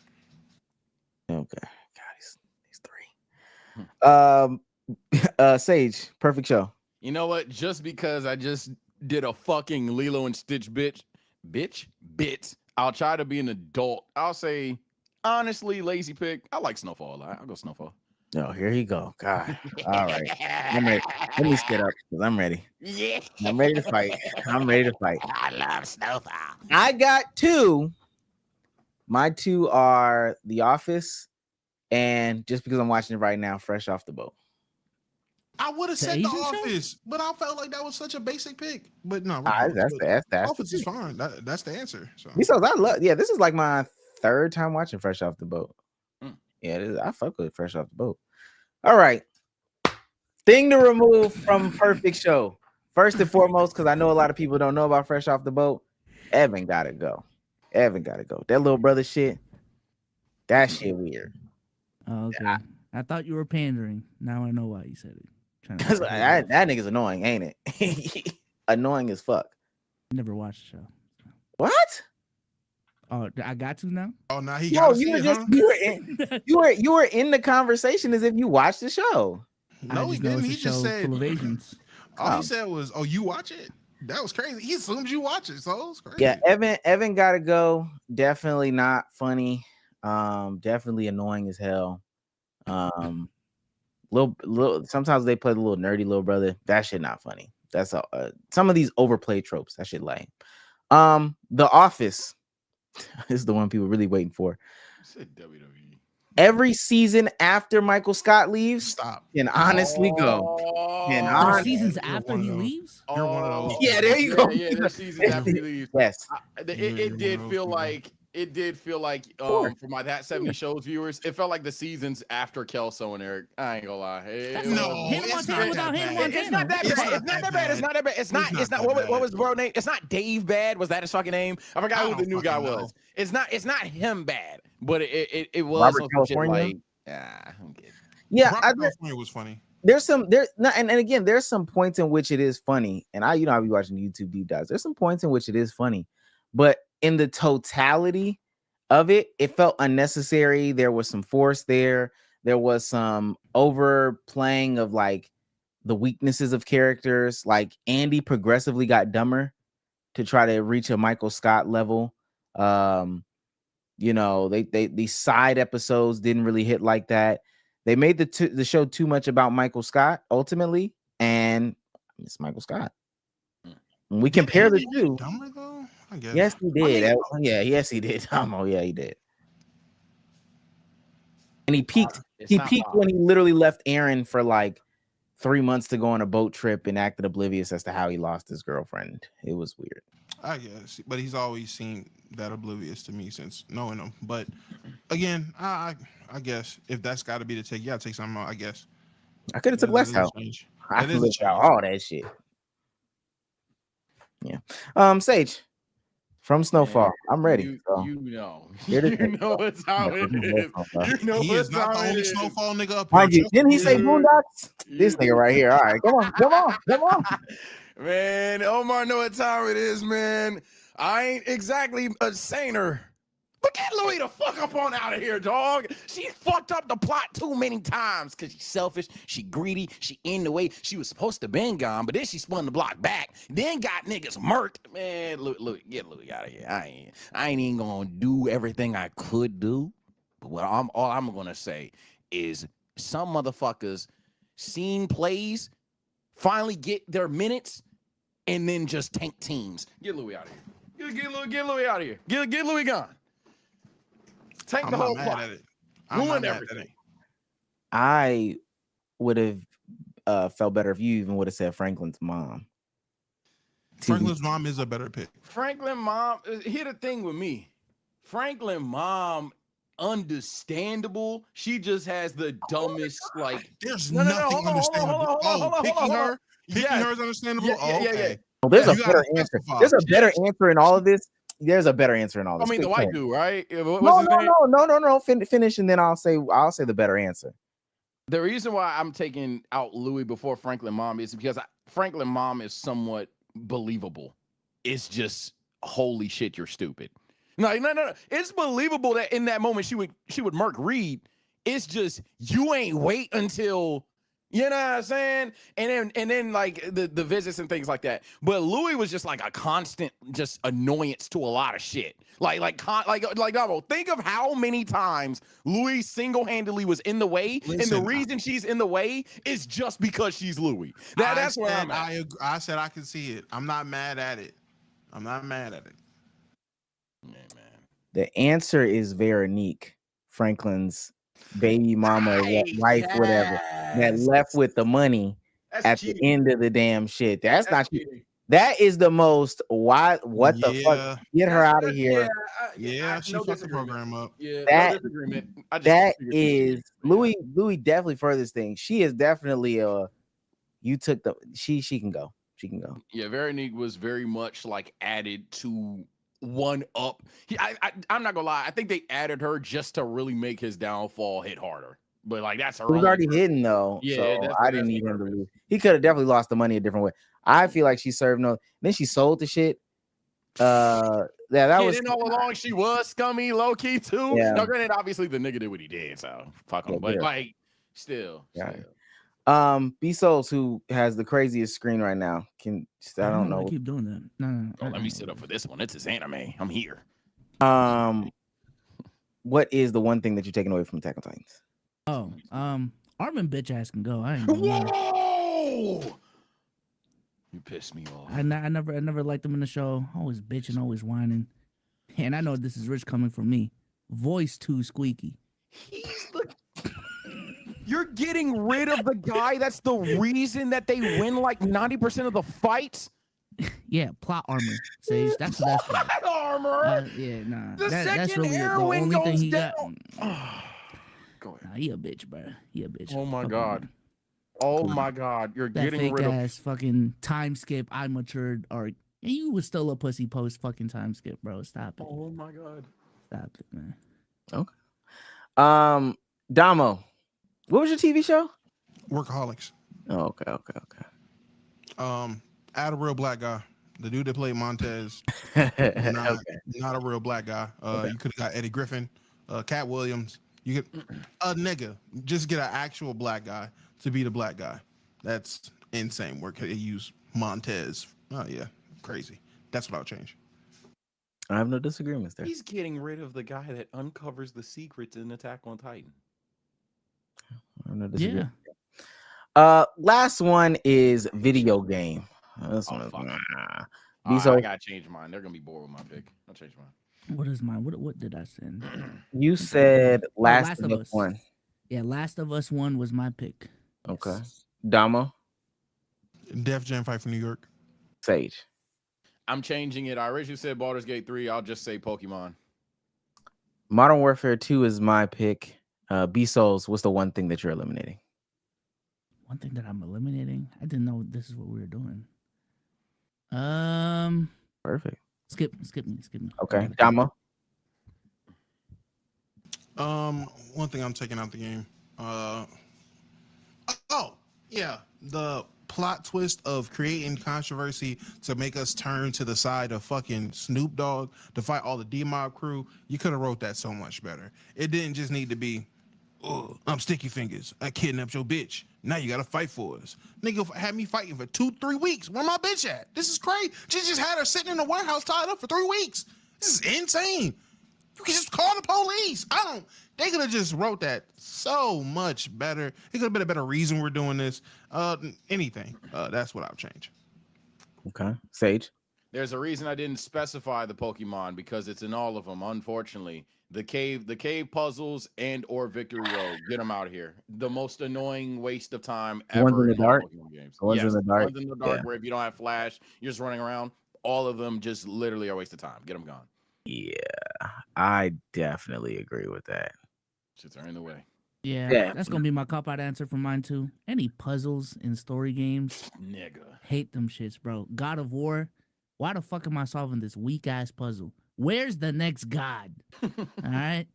Okay. God, these three. Sage, perfect show. You know what? Just because I just did a fucking Lilo and Stitch bits, I'll try to be an adult. I'll say, honestly, lazy pick. I like Snowfall a lot. I'll go Snowfall. Oh, here you go. God. All right. I'm ready. Let me sit up because I'm ready. Yeah. I'm ready to fight. I love Snowfall. I got two. My two are The Office, and just because I'm watching it right now, Fresh Off the Boat. I would have The said The Asian show? Office, but I felt like that was such a basic pick. But no, That's Office is fine. That's the answer. So. Because I love. Yeah, this is like my third time watching Fresh Off the Boat. Mm. Yeah, it is. I fuck with Fresh Off the Boat. All right. Thing to remove from perfect show. First and foremost, because I know a lot of people don't know about Fresh Off the Boat. Evan gotta go. That little brother shit. That shit weird. Oh, okay. I thought you were pandering. Now I know why you said it. Trying to Cause that nigga's annoying, ain't it? Annoying as fuck. never watched the show. What? Oh, I got to now. Oh, now he Yo, got to you see were it, just huh? you were in the conversation as if you watched the show. No, I he just know didn't. it's a He just show said full of Asians. all Oh. he said was, "Oh, you watch it." That was crazy. He assumes you watch it, so it's crazy. Yeah, Evan gotta go. Definitely not funny. Definitely annoying as hell. Little sometimes they play the little nerdy little brother. That shit not funny. That's some of these overplayed tropes. That shit lame. The Office is the one people really waiting for. You said WWE. Every season after Michael Scott leaves Stop. can honestly go. Can There's honestly seasons you're after one of he those. leaves. You're one of those. Yeah, there you go. Yeah, there's seasons after he leaves. Yes. It did feel like for my That 70 Shows viewers, it felt like the seasons after Kelso and Eric. I ain't gonna lie. That's No, Hannah it's Montana not without that Hannah bad. Montana. It's not that It's bad. not It's not that that bad. It's bad. not that bad. It's not. It's It's not not. that What was bad. the bro name? It's not Dave Bad. Was that his fucking name? I forgot I who the don't new guy fucking know. was. It's not. It's not him bad, but it was Robert some shit California? like. I'm kidding. Yeah, Robert California was funny. there's and again, there's some points in which it is funny, and I'll be watching YouTube deep dives. There's some points in which it is funny, but in the totality of it, it felt unnecessary. There was some force there. There was some overplaying of like the weaknesses of characters. Like Andy progressively got dumber to try to reach a Michael Scott level. These side episodes didn't really hit like that. They made the show too much about Michael Scott ultimately, and it's Michael Scott. When we compare the two, Dumber though? I guess. yes, he did. I mean, Yes, he did. Oh, yeah, he did. And he peaked. It's He not peaked Bob. when he literally left Aaron for like 3 months to go on a boat trip and acted oblivious as to how he lost his girlfriend. It was weird. I guess, but he's always seemed that oblivious to me since knowing him. But again, I guess if that's got to be the take, yeah, take something out. I guess I could have took that less is a out. change. I That is a lived out change. all that shit. Yeah. Sage from Snowfall. Man, I'm ready. You, so. you know, Here to you take know what time it is. You know He what is not the time it only is. snowfall nigga up here. Mind you, Trust didn't he me. say Yeah. Boondocks? This Yeah. nigga right here. All right, come on. Man, Omar know what time it is, man. I ain't exactly a saner. But get Louis the fuck up on out of here, dog. She fucked up the plot too many times because she's selfish, she greedy, she in the way. She was supposed to been gone, but then she spun the block back, then got niggas murked. Man, Louis, get Louis out of here. I ain't even gonna do everything I could do. But all I'm gonna say is some motherfuckers seen plays, finally get their minutes, and then just tank teams. Get Louis out of here. Get Louis out of here. Get Louis gone. Tank I'm the not whole mad plot. at it. I'm not Ruined mad at everything. it. I would have felt better if you even would have said Franklin's mom. Franklin's mom is a better pick. Franklin mom, here the thing with me. Franklin mom, understandable. She just has the dumbest, like, There's no, nothing understandable. Picking her Yes. is understandable. Yeah. Okay. Well, there's Yeah, a you better gotta answer. specify. There's a better answer in all of this. There's a better answer in all I this. mean, the Quick, white go dude, right? What's ahead. his name? No. Finish, and then I'll say the better answer. The reason why I'm taking out Louis before Franklin mom is because Franklin mom is somewhat believable. It's just holy shit, you're stupid. No. It's believable that in that moment she would murk Reed. It's just you ain't wait until, you know what I'm saying? And then like the visits and things like that. But Louis was just like a constant just annoyance to a lot of shit. Like Davo, think of how many times Louis single-handedly was in the way, and the Listen, reason she's in the way is just because she's Louis. That's where I'm at. I said I can see it. I'm not mad at it. Yeah, man. The answer is Veronique, Franklin's baby mama, wife, whatever, that left with the money at the end of the damn shit. That's not cheating. That is the most what the fuck? Get her out of here. She fucked the program up. Yeah, That- no disagreement. That is Louis definitely furthers things. She is definitely she can go. She can go. Yeah, Veronique was very much like added to one up. I'm not gonna lie. I think they added her just to really make his downfall hit harder. But like that's her. He was already hidden though. Yeah, so I didn't need him to lose. He could have definitely lost the money a different way. I feel like she served no. Then she sold the shit. That was. Then all along she was scummy, low key too. Yeah. Now, granted, obviously the nigga did what he did, so fuck him. Yeah, but yeah. like, still. B Souls, who has the craziest screen right now, I don't know. I keep doing that. No. Oh, let me sit up for this one. It's his anime. I'm here. What is the one thing that you're taking away from Attack on Titans? Oh, Armin bitch ass can go. I ain't gonna lie. Whoa! You pissed me off. I never liked him in the show. Always bitching, always whining. And I know this is rich coming from me. Voice too squeaky. He's the. You're getting rid of the guy. That's the reason that they win like 90% of the fights. Yeah, plot armor. Sage, that's what that's for. Plot armor. Yeah, nah. The That's second really the heroin only thing goes he got. down. Go ahead. Nah, he a bitch, bro. He a bitch. Oh my Fuck God. him. Oh my God. You're That getting fake rid of. ass fucking time skip. I matured arc. And you was still a pussy post fucking time skip, bro. Stop it. Oh my God. Stop it, man. Damo, what was your TV show? Workaholics. Oh, okay. Add a real black guy. The dude that played Montez, not a real black guy. You could have got Eddie Griffin, Cat Williams. You could a nigga. Just get an actual black guy to be the black guy. That's insane. Where could they use Montez? Oh yeah, crazy. That's what I would change. I have no disagreements there. He's getting rid of the guy that uncovers the secrets in Attack on Titan. I have no Yeah. disagreements. Last one is video game. This one is I gotta change mine. They're gonna be bored with my pick. I'll change mine. What is mine? What did I send? You said Last Last of Us 1. Yeah, Last of Us 1 was my pick. Okay. Damo, Def Jam fight for New York. Sage. I'm changing it. I originally said Baldur's Gate 3. I'll just say Pokemon. Modern Warfare 2 is my pick. B Souls, what's the one thing that you're eliminating? One thing that I'm eliminating. I didn't know this is what we were doing. Perfect. Skip me. Okay, Damo. One thing I'm taking out the game. The plot twist of creating controversy to make us turn to the side of fucking Snoop Dogg to fight all the D-Mob crew. You could have wrote that so much better. It didn't just need to be, oh, I'm Sticky Fingers. I kidnapped your bitch. Now you gotta fight for us. Nigga had me fighting for 2-3 weeks. Where my bitch at? This is crazy. She just had her sitting in the warehouse tied up for 3 weeks. This is insane. You can just call the police. They could have just wrote that so much better. It could have been a better reason we're doing this. Anything. That's what I'll change. Okay. Sage. There's a reason I didn't specify the Pokemon because it's in all of them, unfortunately. The cave puzzles and or Victory Road. Get them out of here. The most annoying waste of time ever. Ones in the dark? Pokemon games. Ones in the dark? Ones in the dark Yeah. where if you don't have flash, you're just running around. All of them just literally are a waste of time. Get them gone. Yeah, I definitely agree with that. Shits are in the way. Yeah, that's gonna be my cop out answer for mine too. Any puzzles in story games, Nigga. hate them shits, bro. God of War, why the fuck am I solving this weak ass puzzle? Where's the next god? All right.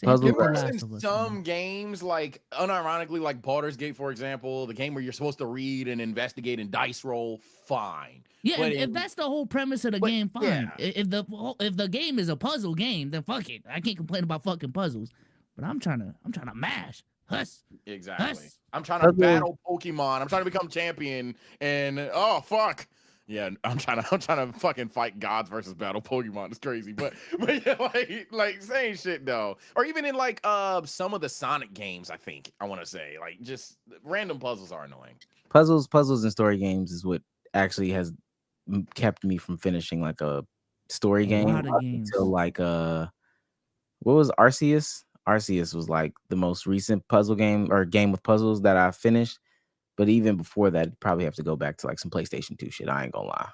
Puzzle There Same were with The in Last of Us, some man. games, like unironically, like Baldur's Gate, for example, the game where you're supposed to read and investigate and dice roll, fine. Yeah, But if that's the whole premise of the but, game, fine. yeah. If the game is a puzzle game, then fuck it. I can't complain about fucking puzzles. But I'm trying to mash. Huss. Exactly. Huss. I'm trying to battle Pokemon. I'm trying to become champion, and oh fuck. Yeah, I'm trying to fucking fight gods versus battle Pokemon. It's crazy, but yeah, like same shit though. Or even in like some of the Sonic games, I think I want to say like just random puzzles are annoying. Puzzles and story games is what actually has kept me from finishing like a story game lot of games. until like what was Arceus? Arceus was like the most recent puzzle game or game with puzzles that I finished. But even before that, I'd probably have to go back to like some PlayStation 2 shit. I ain't gonna lie.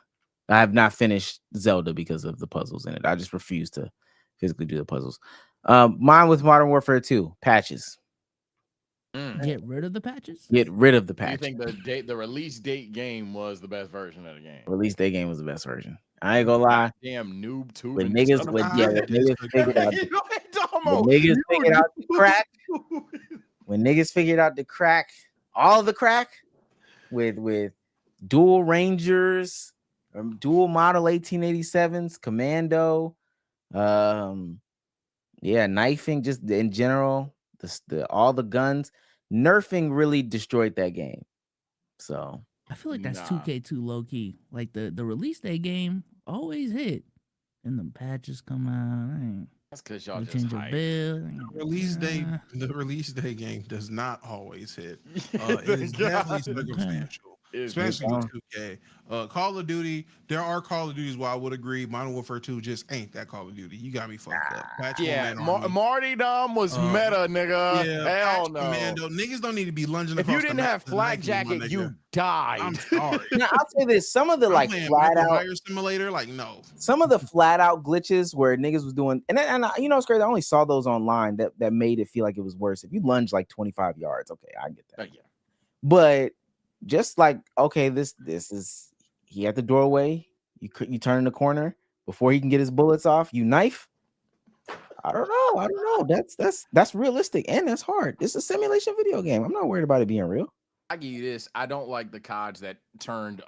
I have not finished Zelda because of the puzzles in it. I just refuse to physically do the puzzles. Mine with Modern Warfare 2, patches. Get rid of the patches? Get rid of the Do you patches. think the release date game was the best version of the game? Release day game was the best version. I ain't gonna lie. Damn noob tube. When niggas figured out the crack. When niggas figured out the crack, all the crack with dual Rangers, dual model 1887s, Commando, knifing, just in general, all the guns, nerfing really destroyed that game. So I feel like that's 2K2 low key. Like the release day game always hit, and the patches come out. That's because y'all just change your hype. bill. The release day game does not always hit. It is definitely circumstantial, especially with 2K. Call of Duty, there are Call of Duties where I would agree. Modern Warfare 2 just ain't that Call of Duty. You got me fucked up. Yeah, Marty Dom was meta, nigga. Yeah, hell no. Commando. Niggas don't need to be lunging. If you didn't have Flag Jacket, you died. I'm sorry. now I'll say this: some of the like flat out Fire Simulator, like no. Some of the flat out glitches where niggas was doing, and you know, it's crazy. I only saw those online that made it feel like it was worse. If you lunge like 25 yards, okay, I get that. Yeah. But just like, okay, this is he at the doorway. You turn in the corner before he can get his bullets off. You knife. I don't know. That's realistic and that's hard. It's a simulation video game. I'm not worried about it being real. I give you this. I don't like the CODs that turned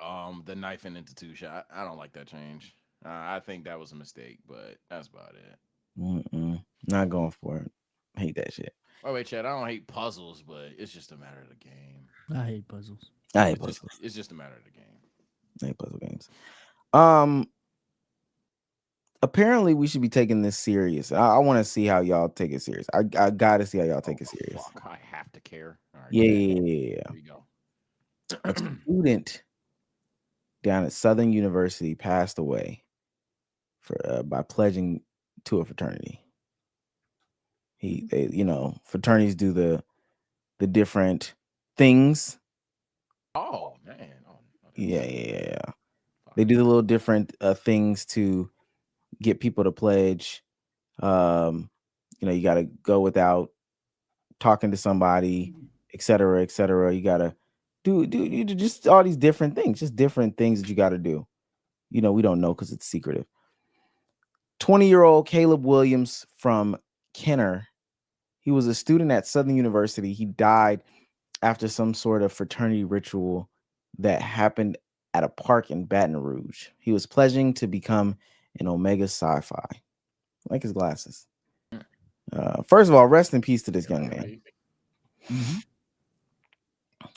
the knifing into 2-shot. I don't like that change. I think that was a mistake, but that's about it. Not going for it. I hate that shit. Oh wait, Chad. I don't hate puzzles, but it's just a matter of the game. I hate puzzles. It's just a matter of the game. I hate puzzle games. Apparently we should be taking this serious. I want to see how y'all take it serious. I gotta see how y'all take it serious. Fuck, I have to care. All right, Yeah. Here we go. A student down at Southern University passed away by pledging to a fraternity. Fraternities do the different things. Oh man. Yeah. They do the little different things to get people to pledge. You got to go without talking to somebody, et cetera, et cetera. You got to do just all these different things, just different things that you got to do. We don't know because it's secretive. 20-year-old Caleb Williams from Kenner. He was a student at Southern University. He died after some sort of fraternity ritual that happened at a park in Baton Rouge. He was pledging to become an Omega Psi-Phi. I like his glasses. First of all, rest in peace to this young man. Mm-hmm.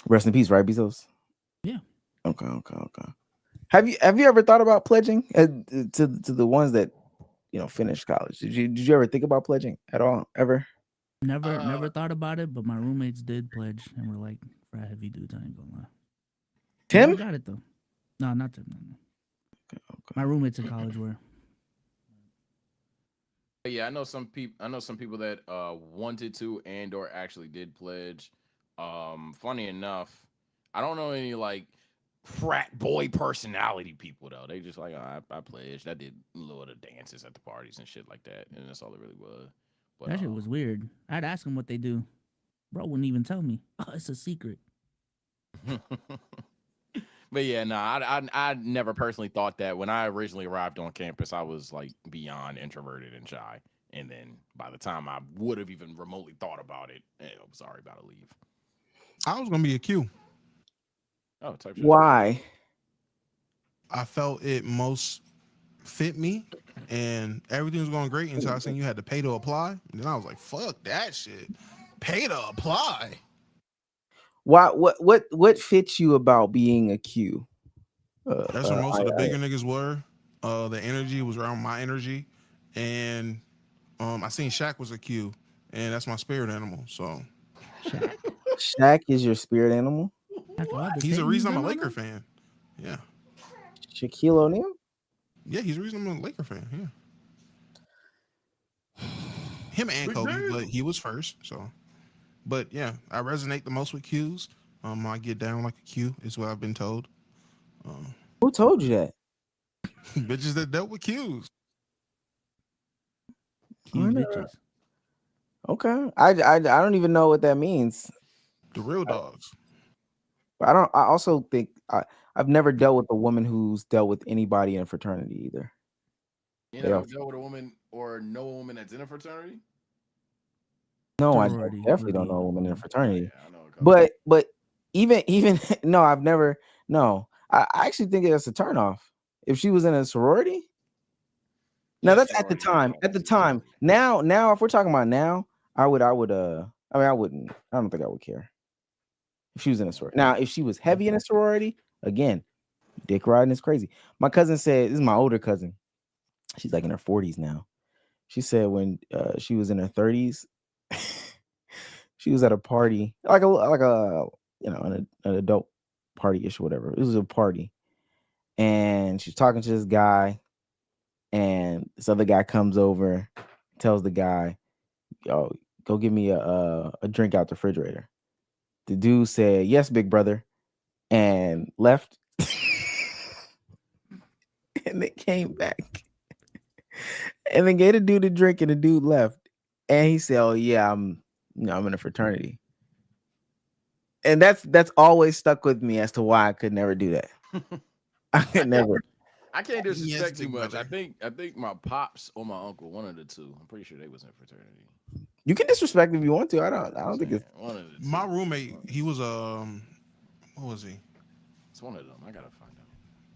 Rest in peace, right, Bezos? Yeah. Okay. Have you ever thought about pledging to the ones that finished college? Did you ever think about pledging at all? Ever? Never thought about it, but my roommates did pledge, and we're like, frat heavy dudes. I ain't gonna lie. Tim? Never got it though. No, not Tim. No. Okay. My roommates in college were. Yeah, I know some people that wanted to and or actually did pledge. Funny enough, I don't know any like frat boy personality people though. They just like, oh, I pledged. I did a little of the dances at the parties and shit like that, and that's all it really was. But That shit was weird. I'd ask them what they do. Bro wouldn't even tell me. Oh, it's a secret. But yeah, no, I never personally thought that. When I originally arrived on campus, I was like beyond introverted and shy. And then by the time I would have even remotely thought about it, I was already about to leave. I was gonna be a Q. Oh, type shit. Why? I felt it most fit me, and everything was going great until I seen you had to pay to apply. And then I was like, "Fuck that shit! Pay to apply." Why? What fits you about being a Q? That's where most of the bigger niggas were. The energy was around my energy, and I seen Shaq was a Q, and that's my spirit animal. So Shaq is your spirit animal? he's the reason I'm a Laker fan. Yeah. Shaquille O'Neal? Yeah, he's the reason I'm a Laker fan. Yeah. Him and Kobe, but he was first. So, but yeah, I resonate the most with Qs. I get down like a Q is what I've been told. Who told you that? Bitches that dealt with Qs. Q bitches. Okay, I don't even know what that means. The real dogs. But I also think I've never dealt with a woman who's dealt with anybody in a fraternity either. You never dealt with a woman or know a woman that's in a fraternity? No, I Sorority, definitely don't indeed. know a woman in a fraternity. Yeah, I know a couple. But even no, I've never. No, I actually think that's a turnoff. If she was in a sorority. Now that's at the time. At the time. Now, if we're talking about now, I would. I mean, I wouldn't. I don't think I would care if she was in a sorority. Now, if she was heavy in a sorority, again, dick riding is crazy. My cousin said, this is my older cousin. She's like in her 40s now. She said when she was in her 30s, she was at a party, like a an adult party-ish or whatever. It was a party, and she's talking to this guy, and this other guy comes over, tells the guy, "Yo, go get me a drink out the refrigerator." The dude said, "Yes, big brother," and left. And they came back and then gave the dude a drink, and the dude left. And he said, "Oh yeah, I'm in a fraternity." And that's always stuck with me as to why I could never do that. I could never. I can't disrespect Yes, too big much. brother. I think my pops or my uncle, one of the two. I'm pretty sure they was in fraternity. You can disrespect if you want to. I don't think it's one of the two. My roommate, he was what was he? It's one of them. I gotta find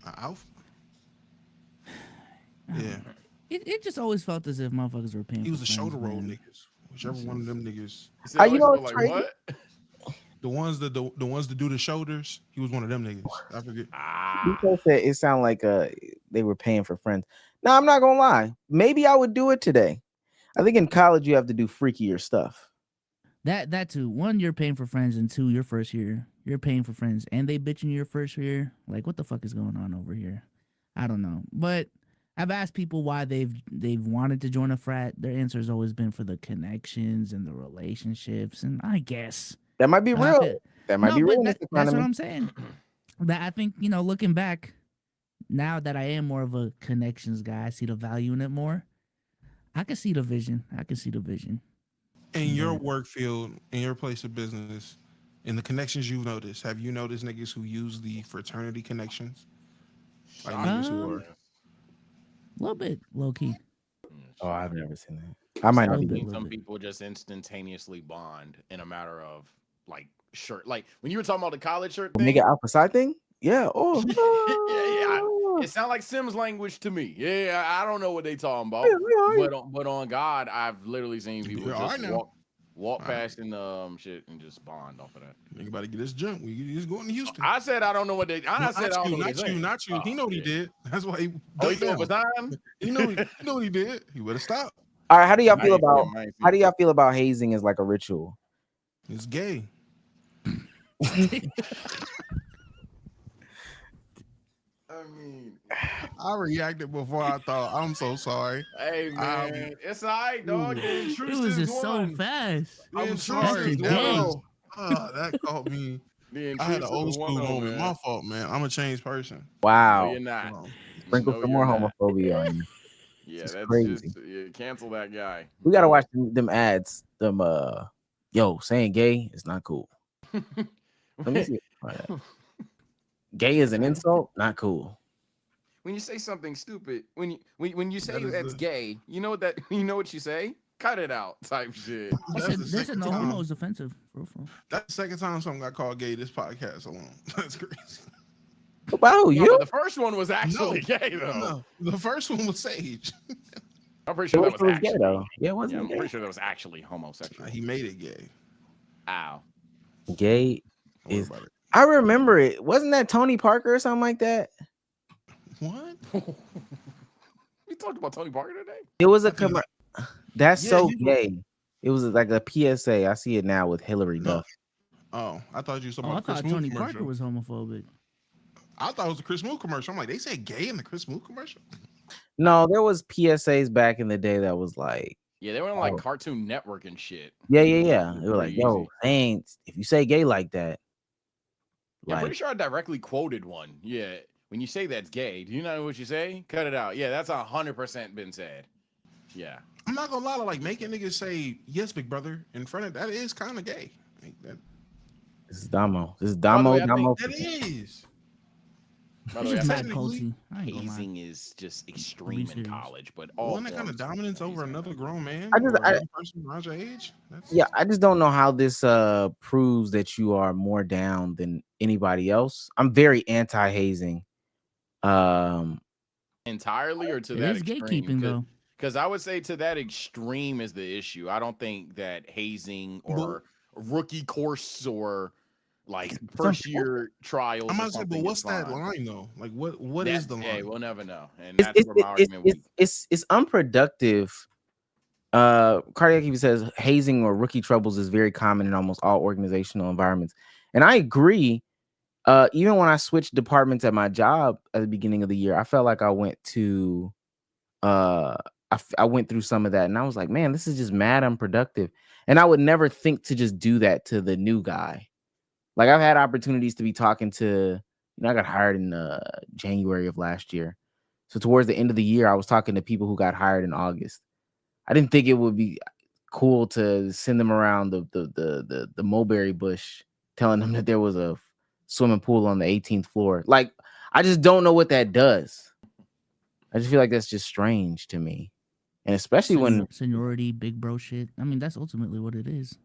out. Alf? Yeah. It just always felt as if motherfuckers were paying. He was for the shoulder friends, roll man. niggas. Whichever one of them niggas. you know what's crazy? what? The ones that do the shoulders, he was one of them niggas. I forget. People said it sounded like they were paying for friends. Now I'm not gonna lie. Maybe I would do it today. I think in college you have to do freakier stuff. That too. One, you're paying for friends, and two, your first year, you're paying for friends, and they bitching your first year. Like, what the fuck is going on over here? I don't know. But I've asked people why they've wanted to join a frat. Their answer has always been for the connections and the relationships, and I guess That might be real. That might be real. That's what I'm saying. That I think, looking back, now that I am more of a connections guy, I see the value in it more. I can see the vision. In your But work field, in your place of business, in the connections you've noticed, have you noticed niggas who use the fraternity connections? Like niggas who are a little bit low key. Oh, I've never seen that. I might A not little be bit, good. little Some bit. people just instantaneously bond in a matter of like shirt. Like when you were talking about the college shirt The thing. nigga alpha side thing? Yeah. Yeah. Oh. It sounds like Sims language to me. Yeah, I don't know what they talking about. Yeah. But on God, I've literally seen people Yeah, I just know. walk All right. past in shit and just bond off of that. Nigga about to get this jump. We just going to Houston. I said I don't know what they. I said I don't know what they saying. Not you. He know what he did. That's why he Oh, he ducked threw up a down. time. He know what he did. He would have stopped. All right. How do y'all I feel ain't seen about him, I ain't seen how do him. y'all feel about hazing as like a ritual? It's gay. I mean, I reacted before I thought. I'm so sorry. hey man, it's all right, dog. The It intrusive was just so one. fast. The I'm That sorry. shit intrusive That gay. was that caught me. The I had an intrusive old is school 1-0, moment. man. My fault, man. I'm a changed person. No, Wow. you're not. Um, Sprinkle No, some you're more not. homophobia on you. Yeah, It's that's crazy. just cancel that guy. We gotta watch them ads. Them yo, saying gay is not cool. Let me see. Gay is an insult, not cool. When you say something stupid, when you say That is that's the- gay, you know what you say? Cut it out, type shit. They said no homo is offensive. For real. That's the second time something got called gay this podcast alone. That's crazy. About No, you? but the first one was actually gay though. No, the first one was Sage. I'm pretty sure that was It was actually gay though. Yeah, Yeah, wasn't I'm it gay? pretty sure that was actually homosexual. He made it gay. Ow. Gay Don't worry is. about it. I remember it. Wasn't that Tony Parker or something like that? What? We talked about Tony Parker today. It was a I think- That's Yeah, so he was- gay. It was like a PSA. I see it now with Hillary No. Duff. Oh, I thought you were talking Oh, I about the Chris thought Moore Tony commercial. Parker was homophobic. I thought it was a Chris Moore commercial. I'm like, they said gay in the Chris Moore commercial. No, there was PSAs back in the day that was like, Yeah, they were on like Cartoon Network and shit. yeah. It They were like, pretty yo, easy. thanks. If you say gay like that, Yeah, I'm like, pretty sure I directly quoted one. Yeah, when you say that's gay, do you know what you say? Cut it out. Yeah, that's 100% been said. Yeah. I'm not gonna lie, like making niggas say yes, big brother in front of that is kind of gay. Like, this is Damo. This is By the Damo. way, I Damo. that is. By the It's way, I just think mad technically, culty. I ain't gonna lie. hazing is just extreme in serious. college, but all One that kind of forms dominance over hazing. another grown man I just- or I- another person around your age. That's, Yeah, I just don't know how this proves that you are more down than anybody else. I'm very anti-hazing. Entirely or to It that is extreme? gatekeeping though. Because I would say to that extreme is the issue. I don't think that hazing or rookie course or like first year trials. I'm or about to say, but something what's is that fine. line though? Like, what That's is the gay. line? We'll never know, and that's where my argument weak. It's unproductive. Cardiac even says hazing or rookie troubles is very common in almost all organizational environments, and I agree. Even when I switched departments at my job at the beginning of the year, I felt like I went to I went through some of that, and I was like, man, this is just mad unproductive. And I would never think to just do that to the new guy. Like I've had opportunities to be talking to, I got hired in January of last year. So towards the end of the year, I was talking to people who got hired in August. I didn't think it would be cool to send them around the mulberry bush, telling them that there was a swimming pool on the 18th floor. Like, I just don't know what that does. I just feel like that's just strange to me. And especially when Seniority, big bro shit. I mean, that's ultimately what it is.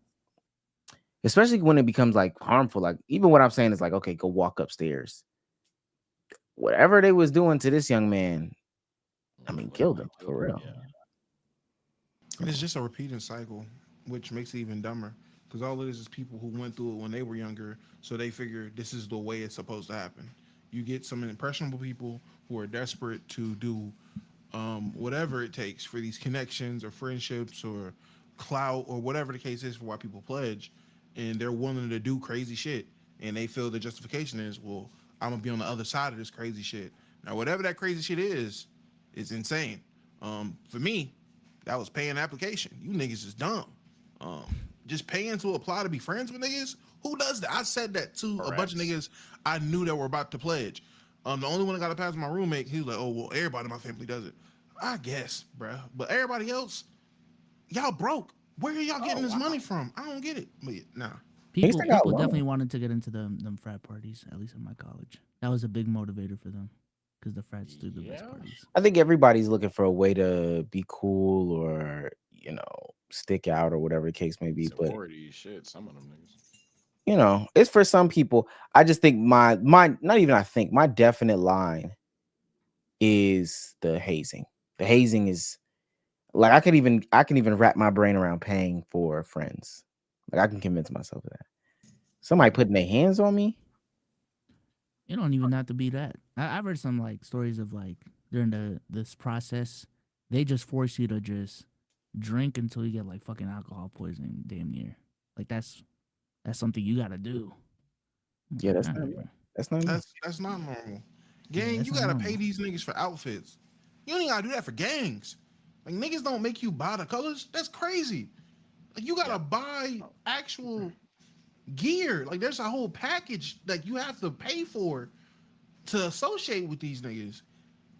especially when it becomes like harmful. Like even what I'm saying is like, okay, go walk upstairs. Whatever they was doing to this young man, I mean, killed him for real. Yeah. And it's just a repeating cycle, which makes it even dumber. Because all it is people who went through it when they were younger, so they figure this is the way it's supposed to happen. You get some impressionable people who are desperate to do whatever it takes for these connections or friendships or clout or whatever the case is for why people pledge, and they're willing to do crazy shit. And they feel the justification is, well, I'm gonna be on the other side of this crazy shit. Now, whatever that crazy shit is insane. For me, that was paying application. You niggas is dumb. Just paying to apply to be friends with niggas. Who does that? I said that to a bunch of niggas I knew that were about to pledge. The only one that got to pass my roommate. He was like, "Oh well, everybody in my family does it." I guess, bro. But everybody else, y'all broke. Where are y'all getting this money from? I don't get it. But nah. People still got definitely loans. wanted to get into them frat parties, at least in my college. That was a big motivator for them because the frats do the best Yeah. parties. I think everybody's looking for a way to be cool or stick out or whatever the case may be. But Sorority shit, some of them niggas. it's for some people. I just think my not even I think my definite line is the hazing. The hazing is like I can even wrap my brain around paying for friends. Like I can convince myself of that. Somebody putting their hands on me. It don't even have to be that. I've heard some like stories of like during this process, they just force you to just drink until you get like fucking alcohol poisoning, damn near. Like that's something you gotta do. Yeah, that's Nah, not bro. that's not me. That's not normal. Gang, that's you not gotta normal. pay these niggas for outfits. You don't even gotta do that for gangs. Like niggas don't make you buy the colors. That's crazy. Like you gotta buy actual gear. Like there's a whole package that you have to pay for to associate with these niggas.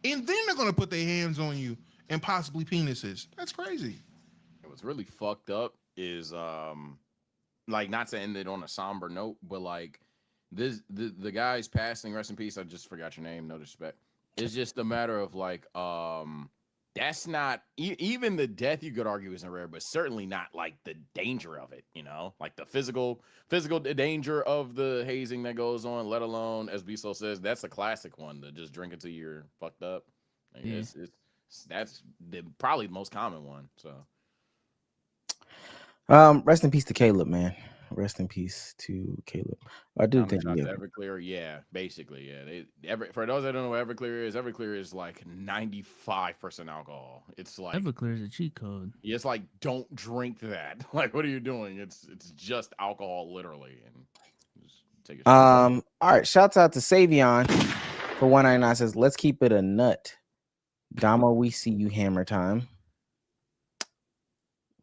And then they're gonna put their hands on you and possibly penises. That's crazy. What's really fucked up is like not to end it on a somber note, but like the guy's passing, rest in peace. I just forgot your name, no disrespect. It's just a matter of like that's not even the death you could argue isn't rare, but certainly not like the danger of it, like the physical danger of the hazing that goes on, let alone, as Biso says, that's a classic one, to just drink until you're fucked up. Like, Yeah. that's probably the most common one. So Rest in peace to Caleb, man. Rest in peace to Caleb. I do think shots Everclear, yeah, basically, yeah. For those that don't know what Everclear is like 95% alcohol. It's like Everclear is a cheat code. it's like don't drink that. Like, what are you doing? It's just alcohol, literally, and just take a shot. All right, shouts out to Savion for 199 says, let's keep it a nut. Damo, we see you hammer time.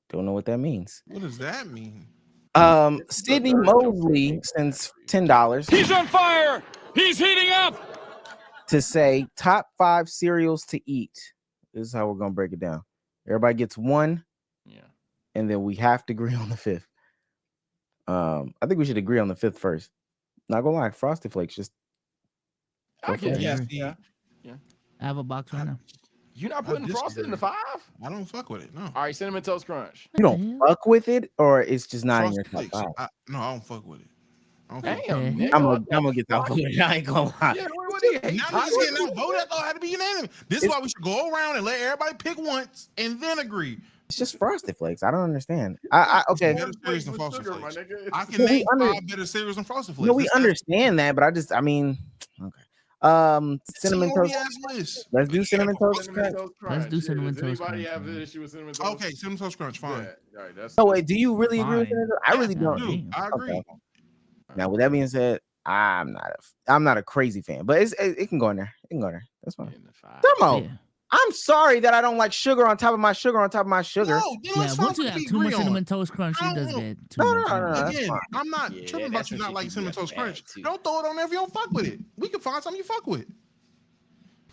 Don't know what that means. What does that mean? Sydney Mosley sends $10. He's on fire! He's heating up! To say top 5 cereals to eat. This is how we're gonna break it down. Everybody gets one, Yeah. and then we have to agree on the 5th. I think we should agree on the 5th first. Not gonna lie, Frosted Flakes just. I Go for it. yeah. I have a box right now. You're not putting Frosted in the 5? I don't fuck with it. No. All right, Cinnamon Toast Crunch. You don't fuck with it, or it's just not in your Frosted top Flakes. 5. No, I don't fuck with it. I don't fuck with it. Damn, Okay. nigga, I'm gonna get that one. I ain't gonna lie. Yeah, what do you hate? Now niggas getting outvoted. That had to be unanimous. This is why we should go around and let everybody pick once and then agree. It's just Frosted Flakes. I don't understand. Okay. Better cereals than Frosted Sugar, my Flakes. nigga. I can Well, we name 5 better cereals than Frosted Flakes. No, we This- understand that, but I mean, okay. Cinnamon toast. list. Let's do cinnamon toast. Cinnamon Crunch. Toast Crunch. do Cinnamon Does Toast anybody Crunch, have an man. issue with Cinnamon Toast? Okay, cinnamon toast crunch, fine. Yeah, all right, that's Oh wait, do you really agree with Fine. cinnamon toast? I really I don't. do. I agree. Okay. Now, with that being said, I'm not a crazy fan, but it can go in there. It can go in there. That's fine. in the 5. Demo. Yeah. I'm sorry that I don't like sugar on top of my sugar on top of my sugar. No, then Yeah, let's find once you have something too we much agree on. cinnamon toast crunch, I it does don't- get too No, much. no, cinnamon. no, that's Again, fine. I'm not Yeah, tripping about that's you when not shit liking gets cinnamon toast bad, crunch. too. Don't throw it on there if you don't fuck with it. We can find something you fuck with.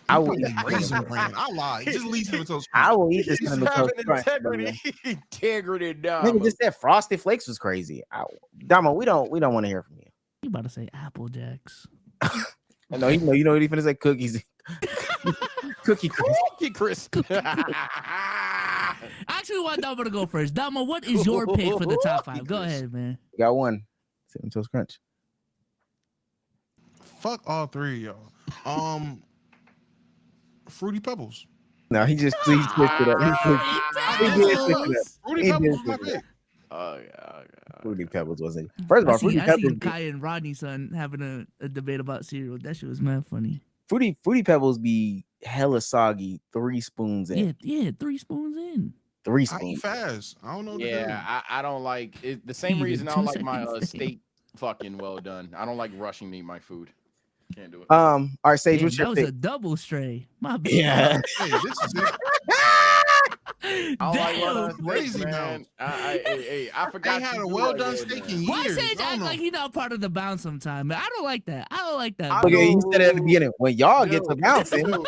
I will Probably eat Raisin cinnamon Bran. I lied. Just leave cinnamon toast I crunch. will eat this He's cinnamon having toast crunch. integrity. Integrity, Nigga Damo. just said Frosted Flakes was crazy. Damo, we don't want to hear from you. You about to say Apple Jacks? No, you know what he finna say? Cookies. Cookie crisp. Cookie crisp. I actually want Damo to go first. Damo, what is your pick for the top 5? Go ahead, man. Got one. Cinnamon toast crunch. Fuck all 3 of y'all. Fruity Pebbles. No, he switched it up. He did switch it up. Fruity He Pebbles did was my switch it pick. up. Oh yeah. Fruity Pebbles wasn't. First of all, Fruity I seen Pebbles. Kai and Rodney son having a debate about cereal. That shit was mad funny. Fruity Pebbles be hella soggy. 3 spoons in. Yeah, 3 spoons in. 3 I eat spoons. fast. I don't know what to do. Yeah, I don't like it. The same Eat it reason I 2 don't like my seconds. steak fucking well done. I don't like rushing to eat my food. Can't do it. All right, Sage, Damn, what's that your was pick? a double stray. My bad. Yeah. Hey, this is it. I don't like well done Damn. steak, Crazy man. I forgot. I ain't had you a do well like done that, steak man. in Why years. say I act don't know. like he not part of the bounce sometime, man? I don't like that. I don't like that. I bro. Okay, he know. said it at the beginning. When y'all get No, to bouncing, No,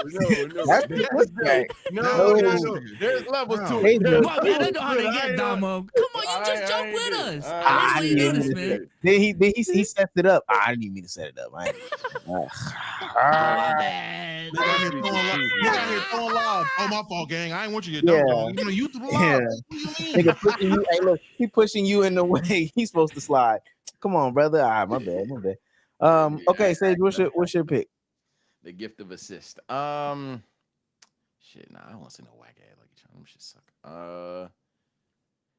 that's the pushback. no. There's levels to Hey, it. look. Boy, man, I know how to Look, I get ain't Damo. Come on, you just jump ain't with did it. us. I I ain't hate when you did do it. this, man. Then he sets it up. I didn't even mean to set it up. I ain't My bad. Nigga out here throwing lobs. Oh, my fault, gang. I ain't want you to get Yeah. dunked on. You know, you threw the lob. Yeah. What do you mean? Nigga pushing you. Hey, look, he pushing you in the way he's supposed to slide. Come on, brother. All right, my bad. Okay, Sage, what's your pick? The gift of assist. Shit, nah, I don't want to see no whack ass like you trying. Them shit suck.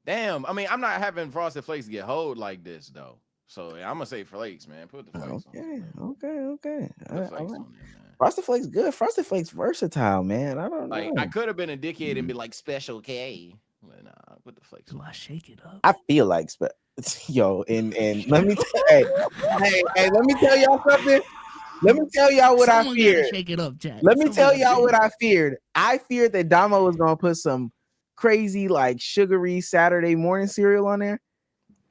Damn. I mean, I'm not having Frosted Flakes get hold like this though. So yeah, I'm gonna say flakes, man. Put the flakes on there, man. Okay. Put the flakes on there, man. Frosted Flakes good. Frosted Flakes versatile, man. I don't know. Like I could have been a dickhead and be like Special K, but nah, put the flakes Do on. I shake it up? I feel like yo, and let me hey, let me tell y'all something. Let me tell y'all what Someone I gotta feared. shake it up, Jack. Let me Someone tell gotta y'all shake what it I up. feared. I feared that Damo was gonna put some crazy, like sugary Saturday morning cereal on there.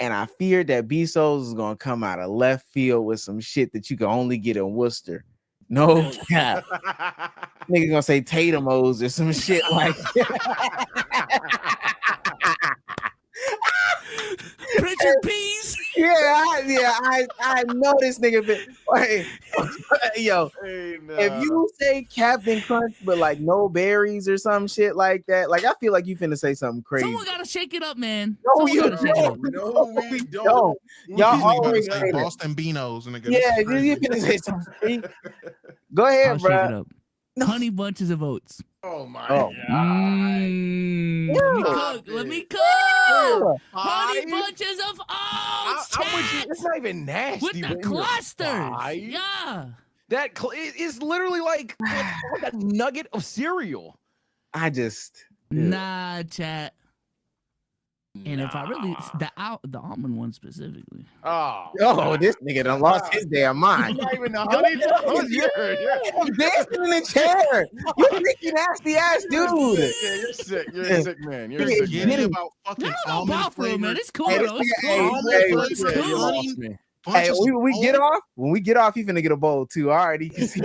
And I feared that B-Souls was gonna come out of left field with some shit that you can only get in Worcester. No cap. Nigga gonna say Tatum O's or some shit like Pritchard Peas. I know this nigga been hey, yo. Hey, nah. If you say Captain Crunch, but like no berries or some shit like that, like I feel like you finna say something crazy. Someone gotta shake it up, man. No, Someone you gotta shake it up. No, we don't. Y'all This nigga about always to say say that. Boston Beanos. And nigga, Yeah, this is you crazy. finna say something free. Go ahead, I'll shake it bro. up. Honey bunches of oats. Oh my Oh. god. Let me Yeah. cook. Let me cook. Yeah. Honey Five? bunches of oats. I'm with you. Chat. It's not even nasty. With the but you're clusters. five. Yeah. That it's literally like a nugget of cereal. I just Nah, chat. And if I really the almond one specifically. Oh, this nigga done lost his damn mind. not even the honey toast. I'm dancing in the chair. You freaky nasty ass dude. Yeah, you're sick. You're a sick man. You're a Yeah, sick get Giddy man. it. about fucking No, no, almond Buffalo, flavored. man. It's cool Hey, this though. It's nigga- cool. hey, Almond hey, flavored It's Yeah, you cool. lost me. Hey, bunches of we get oats. off. When we get off, he finna get a bowl too. All right, he can see.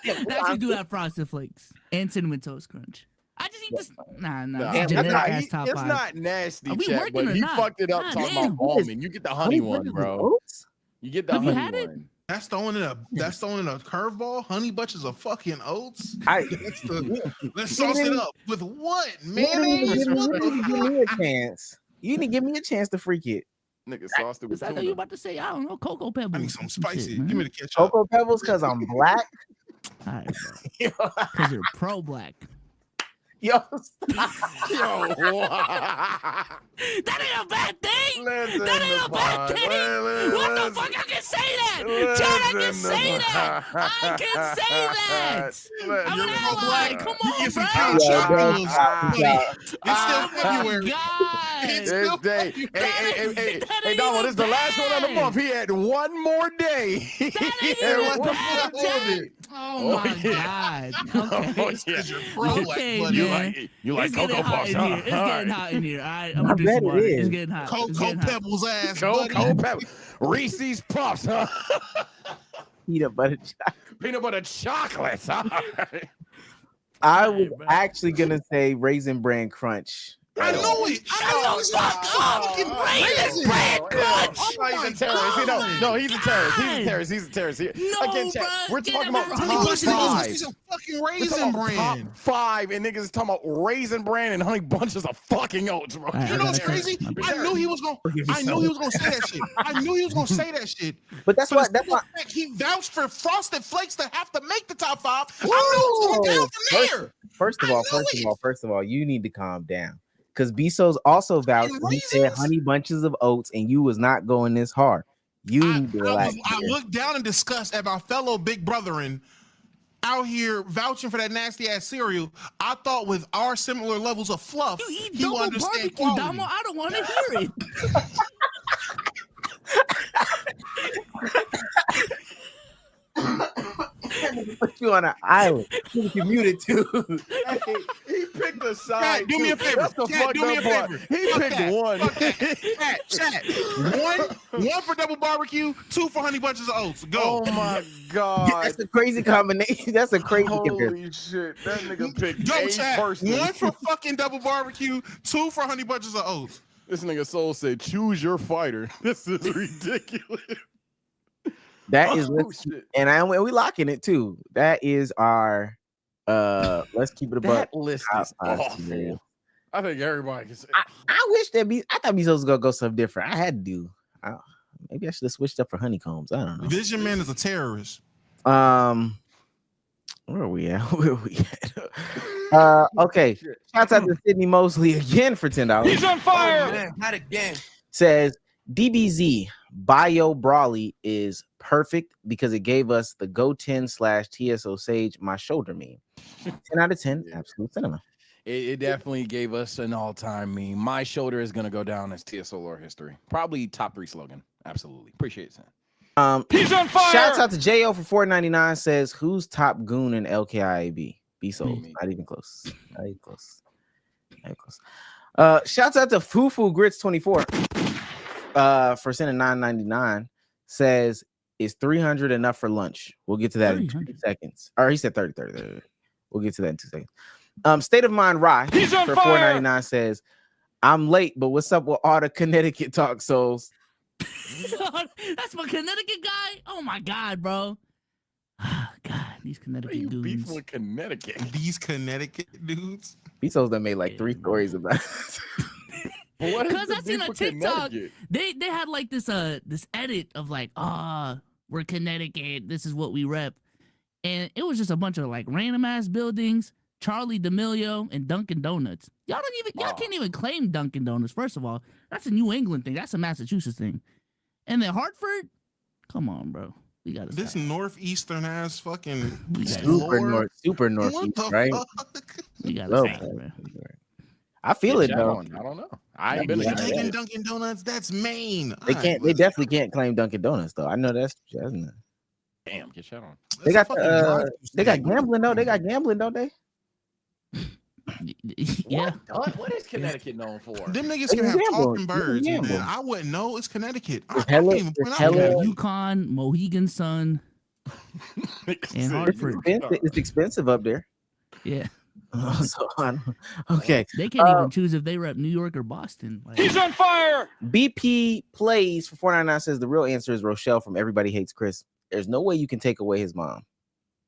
I actually do have Frosted Flakes and Cinnamon Toast Crunch. I just eat this. Nah. Nah, Damn, Generic nah, ass top it's 5. not nasty, Are we chat, working but or he not? fucked it up God talking damn. about almond. You get the honey one, bro. You get the Have you honey had it? one. That's throwing in a curveball. Honey bunches of fucking oats. Let's sauce it up with what? You didn't Mayonnaise? even What give the me a chance. You didn't give me a chance to freak it. Nigga sauced it with I thought you tuna. were about to say, I don't know, Cocoa Pebbles. I need some spicy. Shit, Give me the ketchup. Cocoa Pebbles, cause I'm black. All right, bro. Because you're pro-black. Yo, Yo, That ain't a bad thing. Listen That ain't to a bad pod. thing. What the fuck? I can say that. Chad, I can Listen to say that. I can say that. I'm an ally. Come You on, get some bro. count Chocula, buddy. It's still Oh February. my God. It's This still day, February. hey, Donald, this is the last one of the month. He had one more day. That He ain't had even one bad, more Chad. day. Oh my yeah. God. Okay. Oh, yeah. Because you're pro-black, Okay, buddy. man. You like It's getting Cocoa hot Puffs, in huh? here. It's getting hot in here. All right, I'm I gonna do bet some it water. It's is. getting hot. It's Cocoa getting hot. Pebbles ass, buddy. Cocoa Pebbles. Reese's Puffs, huh? Peanut butter chocolate. Peanut butter chocolates, huh? I was bro. actually gonna say Raisin Bran Crunch. I know it. I know it's not fucking Raisin Bran Crunch. I'm not even terrorist. No, he's a terrorist. He's a terrorist. He's a terrorist. No, Again, chat, bruh, we're get talking that about from Honey top bunches of oats must be five. some fucking We're raisin talking about bran. top 5, and niggas is talking about Raisin Bran and honey bunches of fucking oats, bro. Alright, You know what's I got crazy? my bad. I knew he was gonna. I knew he was gonna say that shit. I knew he was gonna say that shit. But that's For why. the That's simple why. fact he vouched for Frosted Flakes to have to make the top 5. I knew it was going down from there. First of I all, knew first of all, you need to calm down. Because Bezos also vouched. He said raisins? honey bunches of oats, and you was not going this hard. You need to relax. I looked down in disgust at my fellow big brotherin out here vouching for that nasty ass cereal. I thought with our similar levels of fluff, You eat he would double understand barbecue, quality. Damo. I don't want to hear it. Put you on an island. You muted too. He picked the side. do me a too. favor. That's the Chat, fucked do me up a part. favor. He Fuck picked that. one. Fuck that. Chat. One for double barbecue, 2 for honey bunches of oats. Go. Oh my god. That's a crazy combination. That's a crazy comparison. Holy shit. That nigga picked Go, a chat. person. 1 for fucking double barbecue, 2 for honey bunches of oats. This nigga Soul said, choose your fighter. This is ridiculous. That is, Oh, shit. and we locking it too. That is our let's keep it a buck. That list top is 5 awful. scenarios. I think everybody can say I wish I thought Bezos was gonna go something different. I had to do. Maybe I should have switched up for honeycombs. I don't know. Vision Man is a terrorist. Where are we at? Where are we at? Okay. Shouts out to Sydney Mosley again for $10. He's on fire. Oh, man, not again. Says DBZ Bio Brawley is perfect because it gave us the Go 10/TSO Sage my shoulder meme. 10 out of 10, absolute cinema. It definitely gave us an all-time meme. My shoulder is gonna go down as TSO lore history. Probably top 3 slogan. Absolutely. Appreciate it, son. He's on fire. Shouts out to Jo for $4.99 says who's top goon in LKIAB? Be sold. Me. Not even close. Not even close. Not even close. Shouts out to Fufu Grits 24 for sending $9.99 says is 300 enough for lunch? We'll get to that in 2 seconds. Or he said 30. We'll get to that in 2 seconds. State of Mind Rye He's on for fire. $4.99 says I'm late, but what's up with all the Connecticut talk souls? That's my Connecticut guy. Oh my god, bro. God, these Are Connecticut you dudes. beefing with Connecticut? These Connecticut dudes. Bezos done made like 3 stories about it. What is Because the I seen beef on with TikTok, Connecticut? they had like this edit of like, we're Connecticut, this is what we rep. And it was just a bunch of like random ass buildings, Charlie D'Amelio and Dunkin' Donuts. Y'all can't even claim Dunkin' Donuts, first of all. That's a New England thing, that's a Massachusetts thing. And then Hartford, come on, bro. We gotta This stop. northeastern ass fucking Super northeast, What the right? fuck? We gotta Well, stop, bro. I feel it Yeah, though. I don't know. I ain't been to Yeah. You taking Connecticut. Dunkin' Donuts? That's Maine. They can't. They definitely can't claim Dunkin' Donuts though. I know that's true, isn't it? Damn, get shot on. They got they got gambling though. They got gambling, don't they? Yeah. What is Connecticut known for? Them niggas They can have gamble. talking They birds, gamble. man. I wouldn't know. It's Connecticut. I It's can't hella- even it's pronounce hella- Connecticut. Yukon, Mohegan Sun, and Hartford. It's expensive up there. Yeah. So, okay. They can't even choose if they rep New York or Boston. Like, He's on fire. BP Plays for $4.99 says the real answer is Rochelle from Everybody Hates Chris. There's no way you can take away his mom.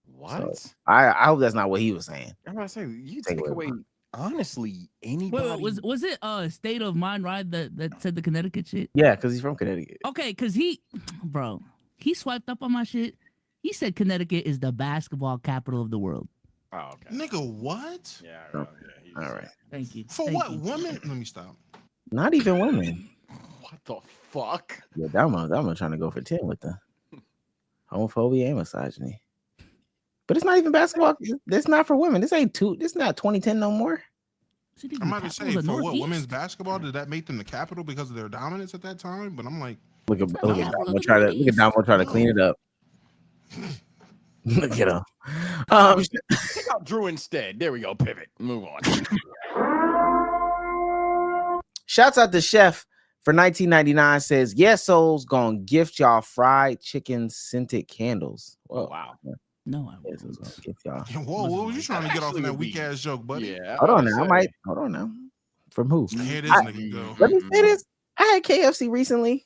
What? I hope that's not what he was saying. I'm about to say you Take take away away honestly anybody. wait, was it State of Mind Ride that said the Connecticut shit? Yeah, because he's from Connecticut. Okay, because he swiped up on my shit. He said Connecticut is the basketball capital of the world. Oh, okay. Nigga, what? Yeah. All right. Thank you. For Thank what? you. Women? Let me stop. Not even women. What the fuck? Yeah, Dama trying to go for 10 with the homophobia and misogyny. But it's not even basketball. It's not for women. This not 2010 no more. Is it even I'm about to capital say, of the for what? Northeast? Women's basketball, did that make them the capital because of their dominance at that time? But I'm like, Look at not Damo capital of the try Northeast. to clean it up. Look at him. Take out Drew instead. There we go. Pivot. Move on. Shouts out to Chef for $19.99 says, yes, souls gonna gift y'all fried chicken scented candles. Whoa. Wow. No, I Yes, it's won't. gonna gift y'all. whoa, what was you trying to get off Actually in that would be- weak ass joke, buddy? Yeah. Hold on now. Hold on now. From who? Here this I- nigga go. Let me say this. I had KFC recently.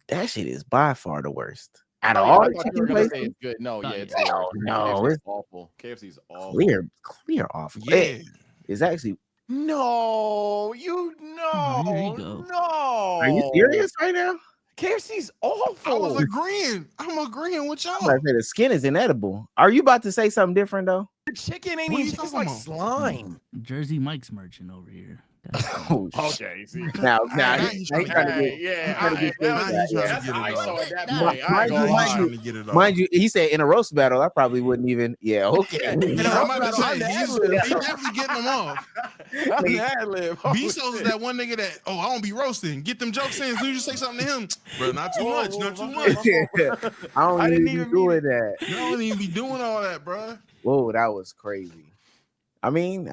That shit is by far the worst. Out of Oh, all I the thought you chicken were gonna say places, it's good. No, yeah, it's Hell horrible. no, KFC's it's awful. KFC's awful. clear off. Yeah. It's actually. No, you Oh, here you no, go. no. Are you serious right now? KFC's I awful. was agreeing. I'm agreeing with I'm y'all. about to say the skin is inedible. Are you about to say something different though? The chicken ain't What are even you tastes talking like about? slime. Jersey Mike's merchant over here. That's Oh, Okay, see. Now Now he's he's trying trying to to get. yeah, trying to get that things was- back, yeah. that's how I saw it that Mind way. I ain't you, gonna mind lie. you, to get it off. Mind you, he said in a roast battle, I probably wouldn't even. Yeah, okay. And I'm about to say, I'm he's ad-lib. definitely getting them off. I'm an ad-lib. Oh, Bezos is shit. that one nigga that, I won't be roasting. Get them jokes in. As soon as you say something to him, bro, not too much, not too much. I don't I even didn't be even mean doing it. that. You don't even be doing all that, bro. Whoa, that was crazy. I mean,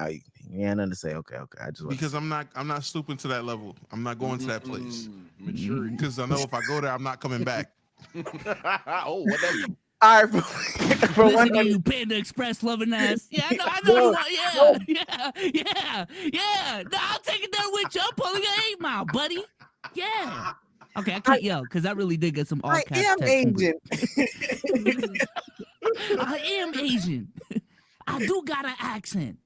Yeah, nothing to say. Okay. I just Because I'm not stooping to that level. I'm not going to that place. Maturity. Because I know if I go there, I'm not coming back. Oh, what that mean? All right, for Listen to 199. you, Panda Express loving ass. Yeah, I know you want. Yeah. No, I'll take it there with you. I'm pulling an 8 Mile, buddy. Yeah. Okay, I can't yell because I really did get some all I caps am text from Asian. I am Asian. I do got an accent.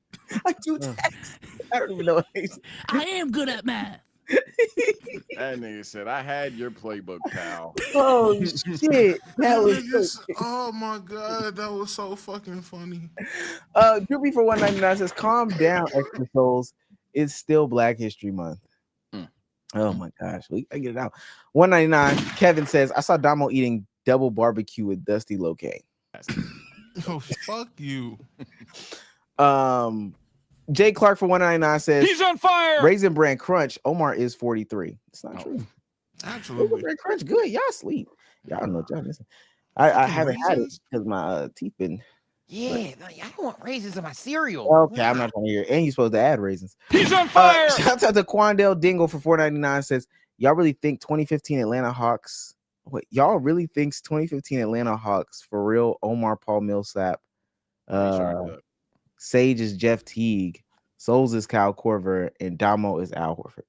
I do text. I don't even know what Asian. I am good at math. That nigga said, I had your playbook, pal. Oh shit, that was. Oh my god, that was so fucking funny. Droopy for 199 says, "Calm down, extra souls. It's still Black History Month." Oh my gosh, we gotta get it out. 199. Kevin says, "I saw Damo eating double barbecue with Dusty Locane." Oh fuck you. Jay Clark for 199 says, He's on fire. Raisin Bran Crunch. Omar is 43. It's not true. Raisin Absolutely. Bran Crunch, good. Y'all sleep. Y'all don't know what y'all missing. I haven't had it raisins? because my teeth been. Yeah, I don't want raisins in my cereal. Okay, I'm not trying to hear it. And you're supposed to add raisins. He's on fire. Shout out to Quandale Dingle for 499 says, y'all really think 2015 Atlanta Hawks? What y'all really thinks 2015 Atlanta Hawks for real? Omar Paul Millsap, Sage is Jeff Teague, Souls is Kyle Korver, and Damo is Al Horford.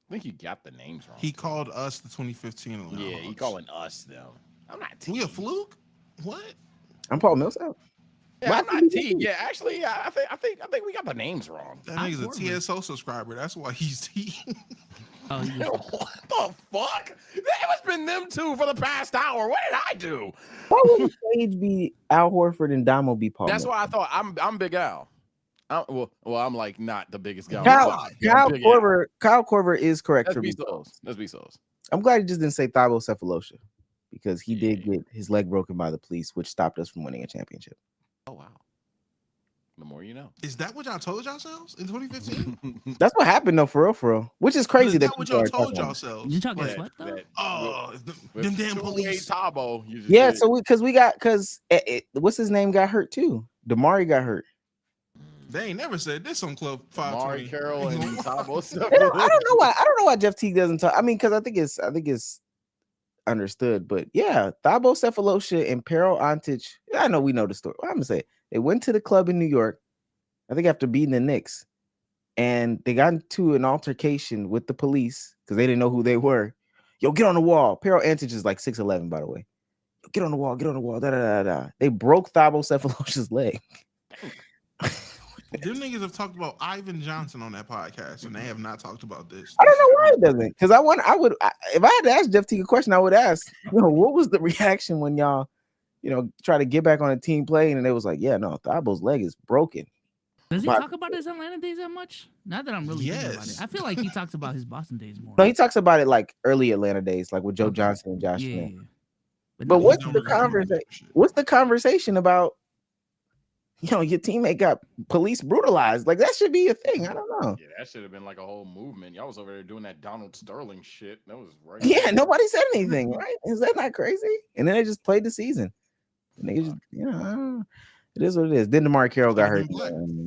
I think you got the names wrong. He called us the 2015 Atlanta Yeah, he Hawks. calling us though. I'm not Teague. We a fluke? What? I'm Paul Millsap. Yeah, I'm not Teague. Yeah, actually, yeah, I think we got the names wrong. That nigga's a TSO subscriber. That's why he's T. Oh, you just- What the fuck? It has been them two for the past hour. What did I do? Why would Sage be Al Horford and Damo be Paul? That's Millsap? why I thought I'm Big Al. Well, I'm like not the biggest guy. Kyle Korver is correct Let's for be me. souls. Let's be souls. I'm glad he just didn't say Thibaut Cephalosha because he did get his leg broken by the police, which stopped us from winning a championship. Oh wow. The more you know. Is that what y'all told yourselves in 2015? That's what happened though, for real. Which is crazy. Is that that what people y'all are told talking about. yourselves? You talking Like, sweat though? oh, them damn police. Tabo, Yeah, so because what's his name got hurt too. Damari got hurt. They ain't never said this on Club Mari 520. Carroll and Tabo stuff. I don't know why Jeff Teague doesn't talk. I mean, because I think it's understood. But yeah, Thibaut Cephalosha and Peril Antich. I know we know the story. What I'm gonna say, they went to the club in New York, I think after beating the Knicks, and they got into an altercation with the police because they didn't know who they were. Yo, get on the wall. Peril Antich is like 6'11", by the way. Yo, get on the wall. Da da da da. They broke Thibaut Cephalosha's leg. Them niggas have talked about Ivan Johnson on that podcast, and they have not talked about this. I don't know why it doesn't. Because if I had to ask Jeff Teague a question, I would ask, what was the reaction when y'all, try to get back on a team play, and it was like, yeah, no, Thibault's leg is broken. Does he talk about his Atlanta days that much? Not that I'm really thinking about it. I feel like he talks about his Boston days more. No, he talks about it like early Atlanta days, like with Joe Johnson and Josh Smith. But what's the conversation? What's the conversation about? Your teammate got police brutalized. Like that should be a thing. I don't know. Yeah, that should have been like a whole movement. Y'all was over there doing that Donald Sterling shit. That was right. Yeah, nobody said anything, right? Is that not crazy? And then they just played the season. And they just, I don't know. It is what it is. Then DeMar Carroll got hurt in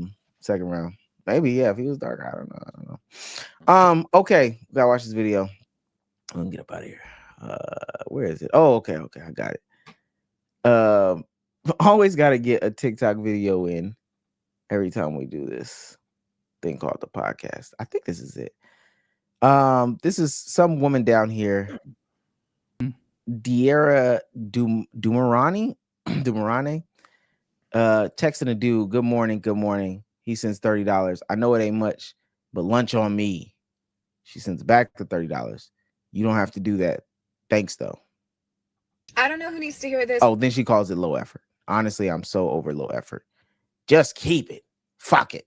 the second round. Maybe, yeah, if he was dark, I don't know. Okay, gotta watch this video. I'm gonna get up out of here. Where is it? Oh, okay, I got it. Always got to get a TikTok video in every time we do this thing called the podcast. I think this is it. This is some woman down here, Diera Dumarani, texting a dude, good morning. He sends $30. I know it ain't much, but lunch on me. She sends back the $30. You don't have to do that. Thanks, though. I don't know who needs to hear this. Oh, then she calls it low effort. Honestly, I'm so over low effort. Just keep it. Fuck it.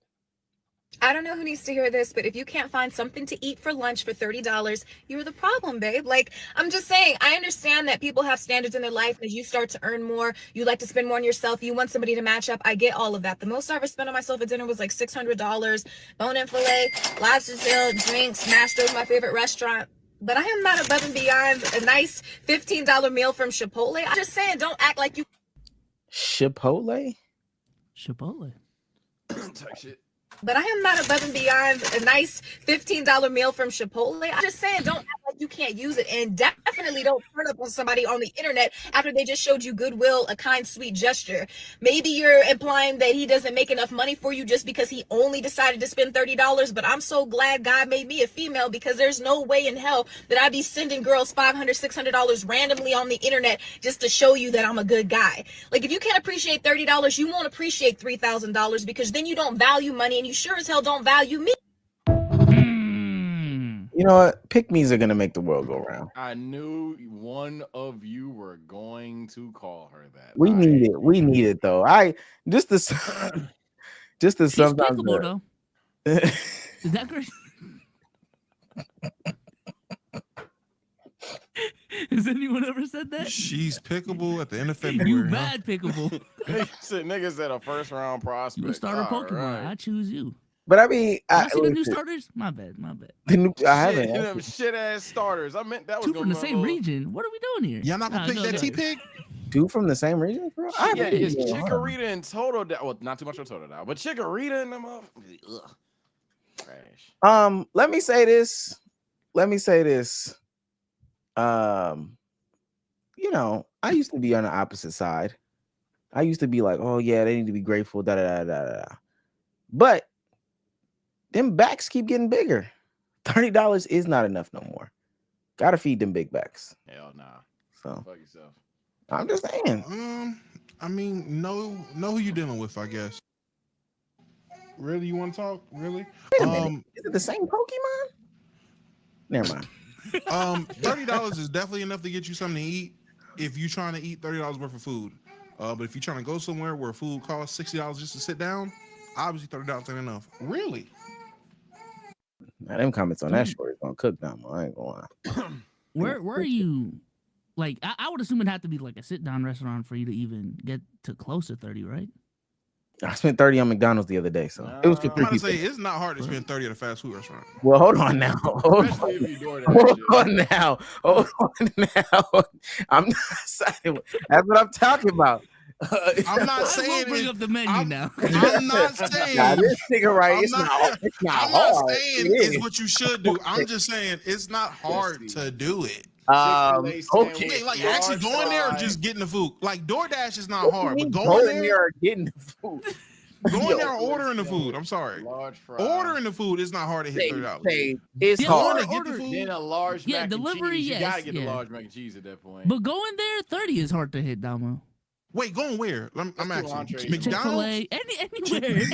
I don't know who needs to hear this, but if you can't find something to eat for lunch for $30, you're the problem, babe. Like, I'm just saying, I understand that people have standards in their life. As you start to earn more, you like to spend more on yourself. You want somebody to match up. I get all of that. The most I ever spent on myself at dinner was like $600. Bone-in filet, lobster tail, drinks, mashed was my favorite restaurant. But I am not above and beyond a nice $15 meal from Chipotle. I'm just saying, don't act like you. Chipotle? Chipotle. Type shit. But I am not above and beyond a nice $15 meal from Chipotle. I'm just saying, don't act like you can't use it, and definitely don't turn up on somebody on the internet after they just showed you goodwill, a kind, sweet gesture. Maybe you're implying that he doesn't make enough money for you just because he only decided to spend $30. But I'm so glad God made me a female, because there's no way in hell that I'd be sending girls $500, $600 randomly on the internet just to show you that I'm a good guy. Like, if you can't appreciate $30, you won't appreciate $3,000, because then you don't value money, and you sure as hell don't value me. You know what? Pick-me's are gonna make the world go round. I knew one of you were going to call her that. We need it. We need it though. Just to She's sometimes. pickable though. Is that great? Has anyone ever said that? She's pickable at the end of February. You huh? bad pickable. Niggas said a first round prospect. You starter All Pokemon. right. I choose you. But I mean, I see the new starters. My bad. I haven't. Them shit ass starters. I meant that was Two from the gonna be a same little- region. What are we doing here? Y'all not gonna pick that T-Pick? Two from the same region, bro? Yeah, it's Chikorita and Totodile. Well, not too much of Totodile, but Chikorita and them. Ugh. Trash. Let me say this. You know, I used to be on the opposite side. I used to be like, oh yeah, they need to be grateful, da da da da da. But them backs keep getting bigger. $30 is not enough no more. Gotta feed them big backs. Hell nah. So Fuck yourself. I'm just saying. I mean, know who you dealing with, I guess. Really, you want to talk? Really? Wait a minute. Is it the same Pokemon? Never mind. $30 is definitely enough to get you something to eat if you're trying to eat $30 worth of food. But if you're trying to go somewhere where food costs $60 just to sit down, obviously $30 ain't enough. Really? Now, them comments on that short is gonna cook down. I ain't gonna lie. Where are you? Like, I would assume it'd have to be like a sit down restaurant for you to even get to close to 30, right? I spent 30 on McDonald's the other day, so it was for I'm 3 about to people. say it's not hard to spend 30 at a fast food restaurant. Well, hold on now. Hold on now. I'm not saying that's what I'm talking about. I'm not saying bring up the menu now. I'm not saying Nah, this nigga right. I'm It's not not saying hard. it's what you should do. I'm just saying it's not hard to do it. Okay. Like actually going there or just getting the food. Like DoorDash is not hard, but Going going there there or getting the food. Going there or ordering the food. I'm sorry. Large fry. Ordering the food is not hard to hit $30. It's Yeah, hard. Get the food. Then a large Yeah, mac delivery, and cheese. You yes, gotta get the yeah. large mac and cheese at that point. But going there, 30 is hard to hit, Damo. Wait, going where? I'm That's two asking. entrees. McDonald's? Chick-fil-A, anywhere.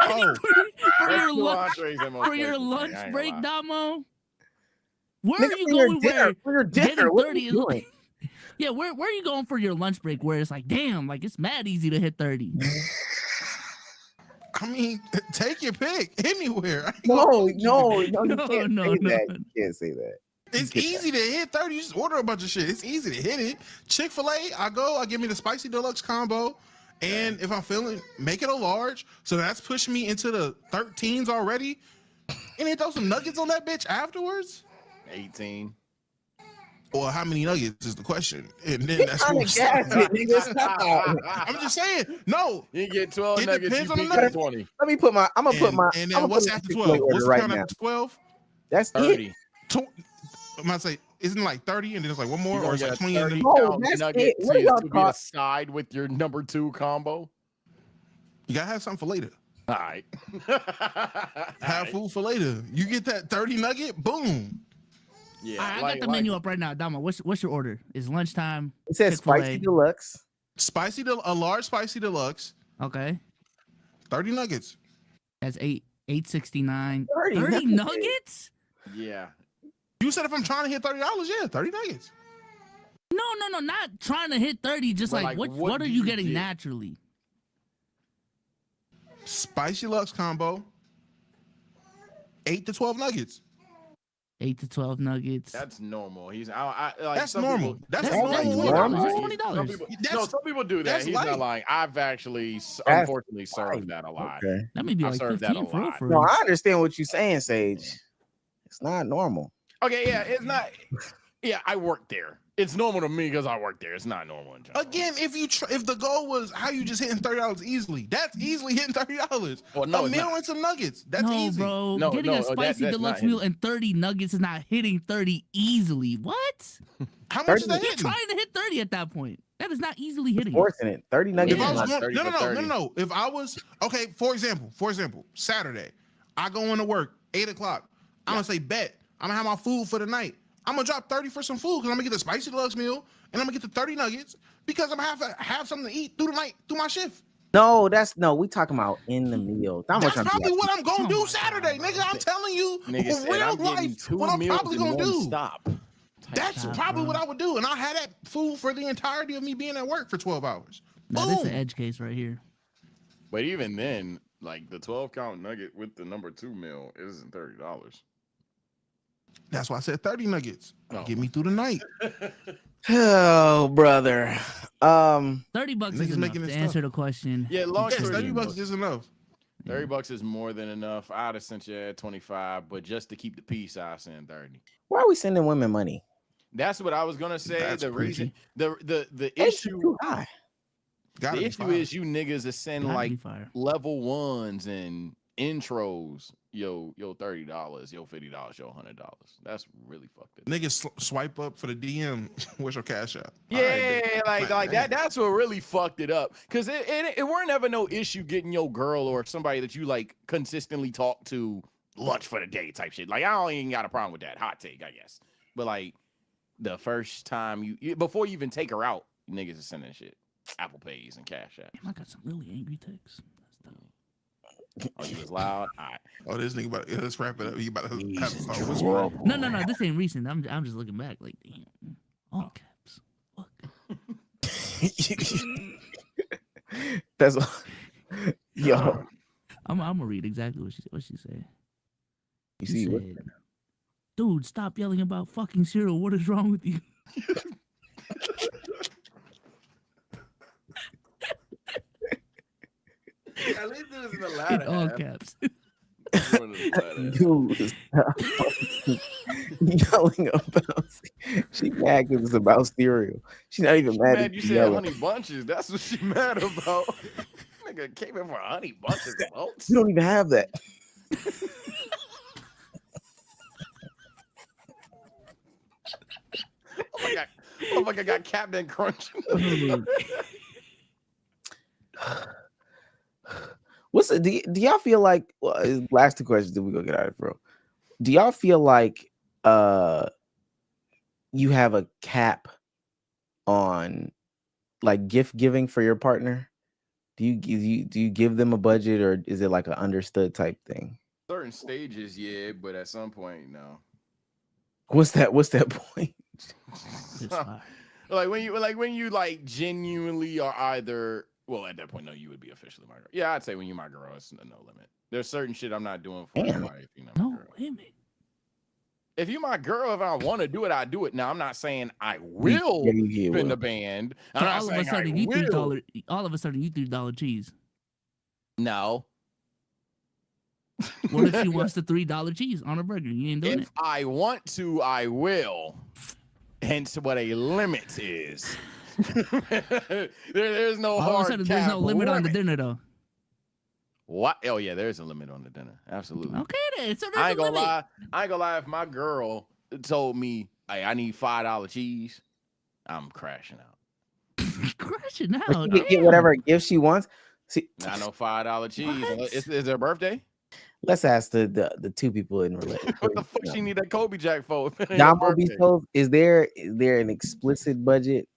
Oh. for That's your two lunch, entrees at most for your places, lunch man. I ain't break, gonna lie. Damo. Where Nigga, are you for your going? dinner, for your dinner, hitting what are 30 you is doing? Yeah, where are you going for your lunch break? Where it's like, damn, like it's mad easy to hit 30. I mean, take your pick anywhere. No, you No, can't no, say no. that. You can't say that. It's easy to hit 30. You just order a bunch of shit. It's easy to hit it. Chick-fil-A, I give me the spicy deluxe combo. And if I'm feeling, make it a large. So that's pushing me into the 13s already. And then throw some nuggets on that bitch afterwards. 18. Or how many nuggets is the question. And then that's what I'm just saying. No. You get 12 It nuggets, depends you on the beat nuggets. 20. Let me put my. I'm gonna put my. And I'm then gonna what's put after my 12? order What's the right count now. after 12? That's 30. it. I'm gonna say, isn't it like 30 and then it's like one more, You're or gonna it's get like a 20 and 30 then No, pound that's nugget it. What are y'all to be a talking- side with your number 2 combo. you gotta have something for later. All right. Have food for later. You get that 30 nugget, boom. Yeah, All right, I got the menu up right now. Damo, what's your order? It's lunchtime. It says Chick-fil-A. spicy deluxe. A large spicy deluxe, Okay. 30 nuggets. That's $8.69. 30 30 nuggets. nuggets? Yeah. You said if I'm trying to hit $30, yeah, 30 nuggets. No, not trying to hit 30. Just But, like, like, what what are do you you getting get? naturally? Spicy deluxe combo, 8 to 12 nuggets. 8 to 12 nuggets. That's normal. He's I like That's some normal. People, That's That's normal. $20. That's Some $20. people, That's- no, some people do that. that's He's light. not lying. I've actually, That's unfortunately, served that a lot. Okay. That may be I like serve that a 15 for real, lot. for No, real. I understand what you're saying, Sage. It's not normal. Okay, yeah, it's not. Yeah, I work there. It's normal to me because I work there. It's not normal in general. Again, if the goal was how you just hitting $30 easily, that's easily hitting $30. Well, no, a it's meal not. and some nuggets. That's no, easy. bro. No, Getting no, a spicy that's deluxe not meal hitting. and 30 nuggets is not hitting 30 easily. What? How much is that You're hitting? trying to hit 30 at that point. That is not easily hitting. Forcing it. 30 nuggets. If I is was not- going, 30 for 30. no. If I was okay, for example, Saturday, I go into work 8 o'clock. I'm gonna say bet. I'm gonna have my food for the night. I'm gonna drop 30 for some food because I'm gonna get the spicy deluxe meal and I'm gonna get the 30 nuggets because I'm gonna have something to eat through the night through my shift. No, we talking about in the meal. That's probably what I'm gonna Oh do my Saturday, God, nigga. I'm telling you, Nigga said, real I'm getting life, 2 what I'm meals probably in gonna one do. stop. That's Stop, probably bro. what I would do, and I had that food for the entirety of me being at work for 12 hours. Now, this is an Boom. edge case right here. But even then, like the 12 count nugget with the number 2 meal isn't $30. That's why I said 30 nuggets. Oh. Get me through the night. Oh, brother. $30 is Niggas enough making to this answer stuff. the question. Yeah, long Yes, story 30 short, bucks is enough. $30 is more than enough. I'd have sent you at 25, but just to keep the peace, I send 30. Why are we sending women money? That's what I was gonna say. That's the reason, preachy. the It's issue, too high. Gotta the be issue fire. is you niggas are send Gotta like be fire. level 1s and intros. Yo, $30, yo, $50, yo, $100. That's really fucked up. Niggas swipe up for the DM. Where's your cash out? Yeah, like that. That's what really fucked it up. Cause it weren't ever no issue getting your girl or somebody that you like consistently talk to lunch for the day type shit. Like I don't even got a problem with that. Hot take, I guess. But like the first time you before you even take her out, niggas is sending shit. Apple Pays and Cash App. Damn, I got some really angry texts. That's dope. Oh, you was loud. All right. Oh, this nigga about let's wrap it up. He about to have Jesus a Christ. whisper. No, this ain't recent. I'm just looking back like, damn. All caps. Look. That's yo. I'm gonna read exactly what she said. You She see what? said, dude, stop yelling about fucking cereal. What is wrong with you? At least it was in the In latter all half. caps. Dude, stop yelling about. She mad because it's about cereal. She's not even mad. Mad at you you said yelling. honey bunches. That's what she mad about. Nigga came in for honey bunches of oats. You don't even have that. Oh my god. Oh my god, got Captain Crunch. What's do y'all feel like? Well, last 2 questions, then we go get out of it, bro. Do y'all feel like you have a cap on like gift giving for your partner? Do you give them a budget, or is it like an understood type thing? Certain stages, yeah, but at some point, no. What's that point? It's fire. like when you genuinely are either well at that point, no, you would be officially my girl. Yeah, I'd say when you're my girl, it's no limit. There's certain shit I'm not doing for my Damn. wife. You know, my No girl. limit. If you're my girl, if I want to do it, I do it. Now I'm not saying I will Yeah, spin the well. band. So I'm not all of a saying sudden I you will. all of a sudden you $3 cheese. No. What if she wants the $3 cheese on a burger? You ain't doing If I want to, I will. Hence what a limit is. there's no it. All of a hard sudden there's cap no limit on the limit. dinner though. What? Oh yeah, there's a limit on the dinner. Absolutely. Okay then. So there's I a ain't gonna limit. lie. I ain't gonna lie. If my girl told me, "Hey, I need $5 cheese," I'm crashing out. Crashing out. She can get damn. whatever gift she wants. See, I know $5 cheese. What? Is her birthday? let's ask the 2 people in relationship. What the fuck she need that Kobe Jack for? If it ain't her Damo birthday? Bistos, is there an explicit budget?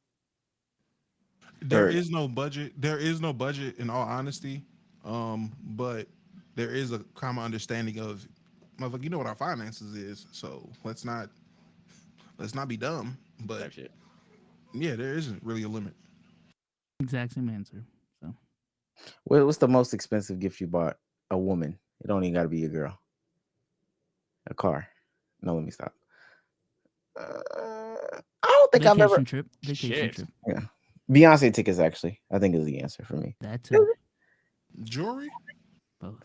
There Or- is no budget. There is no budget in all honesty. But there is a common understanding of motherfucker, you know what our finances is, so let's not be dumb. But Type shit. yeah, there isn't really a limit. Exact same answer. So What's the most expensive gift you bought a woman? It don't even got to be a girl. A car. No, let me stop. I don't think I've ever. Vacation Shit. trip. Yeah, Beyonce tickets actually. I think is the answer for me. That too. Jewelry? Both.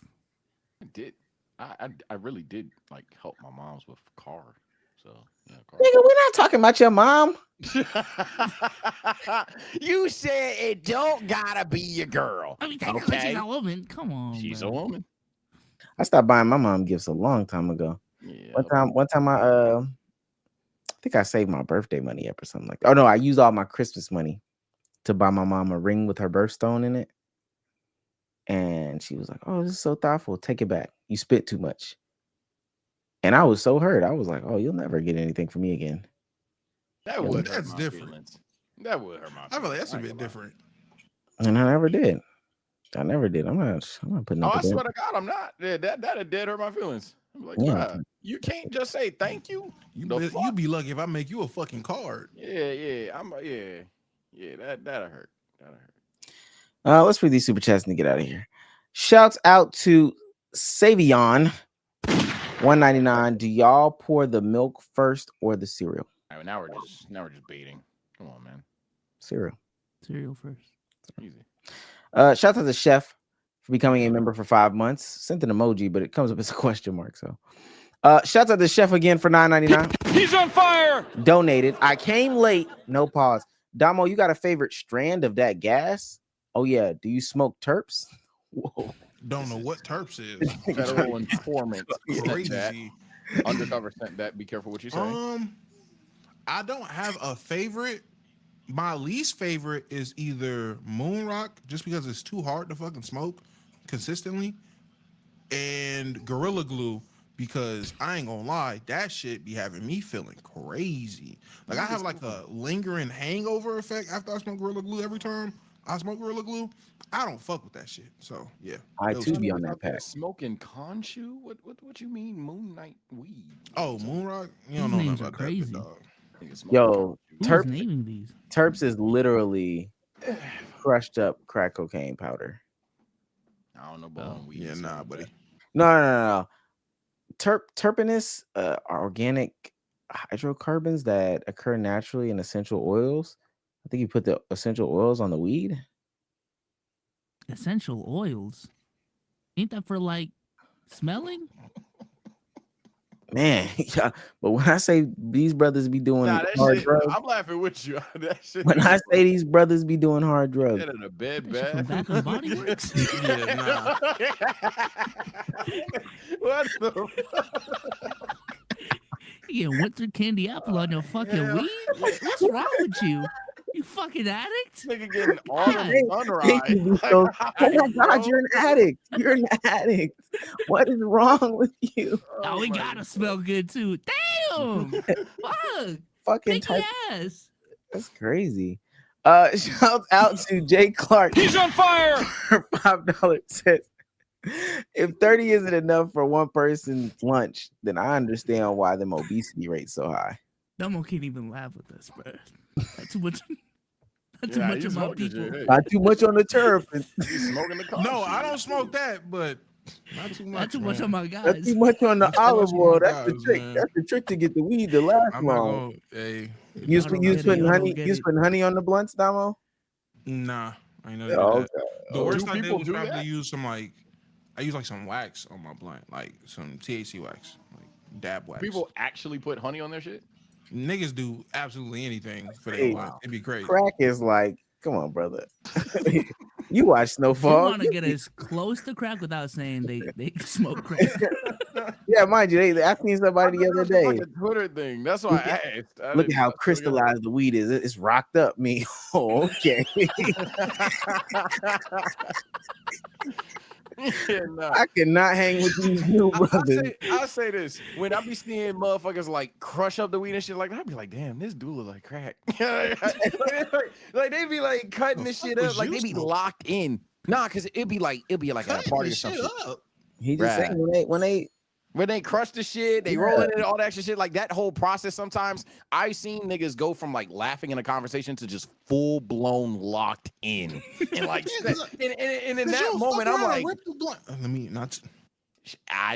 I really did like help my moms with car So yeah, Nigga, we're not talking about your mom. You said it don't gotta be your girl. I mean, technically Okay. she's a woman. Come on, she's bro. a woman. I stopped buying my mom gifts a long time ago. Yeah. One time I think I saved my birthday money up or something like that. Oh no, I used all my Christmas money to buy my mom a ring with her birthstone in it. And she was like, "Oh, this is so thoughtful. Take it back. You spit too much." And I was so hurt. I was like, "Oh, you'll never get anything from me again." That would hurt That's my different. feelings. That would hurt my feelings. I feel like that's a I ain't bit gonna lie. different. And I never did. I'm not putting Oh, up I with swear that. to God, I'm not. Yeah, that'd dead hurt my feelings. I'm like, Yeah. bruh, you can't just say thank you. You be lucky if I make you a fucking card. Yeah. That'll hurt. That'll hurt. Let's read these super chats and get out of here. Shouts out to Savion 199. Do y'all pour the milk first or the cereal? All right, now we're just baiting. Come on, man. Cereal. Cereal first. Easy. Shout out to the chef for becoming a member for 5 months. Sent an emoji, but it comes up as a question mark. So shout out to the chef again for $9.99. He's on fire. Donated. I came late. No pause. Damo, you got a favorite strand of that gas? Oh yeah. Do you smoke terps? Whoa. Don't know what terps is. Federal informant. Crazy. Undercover sent that. Be careful what you say. I don't have a favorite. My least favorite is either Moon Rock, just because it's too hard to fucking smoke consistently, and Gorilla Glue, because I ain't gonna lie, that shit be having me feeling crazy. Like I have like a lingering hangover effect after I smoke Gorilla Glue. Every time I smoke Gorilla Glue, I don't fuck with that shit. So yeah, I those too two. be on that pack. Smoking Khonshu? What you mean Moon Night weed? Oh, Moon Rock, you These don't know names nothing are about that, crazy. dog. Yo, Who's terps. naming these? Terps is literally crushed up crack cocaine powder. I don't know about weed. Yeah, nah, buddy. No. Terpenes are organic hydrocarbons that occur naturally in essential oils. I think you put the essential oils on the weed. Essential oils. Ain't that for like smelling? Man, yeah. But when I say these brothers be doing Nah, that hard shit, drugs, I'm laughing with you. That shit. when I say these brothers be doing hard drugs, Get in a bed, That shit from bad. Bath and Body Works? Yeah, nah. What the? You get winter candy apple on your fucking Yeah. weed? What's wrong with you? You fucking addict? Nigga getting autumn sunrise. Thank you, Like, so- hi, oh my god, bro. you're an addict. You're an addict. What is wrong with you? Oh, we my gotta God. smell good too. Damn! Fuck! Fucking Pinky type. ass. That's crazy. Shout out to Jay Clark. He's on fire. For $5 says, if 30 isn't enough for one person's lunch, then I understand why them obesity rates so high. Dumbo can't even laugh with us, bro. Not too much. Not too Yeah, much he's of my smoking people. shit, hey. Not too much on the turf. He's smoking the Khonshu. No, I don't smoke that, but not too much. Not too much man. on my Not guys. too much on the Not too much olive on oil. my That's the guys, trick. man. That's the trick to get the weed to last I'm not long. gonna. Hey, You I don't putting get it, I honey? don't You get it. putting honey on the blunts, Damo? nah, I know Oh, that. okay. The worst Do I did people was do probably that? use some I use like some wax on my blunt, like some THC wax, like dab wax. People actually put honey on their shit. Niggas do absolutely anything for Hey, their blunt. It'd be crazy. Crack is like, come on, brother. You watch They Snowfall. want to get as close to crack without saying they smoke crack. Yeah, mind you, I seen somebody the other day. Like a Twitter thing. That's why I asked. I Look at didn't- how crystallized the weed is. It's rocked up. Me, oh, okay. Yeah, nah. I cannot hang with these new brothers. I say this when I be seeing motherfuckers like crush up the weed and shit like that, I be like, damn, this dude look like crack. like they be like cutting this shit up, like they be locked in. Nah, cause it'd be like at a party or something. He just Right. saying when they When they crush the shit, they roll it and all that extra shit. Like that whole process, sometimes I've seen niggas go from like laughing in a conversation to just full blown locked in. And like, and in that moment, I'm like, let me not.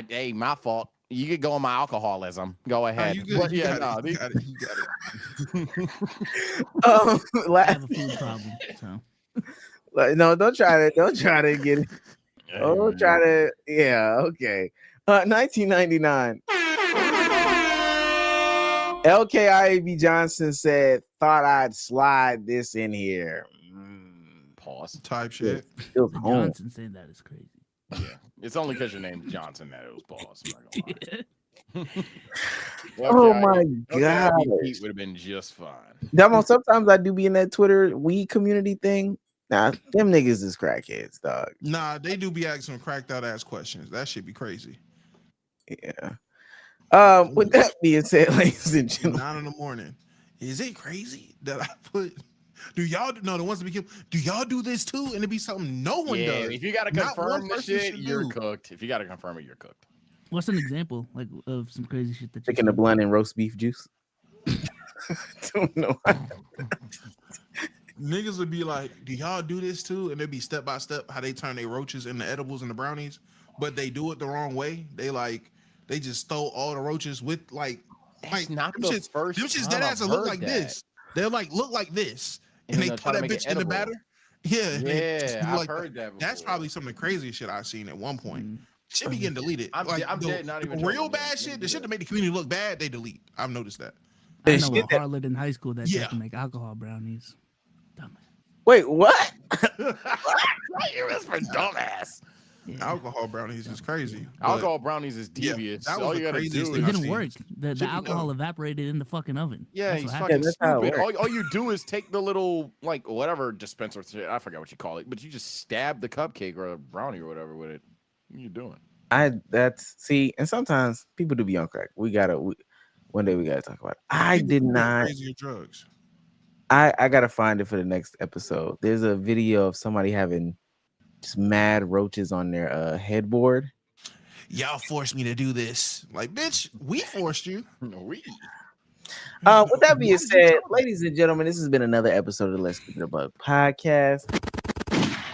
hey, my fault. You could go on my alcoholism. Go ahead. You good. But You yeah, got no, it. You got it. You got it. I have a food problem. So no, don't try to get it. Oh, try to, yeah, okay. 1999. LKIAB Johnson said, "Thought I'd slide this in here." Pause. Type shit. Feels The home. Johnson saying that is crazy. Yeah, it's only because your name's Johnson that it was pause. I'm not gonna lie. Oh my God, god! Pete would have been just fine. Damo, sometimes I do be in that Twitter weed community thing. Nah, them niggas is crackheads, dog. Nah, they do be asking cracked out ass questions. That should be crazy. Yeah. With that being said, ladies and gentlemen, 9 in the morning. Is it crazy that I put? Do y'all know the ones that became? Do y'all do this too? And it be something no one does. If you gotta Not confirm one the person shit, should you're do. cooked. If you gotta confirm it, you're cooked. What's an example like of some crazy shit that you picking the said? blunt and roast beef juice. Don't know. Niggas would be like, "Do y'all do this too?" And it'd be step by step how they turn their roaches into edibles and the brownies, but they do it the wrong way. They just stole all the roaches with That's not them the shits- first Them shits time dead I've ass look heard like that. this. They'll look like this, And and then they they'll put try to that make it bitch in the edible. batter. Yeah, and they just Yeah, do I've like heard that. That's before. probably some of the craziest shit I've seen at one point. Mm. Shit be getting deleted. I'm dead, not the even real joking. bad Yeah, shit, niggas the do shit that. that made the community look bad, they delete. I've noticed that. I The know a shit that- harlot in high school that Yeah. tried to make alcohol brownies. Dumbass. Wait, what? You was for dumbass. Yeah. Alcohol brownies is crazy. but Alcohol brownies is Yeah, devious. that was All the you gotta craziest do thing It is I've didn't seen. work. The Should be alcohol done. evaporated in the fucking oven. Yeah, That's he's what fucking happened. that's how it stupid. works. All you do is take the little whatever dispenser shit. I forgot what you call it, but you just stab the cupcake or a brownie or whatever with it. What are you doing? And sometimes people do be on crack. One day we gotta talk about it. I People did do not. crazier drugs. I gotta find it for the next episode. There's a video of somebody having just mad roaches on their headboard. Y'all forced me to do this. Like, bitch, we forced you. We. With that being said, ladies and gentlemen, this has been another episode of Let's Keep It a Buck podcast.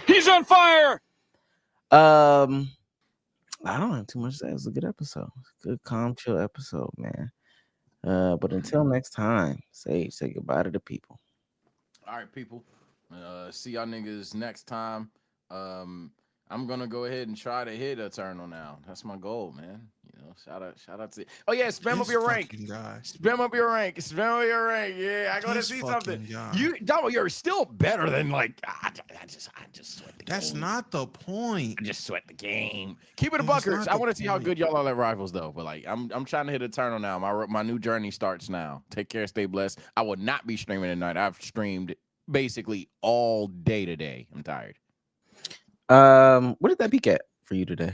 He's on fire. I don't have too much to say. It was a good episode. Good, calm, chill episode, man. But until next time, say goodbye to the people. All right, people. See y'all niggas next time. I'm gonna go ahead and try to hit Eternal now. That's my goal, man. You know, shout out to. Oh yeah, spam up your rank. Spam up your rank. Spam up your rank. Yeah, I gotta see something. You're still better than I just sweat the game. That's not the point. I just sweat the game. Keep it a That's buckers. not I the want to see how point. good y'all are at rivals though. But I'm trying to hit Eternal now. My new journey starts now. Take care, stay blessed. I will not be streaming tonight. I've streamed basically all day today. I'm tired. What did that peak at for you today?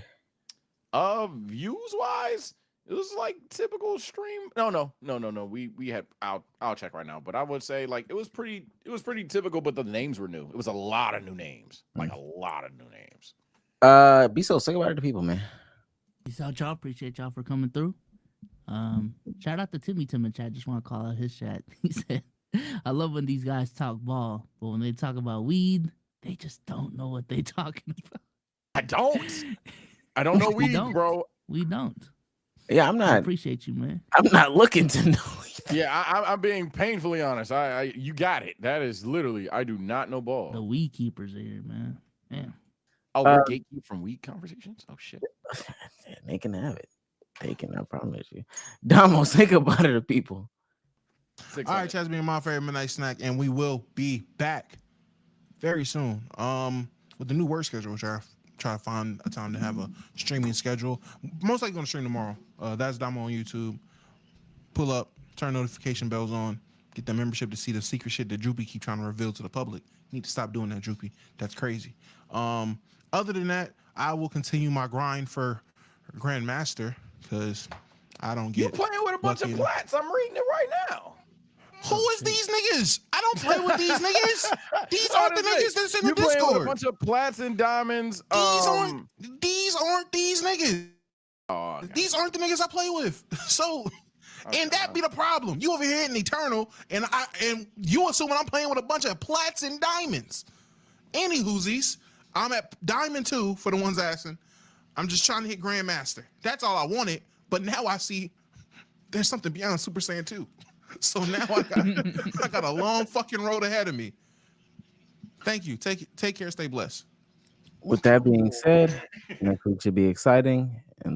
Views wise, it was like typical stream. No. We had I'll check right now, but I would say it was pretty typical, but the names were new. It was a lot of new names. Like a lot of new names. Be so say goodbye to the people, man. Peace out, y'all. Appreciate y'all for coming through. Shout out to Tim in chat. Just want to call out his chat. He said, I love when these guys talk ball, but when they talk about weed, they just don't know what they talking about. I don't know weed, don't. bro. We don't. Yeah, I'm I not. appreciate you, man. I'm not looking to know. Yeah, I'm being painfully honest. You got it. That is literally I do not know ball. The weed keepers are here, man. Man. Oh, we're gatekeep from weed conversations? Oh shit. They can have it. They can, I promise you. Damo, say goodbye to the people. All right, Chaz being my favorite midnight snack, and we will be back very soon. With the new work schedule, which I try to find a time to have a streaming schedule. Most likely gonna stream tomorrow. That's Damo on YouTube. Pull up, turn notification bells on, get that membership to see the secret shit that Droopy keep trying to reveal to the public. You need to stop doing that, Droopy. That's crazy. Other than that, I will continue my grind for Grandmaster because I don't get. You playing with a bunch of plats? I'm reading it right now. Who is these niggas? I don't play with these niggas. These aren't the niggas that's in the You playing with a Discord. bunch of plats and diamonds. These aren't these niggas. Oh, okay. These aren't the niggas I play with. So, and that be the problem. You over here in Eternal, and you assuming I'm playing with a bunch of plats and diamonds. Any whoosies, I'm at Diamond 2 for the ones asking. I'm just trying to hit Grandmaster. That's all I wanted. But now I see there's something beyond Super Saiyan 2. So now I got a long fucking road ahead of me. Thank you. Take care. Stay blessed. With that being said, next week should be exciting.